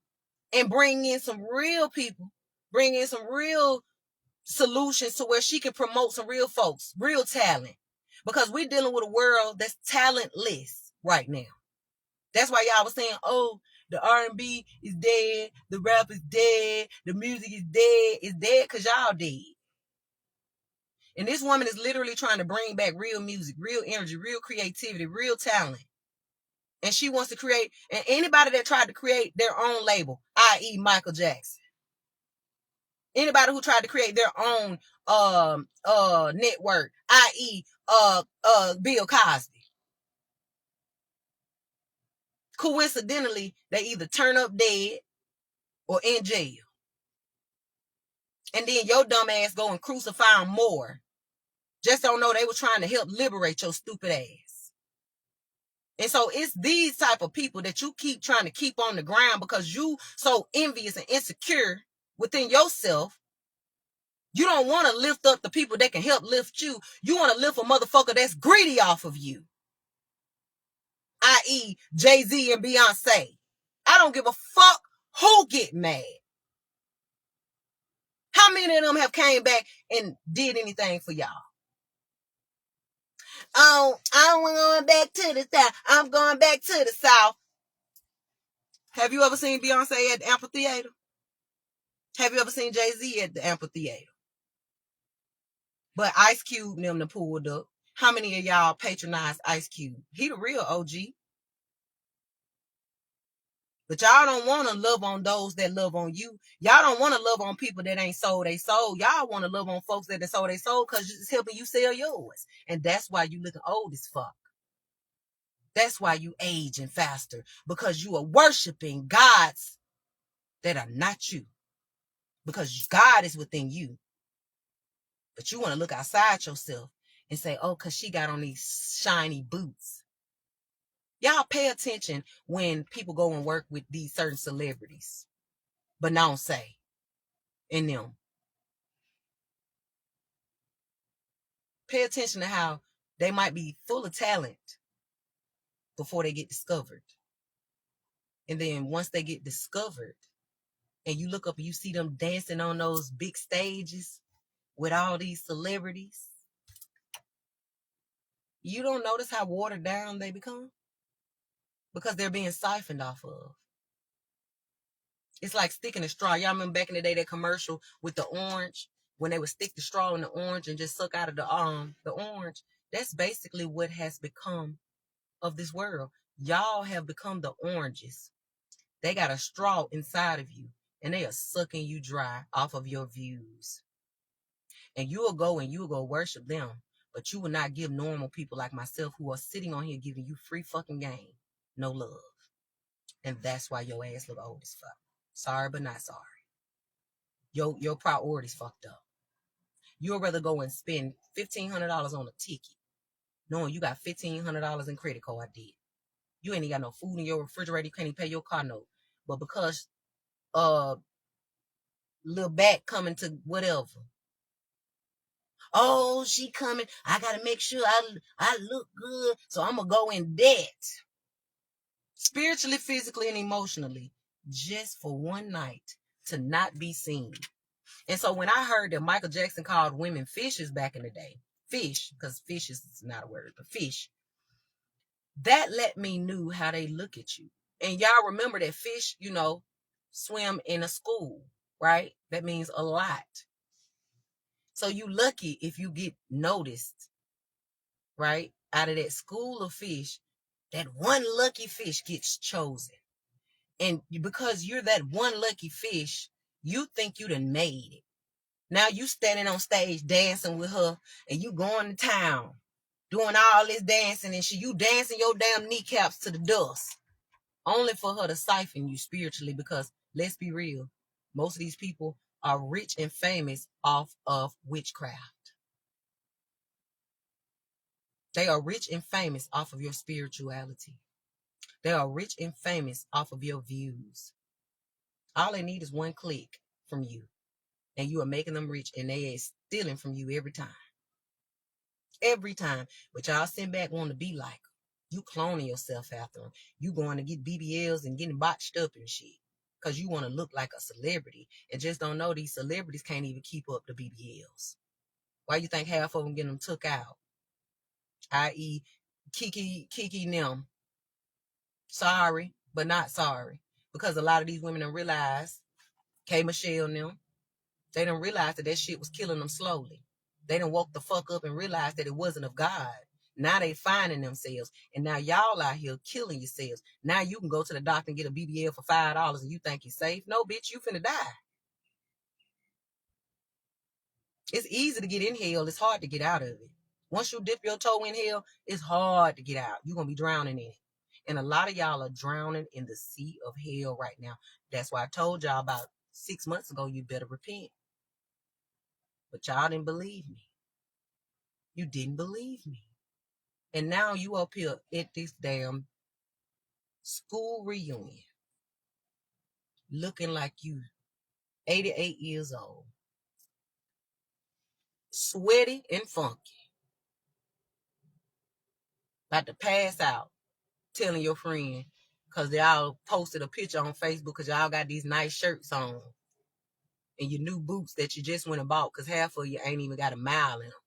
and bring in some real people, bring in some real solutions to where she can promote some real folks, real talent. Because we're dealing with a world that's talentless right now. That's why y'all was saying, oh, the R&B is dead, the rap is dead, the music is dead. It's dead because y'all dead. And this woman is literally trying to bring back real music, real energy, real creativity, real talent. And she wants to create, and anybody that tried to create their own label, i.e. Michael Jackson. Anybody who tried to create their own network, i.e. Bill Cosby. Coincidentally, they either turn up dead or in jail. And then your dumb ass go and crucify them more. Just don't know they were trying to help liberate your stupid ass. And so it's these type of people that you keep trying to keep on the ground because you so envious and insecure within yourself. You don't want to lift up the people that can help lift you. You want to lift a motherfucker that's greedy off of you. I.e. Jay-Z and Beyonce. I don't give a fuck who get mad. How many of them have came back and did anything for y'all? Oh, I'm going back to the South. I'm going back to the South. Have you ever seen Beyonce at the amphitheater? Have you ever seen Jay-Z at the amphitheater? But Ice Cube and them pulled up. How many of y'all patronize Ice Cube? He the real OG. But y'all don't want to love on those that love on you. Y'all don't want to love on people that ain't sold they soul. Y'all want to love on folks that sold they soul because it's helping you sell yours. And that's why you looking old as fuck. That's why you aging faster. Because you are worshiping gods that are not you. Because God is within you. But you want to look outside yourself and say, oh, because she got on these shiny boots. Y'all pay attention when people go and work with these certain celebrities. Beyonce and them. Pay attention to how they might be full of talent before they get discovered. And then once they get discovered and you look up and you see them dancing on those big stages with all these celebrities, you don't notice how watered down they become? Because they're being siphoned off of. It's like sticking a straw. Y'all remember back in the day that commercial with the orange? When they would stick the straw in the orange and just suck out of the orange. That's basically what has become of this world. Y'all have become the oranges. They got a straw inside of you. And they are sucking you dry off of your views. And you will go worship them. But you will not give normal people like myself who are sitting on here giving you free fucking game no love. And that's why your ass look old as fuck. Sorry, but not sorry. Your priorities fucked up. You'd rather go and spend $1,500 on a ticket, knowing you got $1,500 in credit card debt. You ain't got no food in your refrigerator. You can't even pay your car note. But because little back coming to whatever. Oh, she coming. I got to make sure I look good. So I'm going to go in debt. Spiritually, physically, and emotionally. Just for one night to not be seen. And so when I heard that Michael Jackson called women fishes back in the day. Fish, because fish is not a word, but fish. That let me know how they look at you. And y'all remember that fish, swim in a school, right? That means a lot. So you lucky if you get noticed, right? Out of that school of fish, that one lucky fish gets chosen. And because you're that one lucky fish, you think you done made it. Now you standing on stage dancing with her and you going to town doing all this dancing and you dancing your damn kneecaps to the dust. Only for her to siphon you spiritually, because let's be real, most of these people are rich and famous off of witchcraft. They are rich and famous off of your spirituality. They are rich and famous off of your views. All they need is one click from you, and you are making them rich, and they are stealing from you every time. Every time. But y'all sit back wanting to be like them. You cloning yourself after them. You going to get BBLs and getting botched up and shit. Because you want to look like a celebrity. And just don't know these celebrities can't even keep up the BBLs. Why you think half of them getting them took out? I.e. Kiki and them. Sorry, but not sorry. Because a lot of these women don't realize, K. Michelle and them, they don't realize that shit was killing them slowly. They done woke the fuck up and realized that it wasn't of God. Now they finding themselves. And now y'all out here killing yourselves. Now you can go to the doctor and get a BBL for $5 and you think you're safe. No, bitch, you finna die. It's easy to get in hell. It's hard to get out of it. Once you dip your toe in hell, it's hard to get out. You're going to be drowning in it. And a lot of y'all are drowning in the sea of hell right now. That's why I told y'all about 6 months ago, you better repent. But y'all didn't believe me. You didn't believe me. And now you up here at this damn school reunion looking like you 88 years old. Sweaty and funky. About to pass out. Telling your friend, because y'all posted a picture on Facebook because y'all got these nice shirts on. And your new boots that you just went and bought, because half of you ain't even got a mile in them.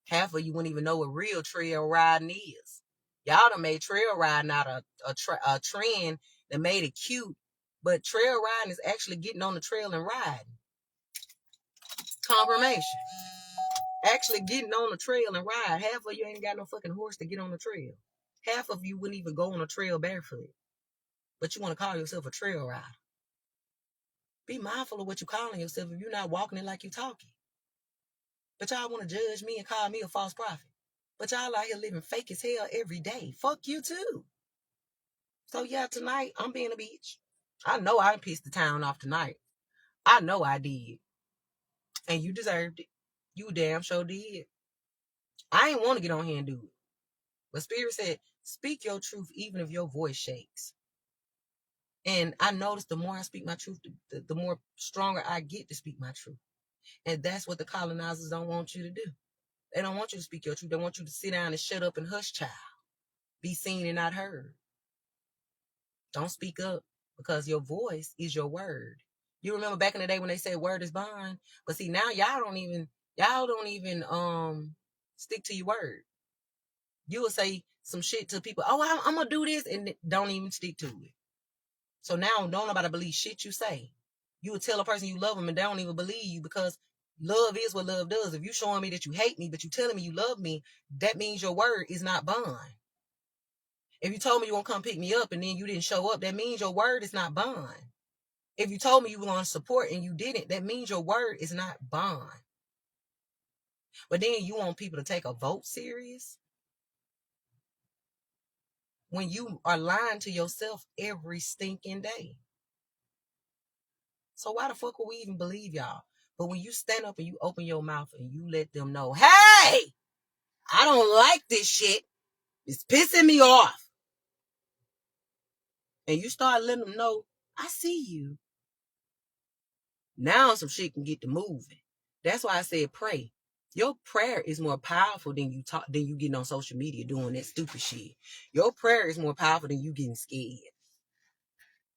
Half of you wouldn't even know what real trail riding is. Y'all done made trail riding out a trend that made it cute. But trail riding is actually getting on the trail and riding. Confirmation. Actually getting on the trail and ride. Half of you ain't got no fucking horse to get on the trail. Half of you wouldn't even go on a trail barefoot. But you want to call yourself a trail rider. Be mindful of what you're calling yourself if you're not walking it like you're talking. But y'all want to judge me and call me a false prophet. But y'all out here living fake as hell every day. Fuck you too. So yeah, tonight I'm being a bitch. I know I pissed the town off tonight. I know I did. And you deserved it. You damn sure did. I ain't want to get on here and do it. But Spirit said, speak your truth even if your voice shakes. And I noticed the more I speak my truth, the more stronger I get to speak my truth. And that's what the colonizers don't want you to do. They don't want you to speak your truth. They want you to sit down and shut up and hush, child. Be seen and not heard. Don't speak up, because your voice is your word. You remember back in the day when they said word is bond? But see, now y'all don't even stick to your word. You will say some shit to people. Oh, I'm gonna do this, and don't even stick to it. So now don't nobody believe shit you say. You would tell a person you love them and they don't even believe you, because love is what love does. If you showing me that you hate me, but you telling me you love me, that means your word is not bond. If you told me you won't come pick me up and then you didn't show up, that means your word is not bond. If you told me you were going to support and you didn't, that means your word is not bond. But then you want people to take a vote serious? When you are lying to yourself every stinking day. So why the fuck would we even believe y'all? But when you stand up and you open your mouth and you let them know, hey, I don't like this shit. It's pissing me off. And you start letting them know, I see you. Now some shit can get to moving. That's why I said pray. Your prayer is more powerful than you getting on social media doing that stupid shit. Your prayer is more powerful than you getting scared.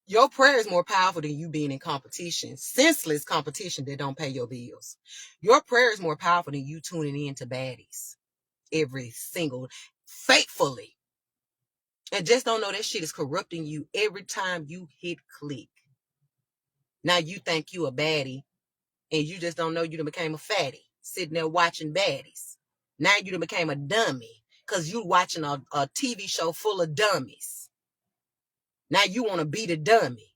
Your prayer is more powerful than you being in competition, senseless competition that don't pay your bills. Your prayer is more powerful than you tuning in to baddies every single faithfully. And just don't know that shit is corrupting you every time you hit click. Now you think you a baddie and you just don't know you done became a fatty sitting there watching baddies. Now you done became a dummy because you watching a TV show full of dummies. Now you want to be the dummy.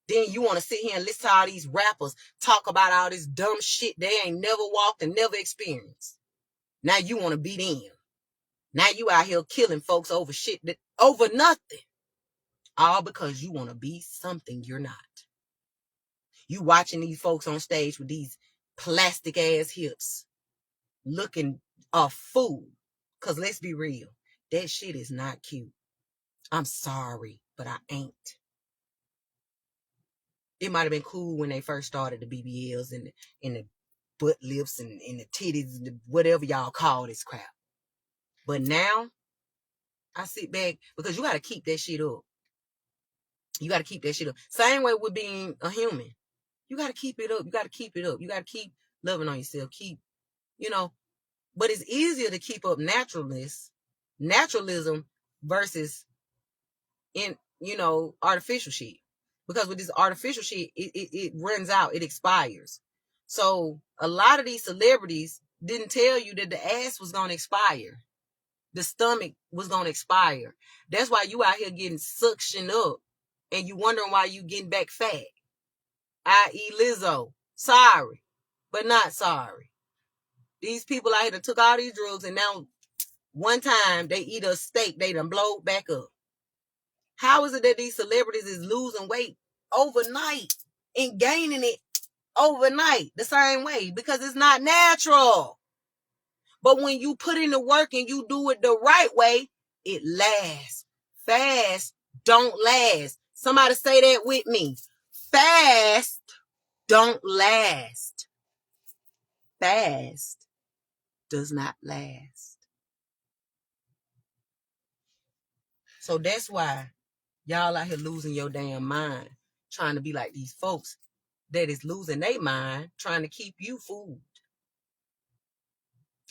Then you want to sit here and listen to all these rappers talk about all this dumb shit they ain't never walked and never experienced. Now you want to be them. Now you out here killing folks over shit over nothing. All because you want to be something you're not. You watching these folks on stage with these plastic ass hips looking a fool. Because let's be real, that shit is not cute. I'm sorry, but I ain't. It might have been cool when they first started the BBLs and the butt lifts and the titties, and whatever y'all call this crap. But now, I sit back because you got to keep that shit up. You got to keep that shit up. Same way with being a human. You got to keep it up. You got to keep it up. You got to keep loving on yourself. Keep, but it's easier to keep up naturalism versus artificial shit. Because with this artificial shit, it runs out, it expires. So a lot of these celebrities didn't tell you that the ass was going to expire. The stomach was going to expire. That's why you out here getting suctioned up and you wondering why you getting back fat. I.e. Lizzo. Sorry, but not sorry. These people out here that took all these drugs and now one time they eat a steak, they done blow back up. How is it that these celebrities is losing weight overnight and gaining it overnight the same way? Because it's not natural. But when you put in the work and you do it the right way, it lasts. Fast don't last. Somebody say that with me. Fast don't last. Fast does not last. So that's why y'all out here losing your damn mind, trying to be like these folks that is losing their mind, trying to keep you fooled.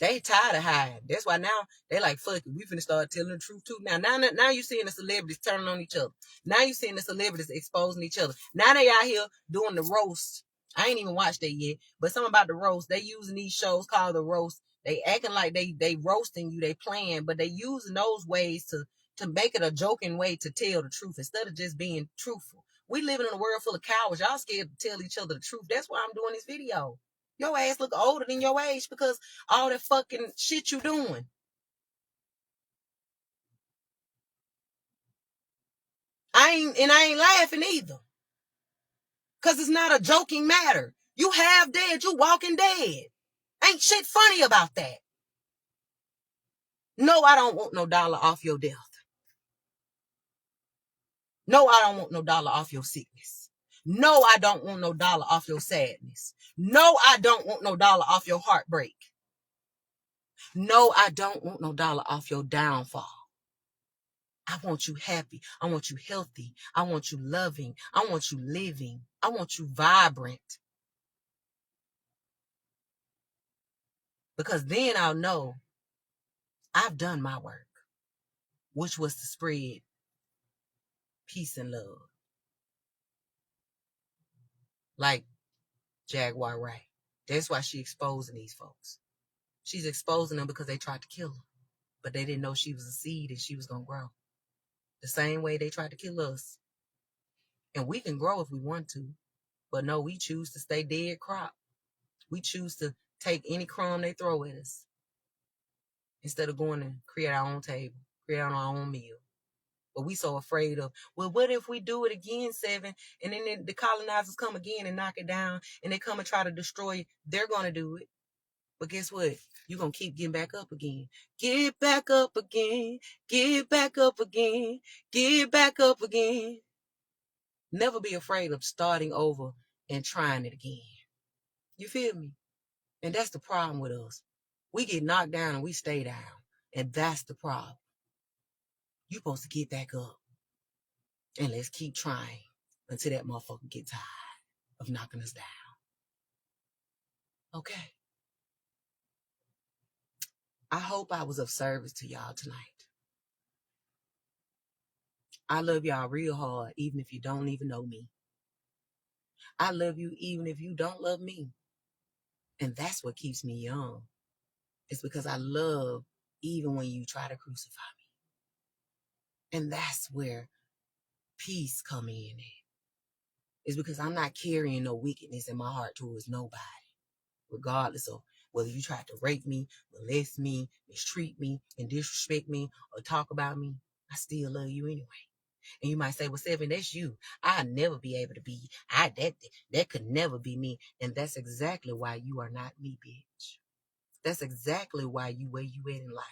They tired of hiding. That's why now they like, fuck it, we finna start telling the truth too. Now you seeing the celebrities turning on each other. Now you seeing the celebrities exposing each other. Now they out here doing the roast. I ain't even watched that yet, but something about the roast. They using these shows called the roast. They acting like they roasting you, they playing, but they using those ways to make it a joking way to tell the truth instead of just being truthful. We living in a world full of cowards. Y'all scared to tell each other the truth. That's why I'm doing this video. Your ass look older than your age because all that fucking shit you doing. I ain't laughing either. Because it's not a joking matter. You half dead, you walking dead. Ain't shit funny about that. No, I don't want no dollar off your death. No, I don't want no dollar off your sickness. No, I don't want no dollar off your sadness. No, I don't want no dollar off your heartbreak. No, I don't want no dollar off your downfall. I want you happy. I want you healthy. I want you loving. I want you living. I want you vibrant. Because then I'll know I've done my work, which was to spread peace and love. Like Jaguar Wright. That's why she's exposing these folks. She's exposing them because they tried to kill her. But they didn't know she was a seed and she was going to grow. The same way they tried to kill us. And we can grow if we want to. But no, we choose to stay dead crop. We choose to take any crumb they throw at us. Instead of going and create our own table. Create our own meal. But we so afraid of, well, what if we do it again, 7, and then the colonizers come again and knock it down, and they come and try to destroy it. They're going to do it. But guess what? You're going to keep getting back up again. Get back up again. Get back up again. Get back up again. Never be afraid of starting over and trying it again. You feel me? And that's the problem with us. We get knocked down and we stay down. And that's the problem. You're supposed to get back up. And let's keep trying until that motherfucker get tired of knocking us down. Okay? I hope I was of service to y'all tonight. I love y'all real hard, even if you don't even know me. I love you even if you don't love me. And that's what keeps me young. It's because I love even when you try to crucify me. And that's where peace come in at. It's because I'm not carrying no wickedness in my heart towards nobody, regardless of whether you tried to rape me, molest me, mistreat me, and disrespect me, or talk about me. I still love you anyway. And you might say, well, Seven, that's you. I'll never be able to be. That could never be me. And that's exactly why you are not me, bitch. That's exactly why you where you at in life.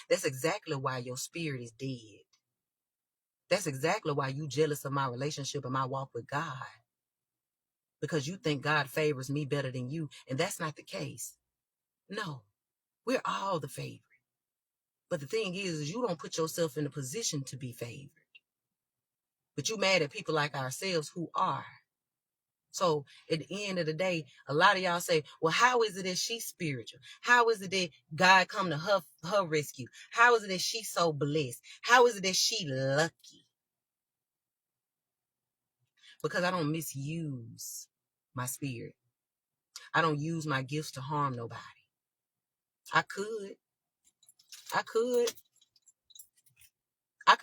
That's exactly why your spirit is dead. That's exactly why you jealous of my relationship and my walk with God. Because you think God favors me better than you. And that's not the case. No, we're all the favorite. But the thing is you don't put yourself in a position to be favored. But you mad at people like ourselves who are. So at the end of the day, a lot of y'all say, well, how is it that she's spiritual? How is it that God come to her rescue? How is it that she's so blessed? How is it that she lucky? Because I don't misuse my spirit. I don't use my gifts to harm nobody. I could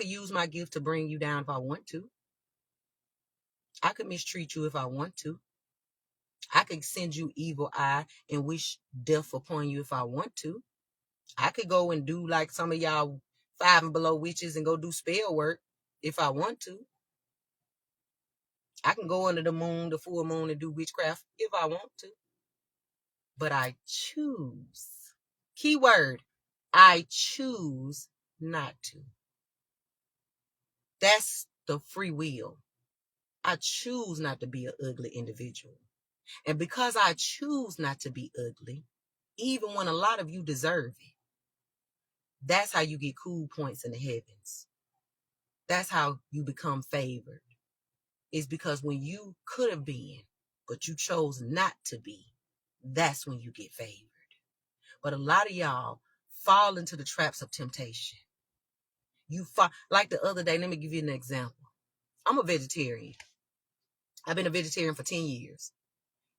use my gift to bring you down if I want to. I could mistreat you if I want to. I could send you evil eye and wish death upon you if I want to. I could go and do like some of y'all 5 and below witches and go do spell work if I want to. I can go under the moon, the full moon, and do witchcraft if I want to. But I choose. Keyword, I choose not to. That's the free will. I choose not to be an ugly individual. And because I choose not to be ugly, even when a lot of you deserve it, that's how you get cool points in the heavens. That's how you become favored. It's because when you could have been, but you chose not to be, that's when you get favored. But a lot of y'all fall into the traps of temptation. You fall, like the other day, let me give you an example. I'm a vegetarian. I've been a vegetarian for 10 years.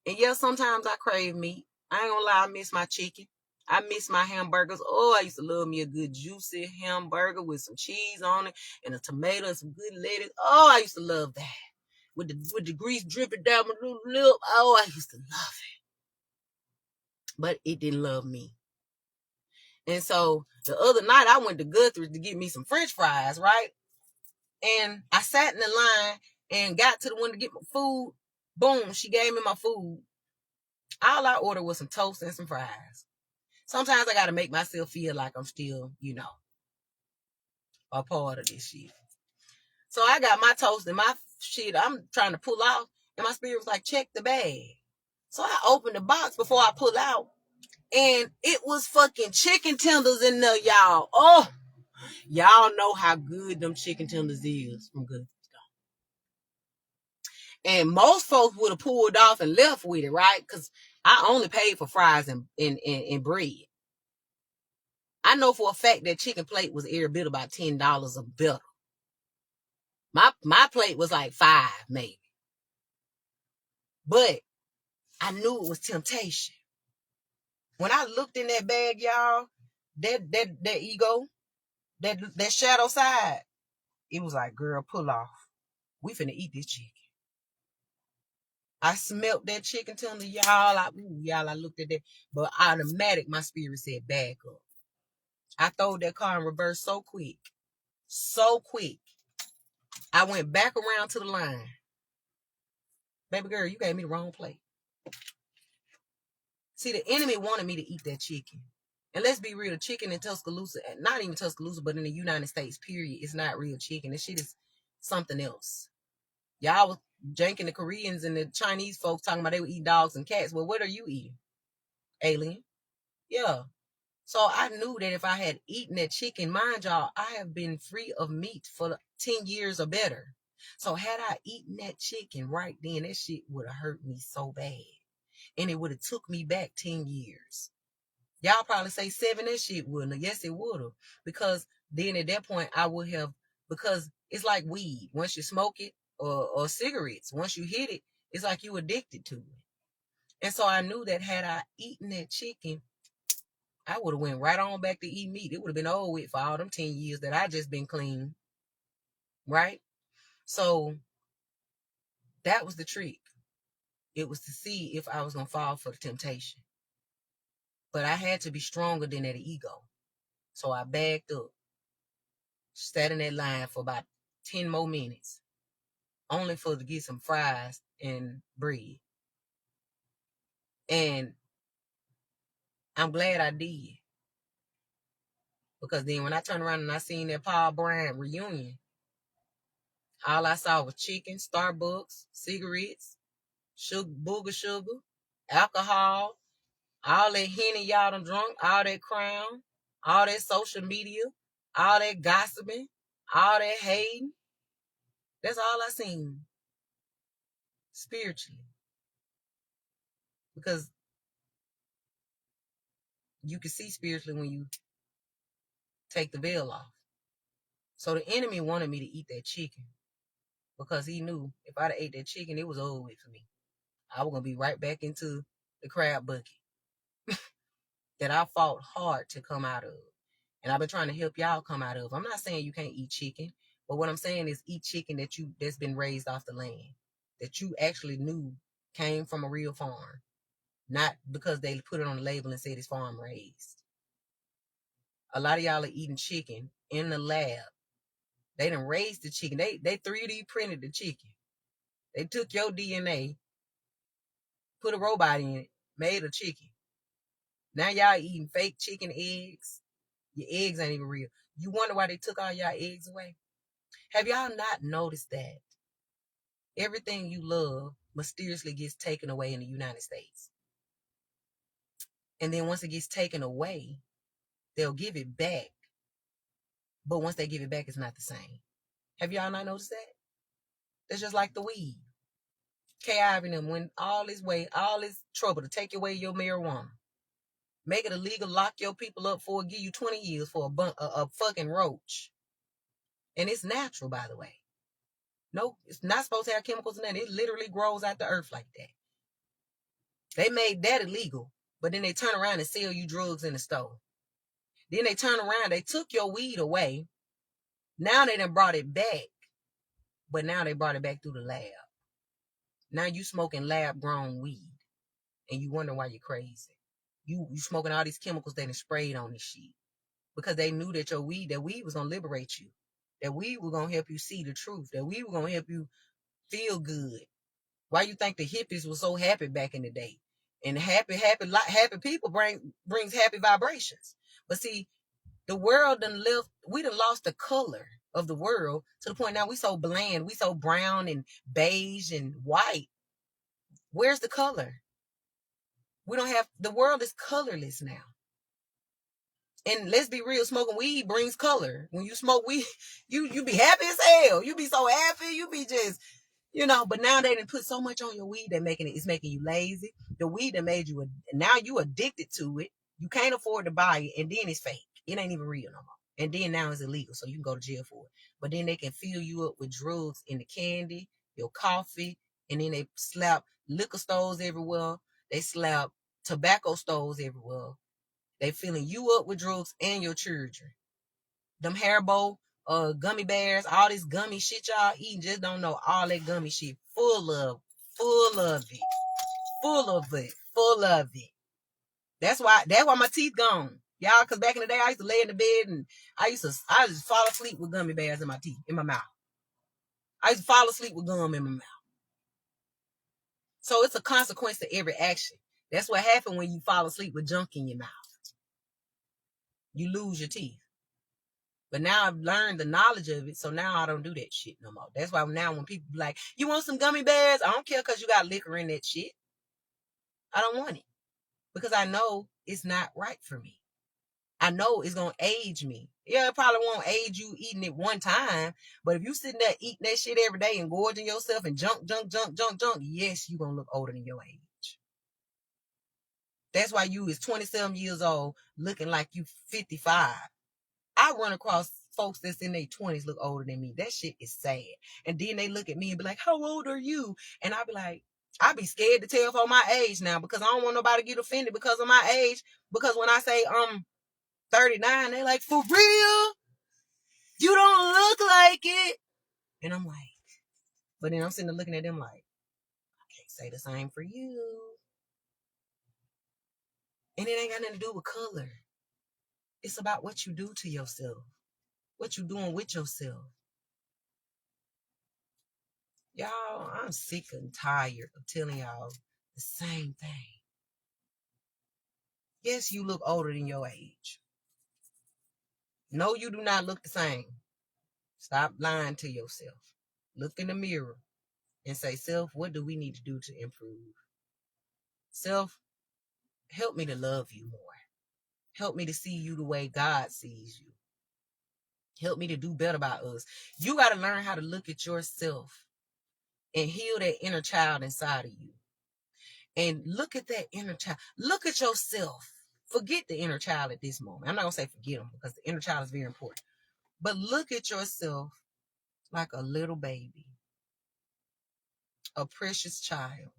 And yes, sometimes I crave meat. I ain't gonna lie, I miss my chicken. I miss my hamburgers. Oh, I used to love me a good juicy hamburger with some cheese on it and a tomato and some good lettuce. Oh, I used to love that. With the grease dripping down my little lip. Oh, I used to love it. But it didn't love me. And so the other night I went to Guthrie's to get me some French fries, right? And I sat in the line and got to the one to get my food. Boom, she gave me my food. All I ordered was some toast and some fries. Sometimes I got to make myself feel like I'm still, a part of this shit. So I got my toast and my shit I'm trying to pull out. And my spirit was like, check the bag. So I opened the box before I pull out. And it was fucking chicken tenders in there, y'all. Oh, y'all know how good them chicken tenders is from Good. And most folks would have pulled off and left with it, right? Because I only paid for fries and bread. I know for a fact that chicken plate was every bit about $10 or better. My plate was like $5, maybe. But I knew it was temptation. When I looked in that bag, y'all, that ego, that shadow side, it was like, girl, pull off. We finna eat this chicken. I smelt that chicken tender, y'all. I looked at that. But automatic, my spirit said, back up. I throwed that car in reverse so quick. So quick. I went back around to the line. Baby girl, you gave me the wrong plate. See, the enemy wanted me to eat that chicken. And let's be real, the chicken in Tuscaloosa, not even Tuscaloosa, but in the United States, period, it's not real chicken. This shit is something else. Y'all was janking the Koreans and the Chinese folks talking about they would eat dogs and cats. Well, what are you eating? Alien. Yeah. So I knew that if I had eaten that chicken, mind y'all, I have been free of meat for 10 years or better. So had I eaten that chicken right then, that shit would have hurt me so bad. And it would have took me back 10 years. Y'all probably say 7, that shit wouldn't have. Yes, it would have. Because then at that point, I would have, because it's like weed. Once you smoke it, or cigarettes, once you hit it, it's like you addicted to it. And so I knew that had I eaten that chicken, I would have went right on back to eat meat. It would have been over with for all them 10 years that I just been clean. Right? So that was the trick. It was to see if I was going to fall for the temptation. But I had to be stronger than that ego. So I backed up. Sat in that line for about 10 more minutes. Only for to get some fries and bread. And I'm glad I did. Because then when I turned around and I seen that Paul Bryant reunion, all I saw was chicken, Starbucks, cigarettes, booger sugar, alcohol, all that Henny y'all done drunk, all that crown, all that social media, all that gossiping, all that hating. That's all I seen spiritually. Because you can see spiritually when you take the veil off. So the enemy wanted me to eat that chicken because he knew if I'd have ate that chicken, it was over with for me. I was going to be right back into the crab bucket that I fought hard to come out of. And I've been trying to help y'all come out of. I'm not saying you can't eat chicken, but what I'm saying is eat chicken that's been raised off the land, that you actually knew came from a real farm, not because they put it on the label and said it's farm raised. A lot of y'all are eating chicken in the lab. They done raised the chicken. They 3D printed the chicken. They took your DNA, put a robot in it, made a chicken. Now y'all eating fake chicken eggs. Your eggs ain't even real. You wonder why they took all y'all eggs away? Have y'all not noticed that everything you love mysteriously gets taken away in the United States? And then once it gets taken away, they'll give it back. But once they give it back, it's not the same. Have y'all not noticed that? That's just like the weed. Kay Ivey and them went all this trouble to take away your marijuana. Make it illegal, lock your people up for, give you 20 years for a fucking roach. And it's natural, by the way. No, it's not supposed to have chemicals in it. It literally grows out the earth like that. They made that illegal, but then they turn around and sell you drugs in the store. Then they turn around, they took your weed away. Now they done brought it back, but now they brought it back through the lab. Now you smoking lab-grown weed, and you wonder why you're crazy. You smoking all these chemicals they done sprayed on this shit because they knew that that weed was gonna liberate you, that weed was gonna help you see the truth, that weed was gonna help you feel good. Why you think the hippies were so happy back in the day? And happy people brings happy vibrations. But see, the world we done lost the color of the world to the point now we so bland, we so brown and beige and white. Where's the color? The world is colorless now. And let's be real, smoking weed brings color. When you smoke weed, you be happy as hell. You be so happy, you be just, but now they done put so much on your weed that it's making you lazy. The weed that made you, now you addicted to it. You can't afford to buy it, and then it's fake. It ain't even real no more. And then now it's illegal, so you can go to jail for it. But then they can fill you up with drugs in the candy, your coffee, and then they slap liquor stores everywhere. They slap tobacco stores everywhere. They filling you up with drugs and your children. Them Haribo, gummy bears, all this gummy shit y'all eating, just don't know all that gummy shit full of it. That's why my teeth gone. Y'all, because back in the day, I used to lay in the bed and I just fall asleep with gummy bears in my teeth, in my mouth. I used to fall asleep with gum in my mouth. So it's a consequence to every action. That's what happened when you fall asleep with junk in your mouth. You lose your teeth. But now I've learned the knowledge of it, so now I don't do that shit no more. That's why now when people be like, you want some gummy bears? I don't care because you got liquor in that shit. I don't want it because I know it's not right for me. I know it's going to age me. Yeah, it probably won't age you eating it one time, but if you sitting there eating that shit every day and gorging yourself and junk, yes, you're going to look older than your age. That's why you is 27 years old looking like you 55. I run across folks that's in their 20s look older than me. That shit is sad. And then they look at me and be like, how old are you? And I be like, I be scared to tell for my age now because I don't want nobody to get offended because of my age. Because when I say 39, they like, for real? You don't look like it. And I'm like, but then I'm sitting there looking at them like, I can't say the same for you. And it ain't got nothing to do with color. It's about what you do to yourself. What you doing with yourself. Y'all, I'm sick and tired of telling y'all the same thing. Yes, you look older than your age. No, you do not look the same. Stop lying to yourself. Look in the mirror and say, self, what do we need to do to improve? Self, help me to love you more. Help me to see you the way God sees you. Help me to do better by us. You got to learn how to look at yourself and heal that inner child inside of you. And look at that inner child. Look at yourself. Forget the inner child at this moment. I'm not going to say forget them because the inner child is very important. But look at yourself like a little baby. A precious child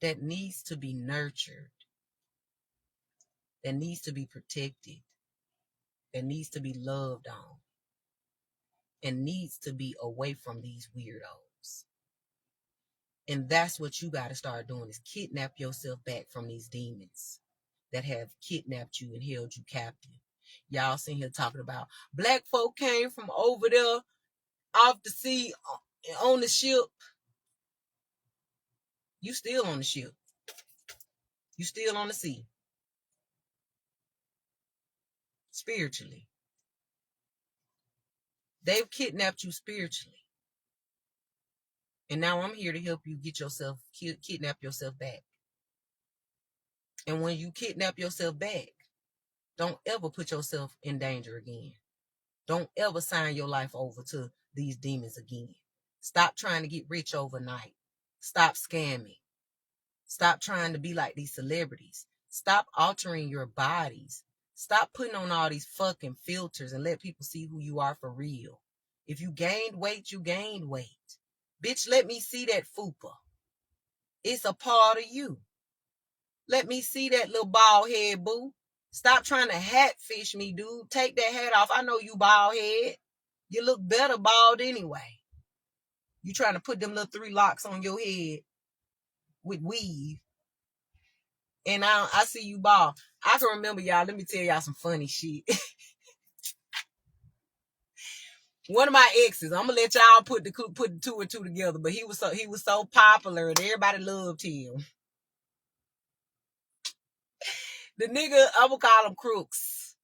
that needs to be nurtured. That needs to be protected. That needs to be loved on. And needs to be away from these weirdos. And that's what you got to start doing is kidnap yourself back from these demons that have kidnapped you and held you captive. Y'all sitting here talking about black folk came from over there off the sea on the ship. You still on the ship. You still on the sea. Spiritually. They've kidnapped you spiritually. And now I'm here to help you get yourself, kidnap yourself back. And when you kidnap yourself back, don't ever put yourself in danger again. Don't ever sign your life over to these demons again. Stop trying to get rich overnight. Stop scamming. Stop trying to be like these celebrities. Stop altering your bodies. Stop putting on all these fucking filters and let people see who you are for real. If you gained weight, you gained weight. Bitch, let me see that fupa. It's a part of you. Let me see that little bald head, boo. Stop trying to hatfish me, dude. Take that hat off. I know you bald head. You look better bald anyway. You trying to put them little 3 locks on your head with weave. And I see you bald. I can remember, y'all. Let me tell y'all some funny shit. One of my exes, I'm gonna let y'all put the 2 and 2 together, but he was so popular and everybody loved him. The nigga, I'm gonna call him Crooks.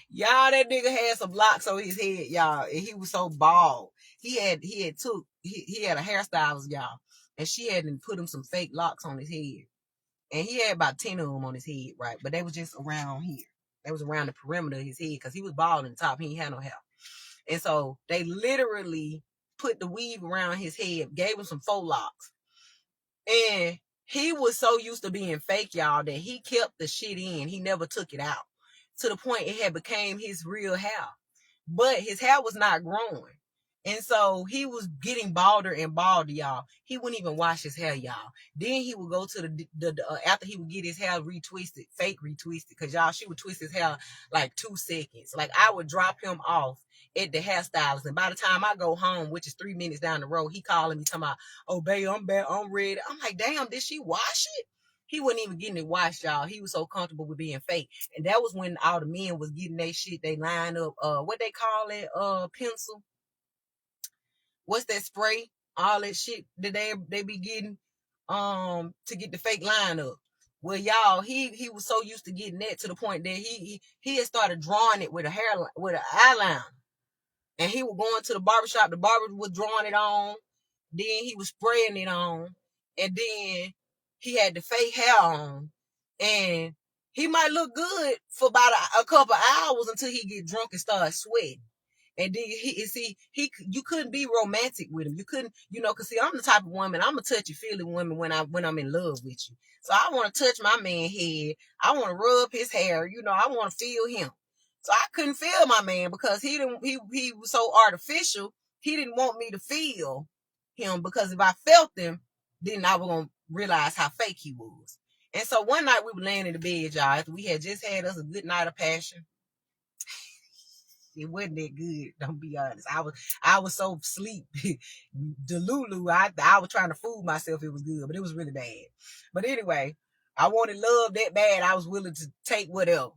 Y'all, that nigga had some locks on his head, y'all, and he was so bald. He had a hairstylist, y'all, and she had put him some fake locks on his head, and he had about 10 of them on his head, right? But they was just around here. They was around the perimeter of his head because he was bald in the top. He ain't had no hair, and so they literally put the weave around his head, gave him some faux locks, and he was so used to being fake, y'all, that he kept the shit in. He never took it out to the point it had became his real hair. But his hair was not growing. And so he was getting balder and balder, y'all. He wouldn't even wash his hair, y'all. Then he would go to the after he would get his hair retwisted, fake retwisted, because y'all, she would twist his hair like 2 seconds. Like, I would drop him off at the hairstylist, and by the time I go home, which is 3 minutes down the road, he calling me talking about, oh, babe, I'm back, I'm ready. I'm like, damn, did she wash it? He wasn't even getting it washed, y'all. He was so comfortable with being fake. And that was when all the men was getting their shit. They line up, what they call it, pencil. What's that spray? All that shit that they be getting, to get the fake line up. Well, y'all, he was so used to getting that to the point that he had started drawing it with an eyeliner. And he was going to the barbershop. The barber was drawing it on. Then he was spraying it on. And then he had the fake hair on. And he might look good for about a couple hours until he get drunk and start sweating. And then you couldn't be romantic with him. You couldn't, cause see, I'm the type of woman, I'm a touchy-feely woman when I'm in love with you. So I want to touch my man's head. I want to rub his hair. I want to feel him. So I couldn't feel my man because he was so artificial. He didn't want me to feel him because if I felt him, then I was going to realize how fake he was. And so one night we were laying in the bed, y'all, after we had just had us a good night of passion. It wasn't that good, don't be honest. I was so sleep. Delulu, I was trying to fool myself it was good, but it was really bad. But anyway, I wanted love that bad, I was willing to take whatever.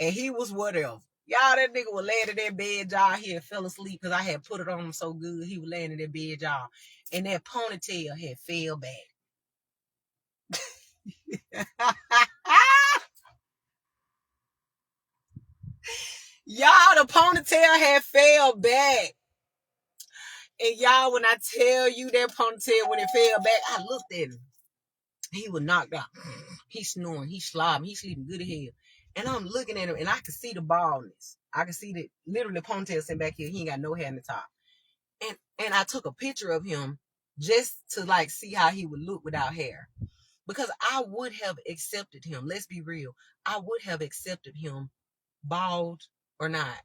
And he was whatever. Y'all, that nigga was laying in that bed, y'all. He had fell asleep because I had put it on him so good. He was laying in that bed, y'all. And that ponytail had fell back. Y'all, the ponytail had fell back. And y'all, when I tell you that ponytail, when it fell back, I looked at him. He was knocked out. He's snoring. He's slobbing. He's sleeping good as hell. And I'm looking at him, and I can see the baldness. I can see that literally ponytail sitting back here. He ain't got no hair in the top. And I took a picture of him just to see how he would look without hair. Because I would have accepted him. Let's be real. I would have accepted him bald or not.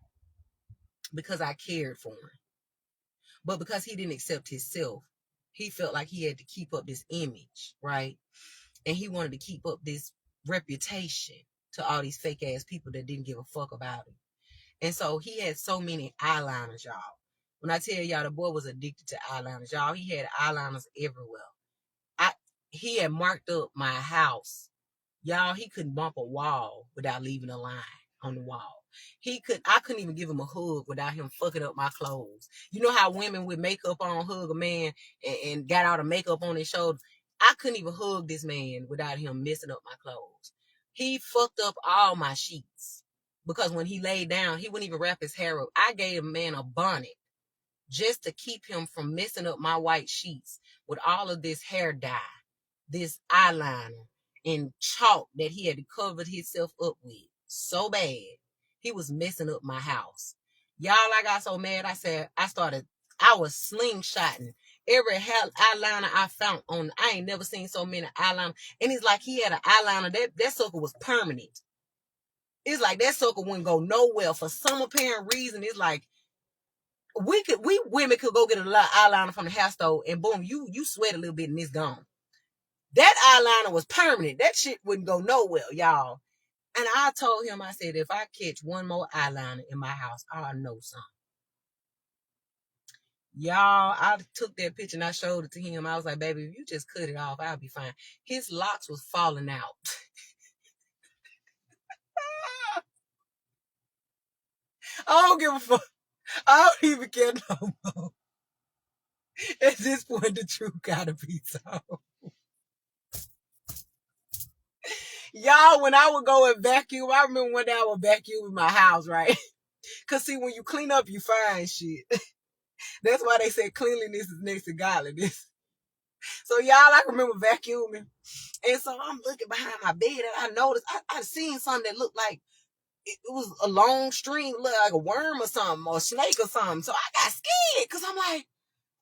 Because I cared for him. But because he didn't accept himself, he felt like he had to keep up this image, right? And he wanted to keep up this reputation to all these fake ass people that didn't give a fuck about him. And so he had so many eyeliners, y'all. When I tell y'all the boy was addicted to eyeliners, y'all, he had eyeliners everywhere. He had marked up my house. Y'all, he couldn't bump a wall without leaving a line on the wall. I couldn't even give him a hug without him fucking up my clothes. You know how women with makeup on hug a man and got all the makeup on his shoulder? I couldn't even hug this man without him messing up my clothes. He fucked up all my sheets because when he laid down, he wouldn't even wrap his hair up. I gave a man a bonnet just to keep him from messing up my white sheets with all of this hair dye, this eyeliner, and chalk that he had covered himself up with so bad. He was messing up my house. Y'all, I got so mad, I was slingshotting every eyeliner I found on. I ain't never seen so many eyeliners. And it's like he had an eyeliner. That sucker was permanent. It's like that sucker wouldn't go nowhere. For some apparent reason, it's like we women could go get a lot of eyeliner from the hair store and boom, you sweat a little bit and it's gone. That eyeliner was permanent. That shit wouldn't go nowhere, y'all. And I told him, I said, if I catch one more eyeliner in my house, I'll know something. Y'all, I took that picture and I showed it to him. I was like, baby, if you just cut it off, I'll be fine. His locks was falling out. I don't give a fuck. I don't even care no more. At this point, the truth gotta be told. Y'all, when I would go and vacuum, I remember one day I would vacuum in my house, right? Because see, when you clean up, you find shit. That's why they say cleanliness is next to godliness. So y'all, I remember vacuuming. And so I'm looking behind my bed and I noticed, I seen something that looked like it was a long string, looked like a worm or something, or a snake or something. So I got scared because I'm like,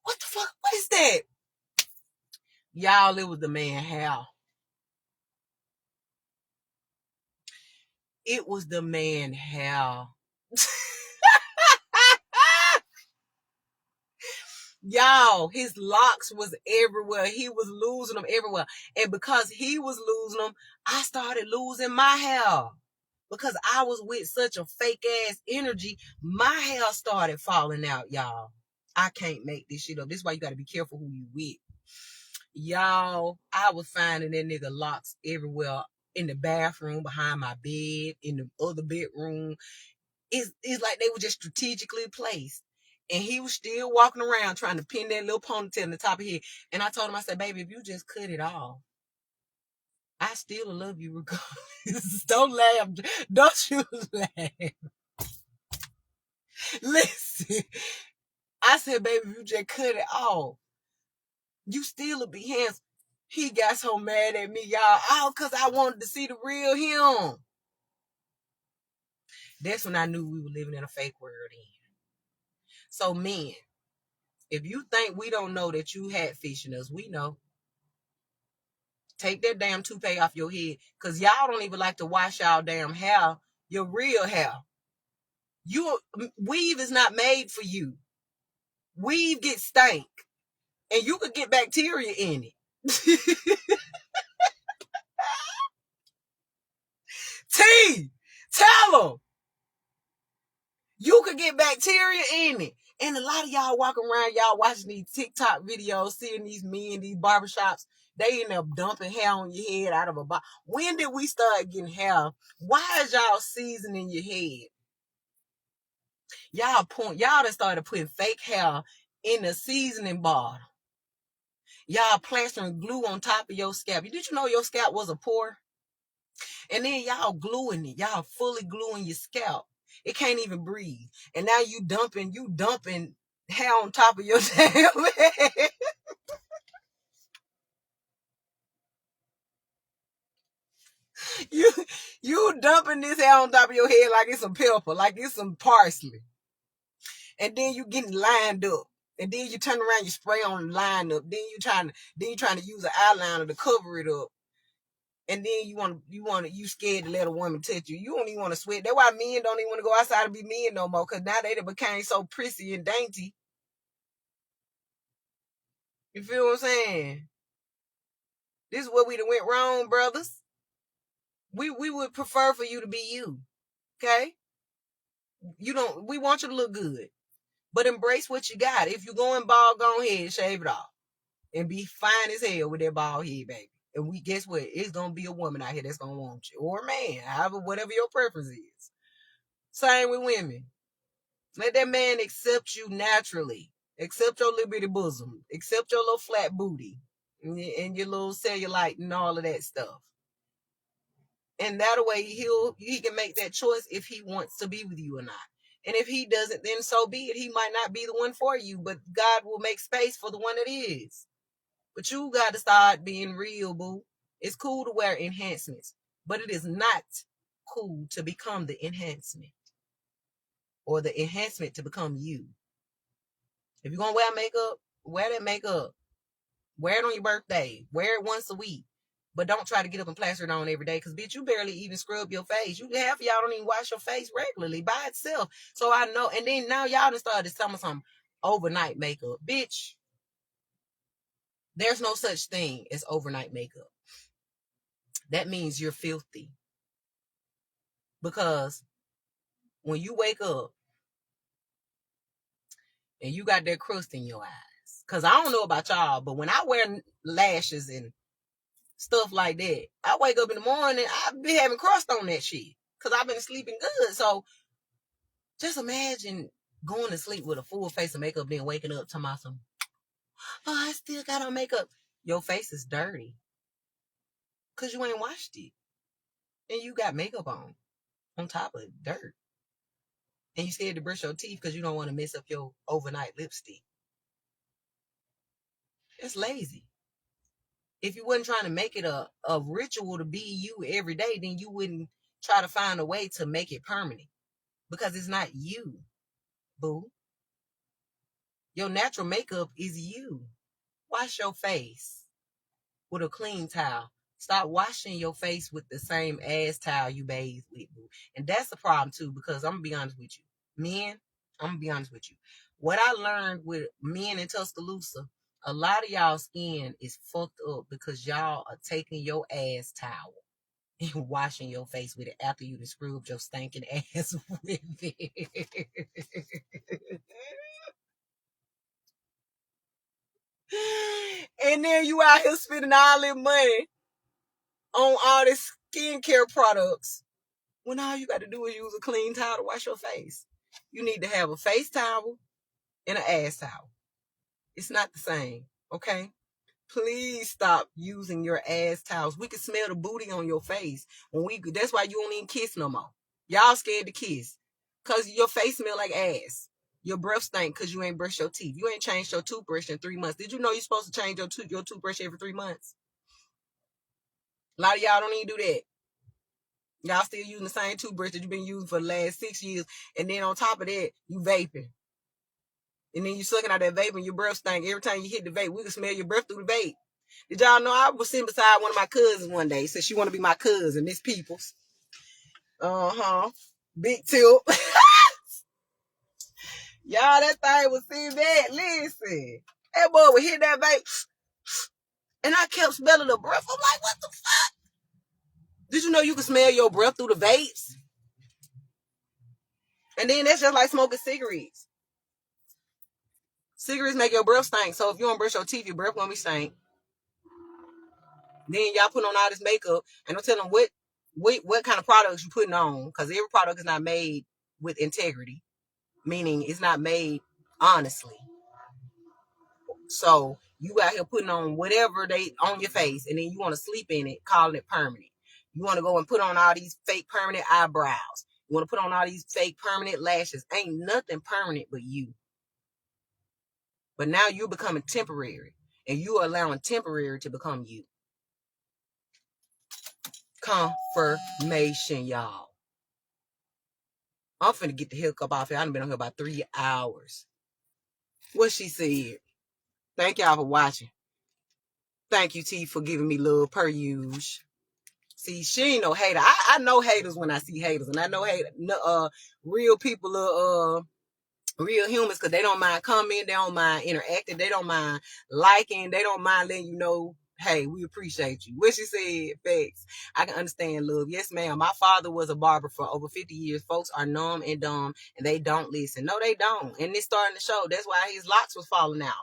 what the fuck? What is that? Y'all, it was the man Hal. It was the man Hal. Y'all, his locks was everywhere. He was losing them everywhere. And because he was losing them, I started losing my hair. Because I was with such a fake ass energy, my hair started falling out, y'all. I can't make this shit up. This is why you got to be careful who you with. Y'all, I was finding that nigga locks everywhere. In the bathroom, behind my bed, in the other bedroom. It's like they were just strategically placed. And he was still walking around trying to pin that little ponytail on the top of his head. And I told him, I said, baby, if you just cut it off, I still love you regardless. Don't laugh. Don't you laugh. Listen, I said, baby, if you just cut it off, you still would be handsome. He got so mad at me, y'all, all because I wanted to see the real him. That's when I knew we were living in a fake world then. So, men, if you think we don't know that you had fishing us, we know. Take that damn toupee off your head, because y'all don't even like to wash y'all damn hair, your real hair. Weave is not made for you. Weave gets stank, and you could get bacteria in it. T, tell them. You could get bacteria in it. And a lot of y'all walking around, y'all watching these TikTok videos, seeing these men, these barbershops, they end up dumping hair on your head out of a box. When did we start getting hair? Why is y'all seasoning your head? Y'all done started putting fake hair in the seasoning bottle. Y'all plastering glue on top of your scalp. Did you know your scalp was a pore? And then y'all gluing it. Y'all fully gluing your scalp. It can't even breathe. And now you dumping hair on top of your damn head. You dumping this hair on top of your head like it's some pepper, like it's some parsley. And then you getting lined up. And then you turn around, you spray on the line up. Then you trying to use an eyeliner to cover it up. And then you scared to let a woman touch you. You don't even want to sweat. That's why men don't even want to go outside and be men no more. Because now they became so prissy and dainty. You feel what I'm saying? This is where we done went wrong, brothers. We would prefer for you to be you. Okay? We want you to look good. But embrace what you got. If you're going bald, go ahead, shave it off. And be fine as hell with that bald head, baby. And guess what? It's going to be a woman out here that's going to want you. Or a man. However, whatever your preference is. Same with women. Let that man accept you naturally. Accept your little bitty bosom. Accept your little flat booty. And your little cellulite and all of that stuff. And that way he can make that choice if he wants to be with you or not. And if he doesn't, then so be it. He might not be the one for you, but God will make space for the one that is. But you got to start being real, boo. It's cool to wear enhancements, but it is not cool to become the enhancement or the enhancement to become you. If you're going to wear makeup, wear that makeup. Wear it on your birthday. Wear it once a week. But don't try to get up and plaster it on every day, because, bitch, you barely even scrub your face. Half of y'all don't even wash your face regularly by itself. So I know. And then now y'all done started some overnight makeup. Bitch, there's no such thing as overnight makeup. That means you're filthy. Because when you wake up and you got that crust in your eyes, because I don't know about y'all, but when I wear lashes and stuff like that, I wake up in the morning, I be having crust on that shit because I've been sleeping good. So just imagine going to sleep with a full face of makeup, then waking up talking about I still got on makeup. Your face is dirty because you ain't washed it, and you got makeup on top of dirt, and you scared to brush your teeth because you don't want to mess up your overnight lipstick. It's lazy. If you wasn't trying to make it a ritual to be you every day, then you wouldn't try to find a way to make it permanent, because it's not you, boo. Your natural makeup is you. Wash your face with a clean towel. Stop washing your face with the same ass towel you bathe with, boo. And that's the problem too, because I'm going to be honest with you. Men, I'm going to be honest with you. What I learned with men in Tuscaloosa, a lot of y'all skin is fucked up because y'all are taking your ass towel and washing your face with it after you screwed your stinking ass with it. And then you out here spending all that money on all this skincare products when all you got to do is use a clean towel to wash your face. You need to have a face towel and an ass towel. It's not the same, okay? Please stop using your ass towels. We can smell the booty on your face. That's why you don't even kiss no more. Y'all scared to kiss. Because your face smell like ass. Your breath stink because you ain't brushed your teeth. You ain't changed your toothbrush in 3 months. Did you know you're supposed to change your toothbrush every 3 months? A lot of y'all don't even do that. Y'all still using the same toothbrush that you've been using for the last 6 years. And then on top of that, you vaping. And then you sucking out that vape and your breath stink. Every time you hit the vape, we can smell your breath through the vape. Did y'all know I was sitting beside one of my cousins one day? Said she want to be my cousin, Miss Peoples. Big tilt. Y'all, that thing was sitting bad. Listen. That boy would hit that vape. And I kept smelling the breath. I'm like, what the fuck? Did you know you can smell your breath through the vapes? And then that's just like smoking cigarettes. Cigarettes make your breath stink. So if you don't brush your teeth, your breath gonna be stink. Then y'all put on all this makeup and don't tell them what kind of products you putting on, because every product is not made with integrity, meaning it's not made honestly. So you out here putting on whatever they on your face, and then you want to sleep in it, calling it permanent. You want to go and put on all these fake permanent eyebrows. You want to put on all these fake permanent lashes. Ain't nothing permanent but you. But now you're becoming temporary, and you are allowing temporary to become you. Confirmation, y'all. I'm finna get the heck up off here. I've been on here about 3 hours. What she said. Thank y'all for watching. Thank you, T, for giving me love per usual. See, she ain't no hater. I know haters when I see haters, and I know real people real humans, because they don't mind commenting, they don't mind interacting, they don't mind liking, they don't mind letting you know, hey, we appreciate you. What she said, facts. I can understand, love. Yes, ma'am. My father was a barber for over 50 years. Folks are numb and dumb, and they don't listen. No, they don't. And it's starting to show. That's why his locks was falling out.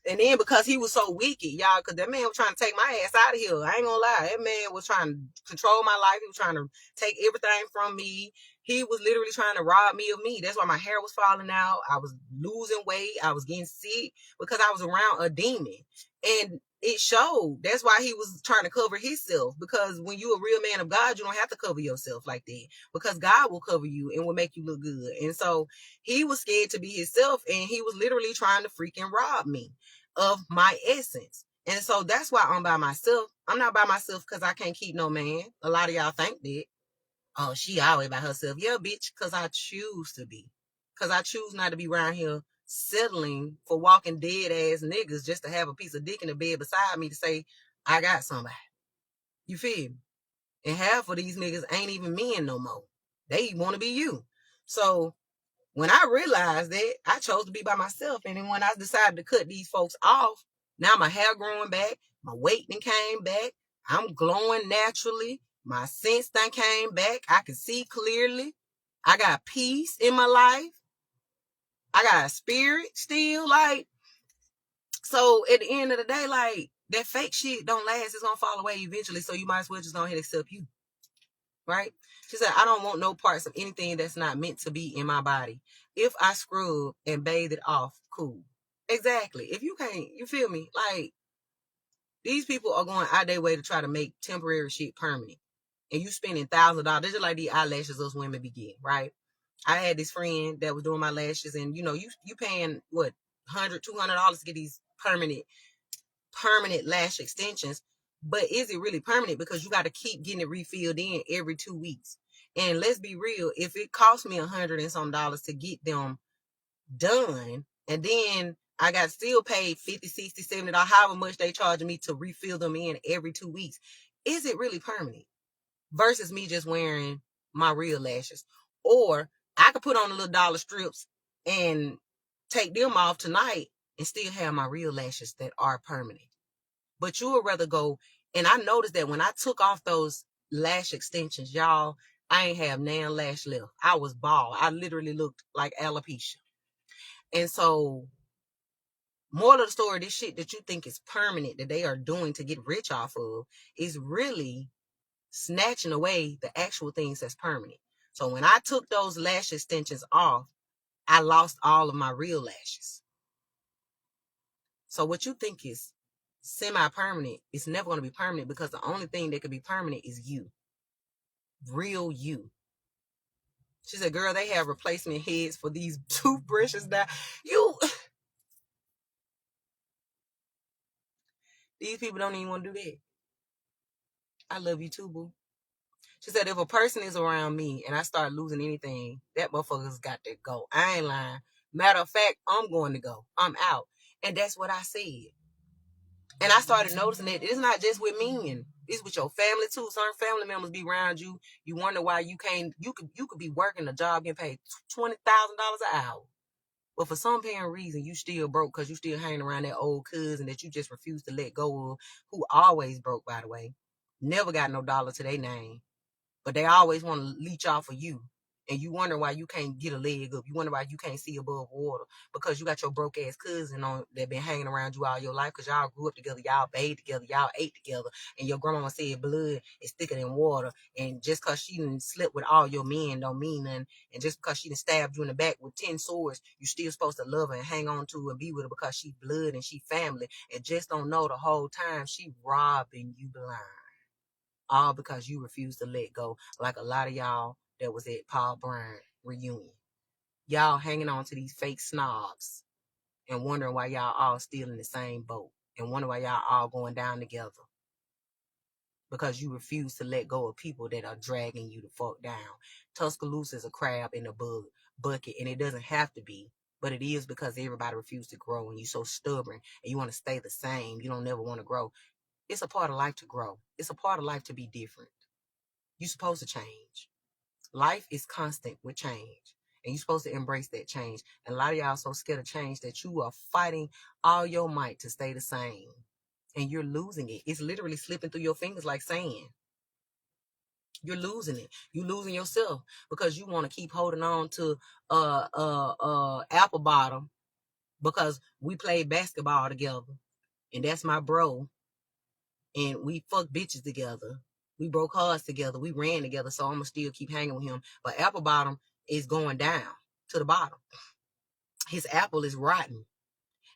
And then because he was so wicked, y'all, because that man was trying to take my ass out of here. I ain't gonna lie. That man was trying to control my life. He was trying to take everything from me. He was literally trying to rob me of me. That's why my hair was falling out. I was losing weight. I was getting sick because I was around a demon. And it showed. That's why he was trying to cover himself. Because when you're a real man of God, you don't have to cover yourself like that. Because God will cover you and will make you look good. And so he was scared to be himself. And he was literally trying to freaking rob me of my essence. And so that's why I'm by myself. I'm not by myself because I can't keep no man. A lot of y'all think that. Oh, she always by herself. Yeah, bitch, because I choose to be. Because I choose not to be around here settling for walking dead ass niggas just to have a piece of dick in the bed beside me to say, I got somebody. You feel me? And half of these niggas ain't even men no more. They want to be you. So when I realized that, I chose to be by myself. And then when I decided to cut these folks off, now my hair growing back, my weight then came back, I'm glowing naturally, my sense then came back, I can see clearly, I got peace in my life, I got a spirit still, like, so at the end of the day, like, that fake shit don't last, it's gonna fall away eventually, so you might as well just go ahead and accept you, right? She said, I don't want no parts of anything that's not meant to be in my body. If I scrub and bathe it off, cool. Exactly. If you can't, you feel me? Like, these people are going out their way to try to make temporary shit permanent. And you spending $1,000. They're just like these eyelashes us women be getting, right? I had this friend that was doing my lashes, and you know, you paying what, $100, $200 to get these permanent lash extensions. But is it really permanent? Because you got to keep getting it refilled in every 2 weeks. And let's be real, if it cost me $100 and some to get them done, and then I got still paid $50, $60, $70, however much they charging me to refill them in every 2 weeks, is it really permanent? Versus me just wearing my real lashes. Or I could put on the little dollar strips and take them off tonight and still have my real lashes that are permanent. But you would rather go, and I noticed that when I took off those lash extensions, y'all, I ain't have nan lash left. I was bald. I literally looked like alopecia. And so, moral of the story, this shit that you think is permanent, that they are doing to get rich off of, is really snatching away the actual things that's permanent. So when I took those lash extensions off, I lost all of my real lashes. So what you think is semi-permanent. It's never going to be permanent because the only thing that could be permanent is you. Real you. She said, girl, they have replacement heads for these toothbrushes now. These people don't even want to do that. I love you too, boo. She said, if a person is around me and I start losing anything, that motherfucker's got to go. I ain't lying. Matter of fact, I'm going to go. I'm out. And that's what I said. And I started noticing that it's not just with men. It's with your family too. Certain family members be around you. You wonder why you can't. You could be working a job getting paid $20,000 an hour, but for some apparent reason you still broke because you still hanging around that old cousin that you just refuse to let go of, who always broke, by the way, never got no dollar to their name, but they always want to leech off of you. And you wonder why you can't get a leg up. You wonder why you can't see above water because you got your broke ass cousin on that been hanging around you all your life because y'all grew up together, y'all bathed together, y'all ate together, and your grandmama said blood is thicker than water. And just because she didn't slip with all your men don't mean nothing. And just because she done stabbed you in the back with 10 swords, you still supposed to love her and hang on to her and be with her because she blood and she family. And just don't know the whole time she robbing you blind. All because you refuse to let go, like a lot of y'all that was at Paul Bryant reunion. Y'all hanging on to these fake snobs and wondering why y'all all still in the same boat and wondering why y'all all going down together. Because you refuse to let go of people that are dragging you the fuck down. Tuscaloosa is a crab in a bucket, and it doesn't have to be, but it is because everybody refused to grow and you're so stubborn and you want to stay the same. You don't never want to grow. It's a part of life to grow. It's a part of life to be different. You're supposed to change. Life is constant with change. And you're supposed to embrace that change. And a lot of y'all so scared of change that you are fighting all your might to stay the same. And you're losing it. It's literally slipping through your fingers like sand. You're losing it. You're losing yourself because you want to keep holding on to apple bottom because we played basketball together. And that's my bro. And we fuck bitches together. We broke hearts together. We ran together. So I'm going to still keep hanging with him. But apple bottom is going down to the bottom. His apple is rotten.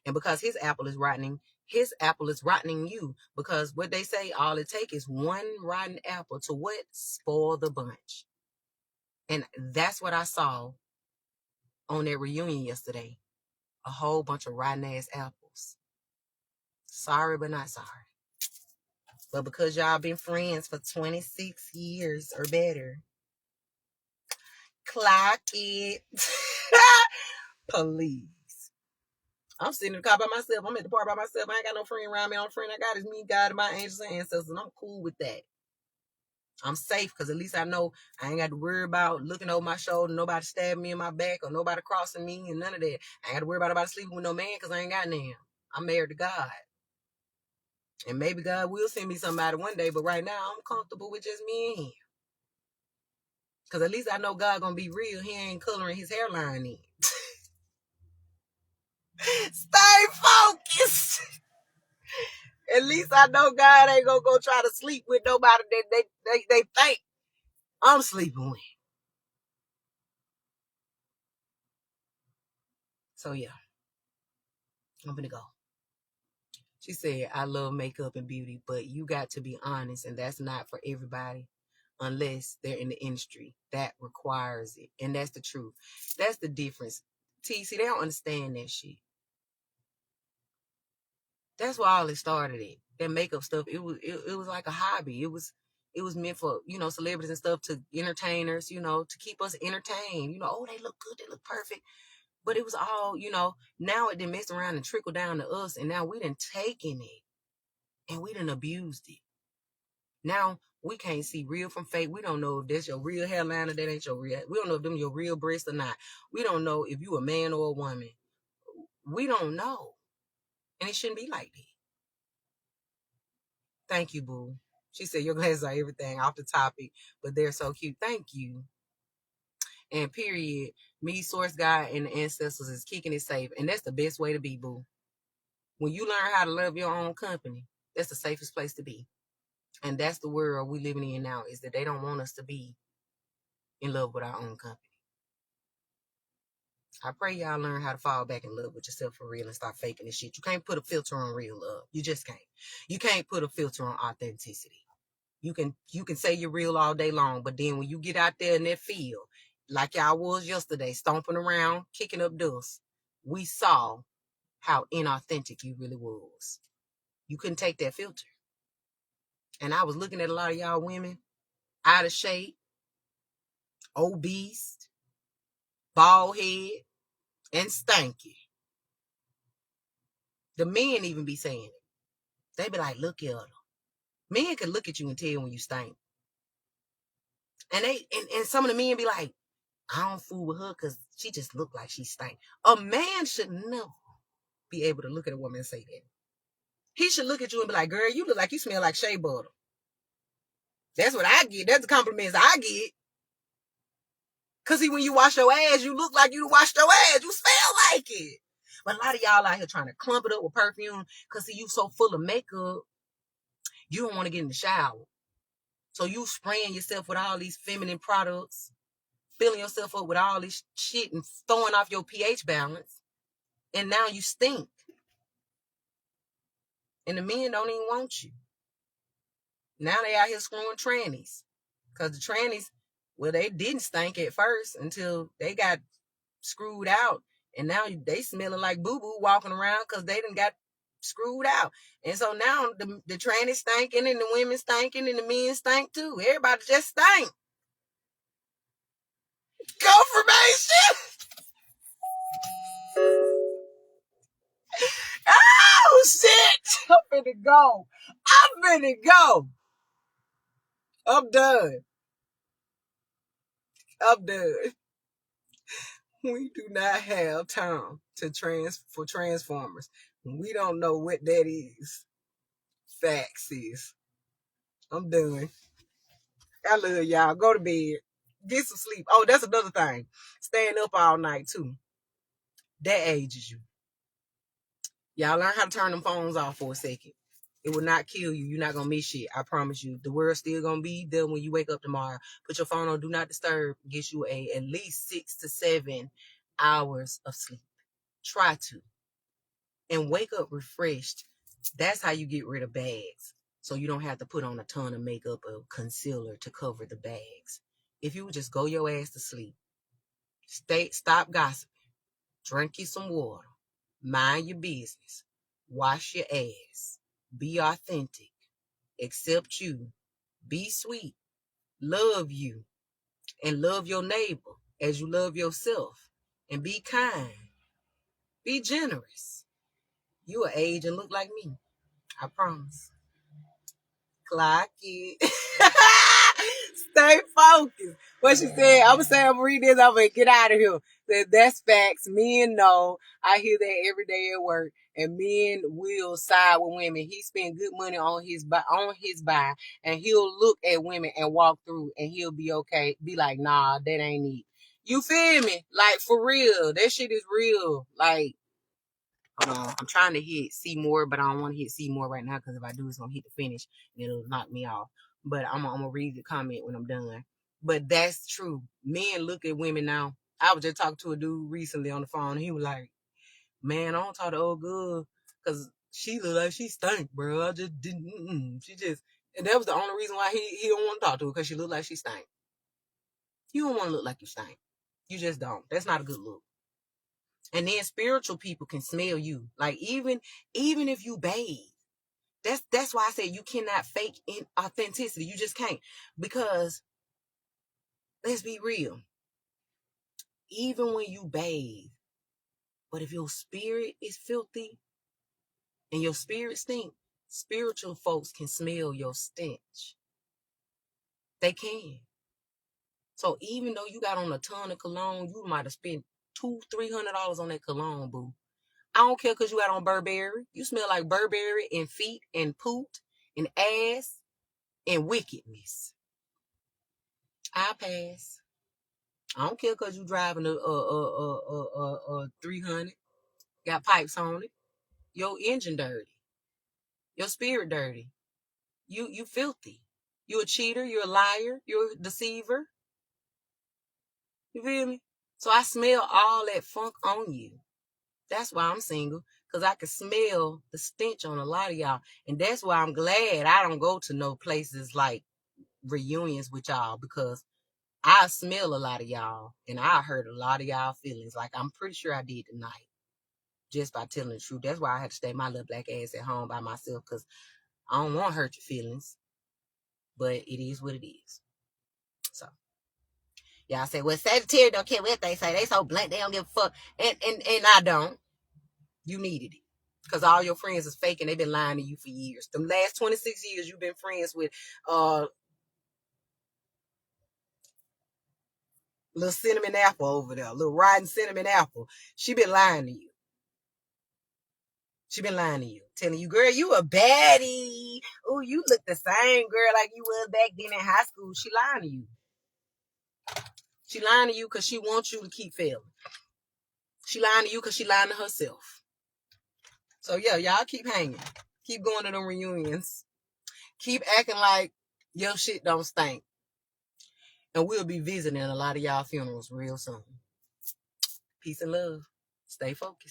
And because his apple is rotting you. Because what they say, all it takes is one rotten apple to what? Spoil the bunch. And that's what I saw on that reunion yesterday. A whole bunch of rotten ass apples. Sorry, but not sorry. But because y'all been friends for 26 years or better, clock it. Please. I'm sitting in the car by myself. I'm at the park by myself. I ain't got no friend around me. The only friend I got is me, God, and my angels and ancestors. And I'm cool with that. I'm safe because at least I know I ain't got to worry about looking over my shoulder, nobody stabbing me in my back or nobody crossing me and none of that. I ain't got to worry about sleeping with no man because I ain't got none. I'm married to God. And maybe God will send me somebody one day, but right now I'm comfortable with just me and him. Because at least I know God going to be real. He ain't coloring his hairline in. Stay focused. At least I know God ain't going to go try to sleep with nobody that they think I'm sleeping with. So, yeah. I'm going to go. She said, I love makeup and beauty, but you got to be honest, and that's not for everybody unless they're in the industry. That requires it. And that's the truth. That's the difference. TC, they don't understand that shit. That's why all it started at. That makeup stuff, it was like a hobby. It was meant for, celebrities and stuff to entertainers, to keep us entertained. Oh, they look good, they look perfect. But it was all, now it done messed around and trickled down to us, and now we done taken it and we done abused it. Now we can't see real from fake. We don't know if that's your real hairline or that ain't your real. We don't know if them your real breasts or not. We don't know if you a man or a woman. We don't know. And it shouldn't be like that. Thank you, boo. She said your glasses are everything, off the topic, but they're so cute. Thank you. And period, me, Source God, and the ancestors is kicking it safe. And that's the best way to be, boo. When you learn how to love your own company, that's the safest place to be. And that's the world we living in now, is that they don't want us to be in love with our own company. I pray y'all learn how to fall back in love with yourself for real and stop faking this shit. You can't put a filter on real love. You just can't. You can't put a filter on authenticity. You can say you're real all day long, but then when you get out there in that field, like y'all was yesterday, stomping around, kicking up dust, we saw how inauthentic you really was. You couldn't take that filter. And I was looking at a lot of y'all women, out of shape, obese, bald head, and stanky. The men even be saying it. They be like, look at her. Men can look at you and tell when you stink. And some of the men be like, I don't fool with her because she just look like she stank. A man should never be able to look at a woman and say that. He should look at you and be like, girl, you look like you smell like shea butter. That's what I get. That's the compliments I get. Because when you wash your ass, you look like you washed your ass. You smell like it. But a lot of y'all out here trying to clump it up with perfume because you so full of makeup, you don't want to get in the shower. So you spraying yourself with all these feminine products, filling yourself up with all this shit and throwing off your pH balance. And now you stink. And the men don't even want you. Now they out here screwing trannies. Because the trannies, well, they didn't stink at first until they got screwed out. And now they smelling like boo-boo walking around because they done got screwed out. And so now the trannies stinking and the women stinking and the men stink too. Everybody just stink. Confirmation! Oh, shit! I'm finna go. I'm done. We do not have time for Transformers. We don't know what that is. Facts is. I'm done. I love y'all. Go to bed. Get some sleep. Oh, that's another thing. Staying up all night too. That ages you. Y'all learn how to turn them phones off for a second. It will not kill you. You're not going to miss shit. I promise you. The world's still going to be there when you wake up tomorrow. Put your phone on Do Not Disturb. Get you at least 6 to 7 hours of sleep. Try to. And wake up refreshed. That's how you get rid of bags. So you don't have to put on a ton of makeup or concealer to cover the bags. If you would just go your ass to sleep. Stop gossiping. Drink you some water. Mind your business. Wash your ass. Be authentic. Accept you. Be sweet. Love you. And love your neighbor as you love yourself. And be kind. Be generous. You will age and look like me. I promise. Clock it. Stay focused. What she said, I'm gonna read this over and get out of here. Said that's facts. Men know. I hear that every day at work. And men will side with women. He spend good money on his buy, and he'll look at women and walk through, and he'll be okay. Be like, nah, that ain't it. You feel me? Like for real, that shit is real. Like, I'm trying to hit see more, but I don't want to hit see more right now because if I do, it's gonna hit the finish and it'll knock me off. But I'm gonna read the comment when I'm done. But that's true. Men look at women now. I was just talking to a dude recently on the phone. And he was like, "Man, I don't talk to old girl because she look like she stink, bro. I just didn't. She just." And that was the only reason why he don't want to talk to her because she look like she stink. You don't want to look like you stink. You just don't. That's not a good look. And then spiritual people can smell you. Like even if you bathe. That's why I say you cannot fake authenticity. You just can't. Because let's be real. Even when you bathe, but if your spirit is filthy and your spirit stink, spiritual folks can smell your stench. They can. So even though you got on a ton of cologne, you might have spent $200-$300 on that cologne, boo. I don't care because you got on Burberry. You smell like Burberry and feet and poop and ass and wickedness. I pass. I don't care because you driving a 300, got pipes on it. Your engine dirty. Your spirit dirty. You filthy. You a cheater. You're a liar. You're a deceiver. You feel me? So I smell all that funk on you. That's why I'm single, because I can smell the stench on a lot of y'all. And that's why I'm glad I don't go to no places like reunions with y'all, because I smell a lot of y'all and I hurt a lot of y'all feelings. Like I'm pretty sure I did tonight, just by telling the truth. That's why I had to stay my little black ass at home by myself, because I don't want to hurt your feelings. But it is what it is. So y'all say, well, Sagittarius don't care what they say. They so blunt, they don't give a fuck. And I don't. You needed it. Because all your friends is fake and they've been lying to you for years. The last 26 years you've been friends with little cinnamon apple over there, little rotten cinnamon apple. She been lying to you. She been lying to you, telling you, girl, you a baddie. Oh, you look the same, girl, like you was back then in high school. She lying to you. She lying to you because she wants you to keep failing. She lying to you because she lying to herself. So yeah, y'all keep hanging. Keep going to them reunions. Keep acting like your shit don't stink. And we'll be visiting a lot of y'all funerals real soon. Peace and love. Stay focused.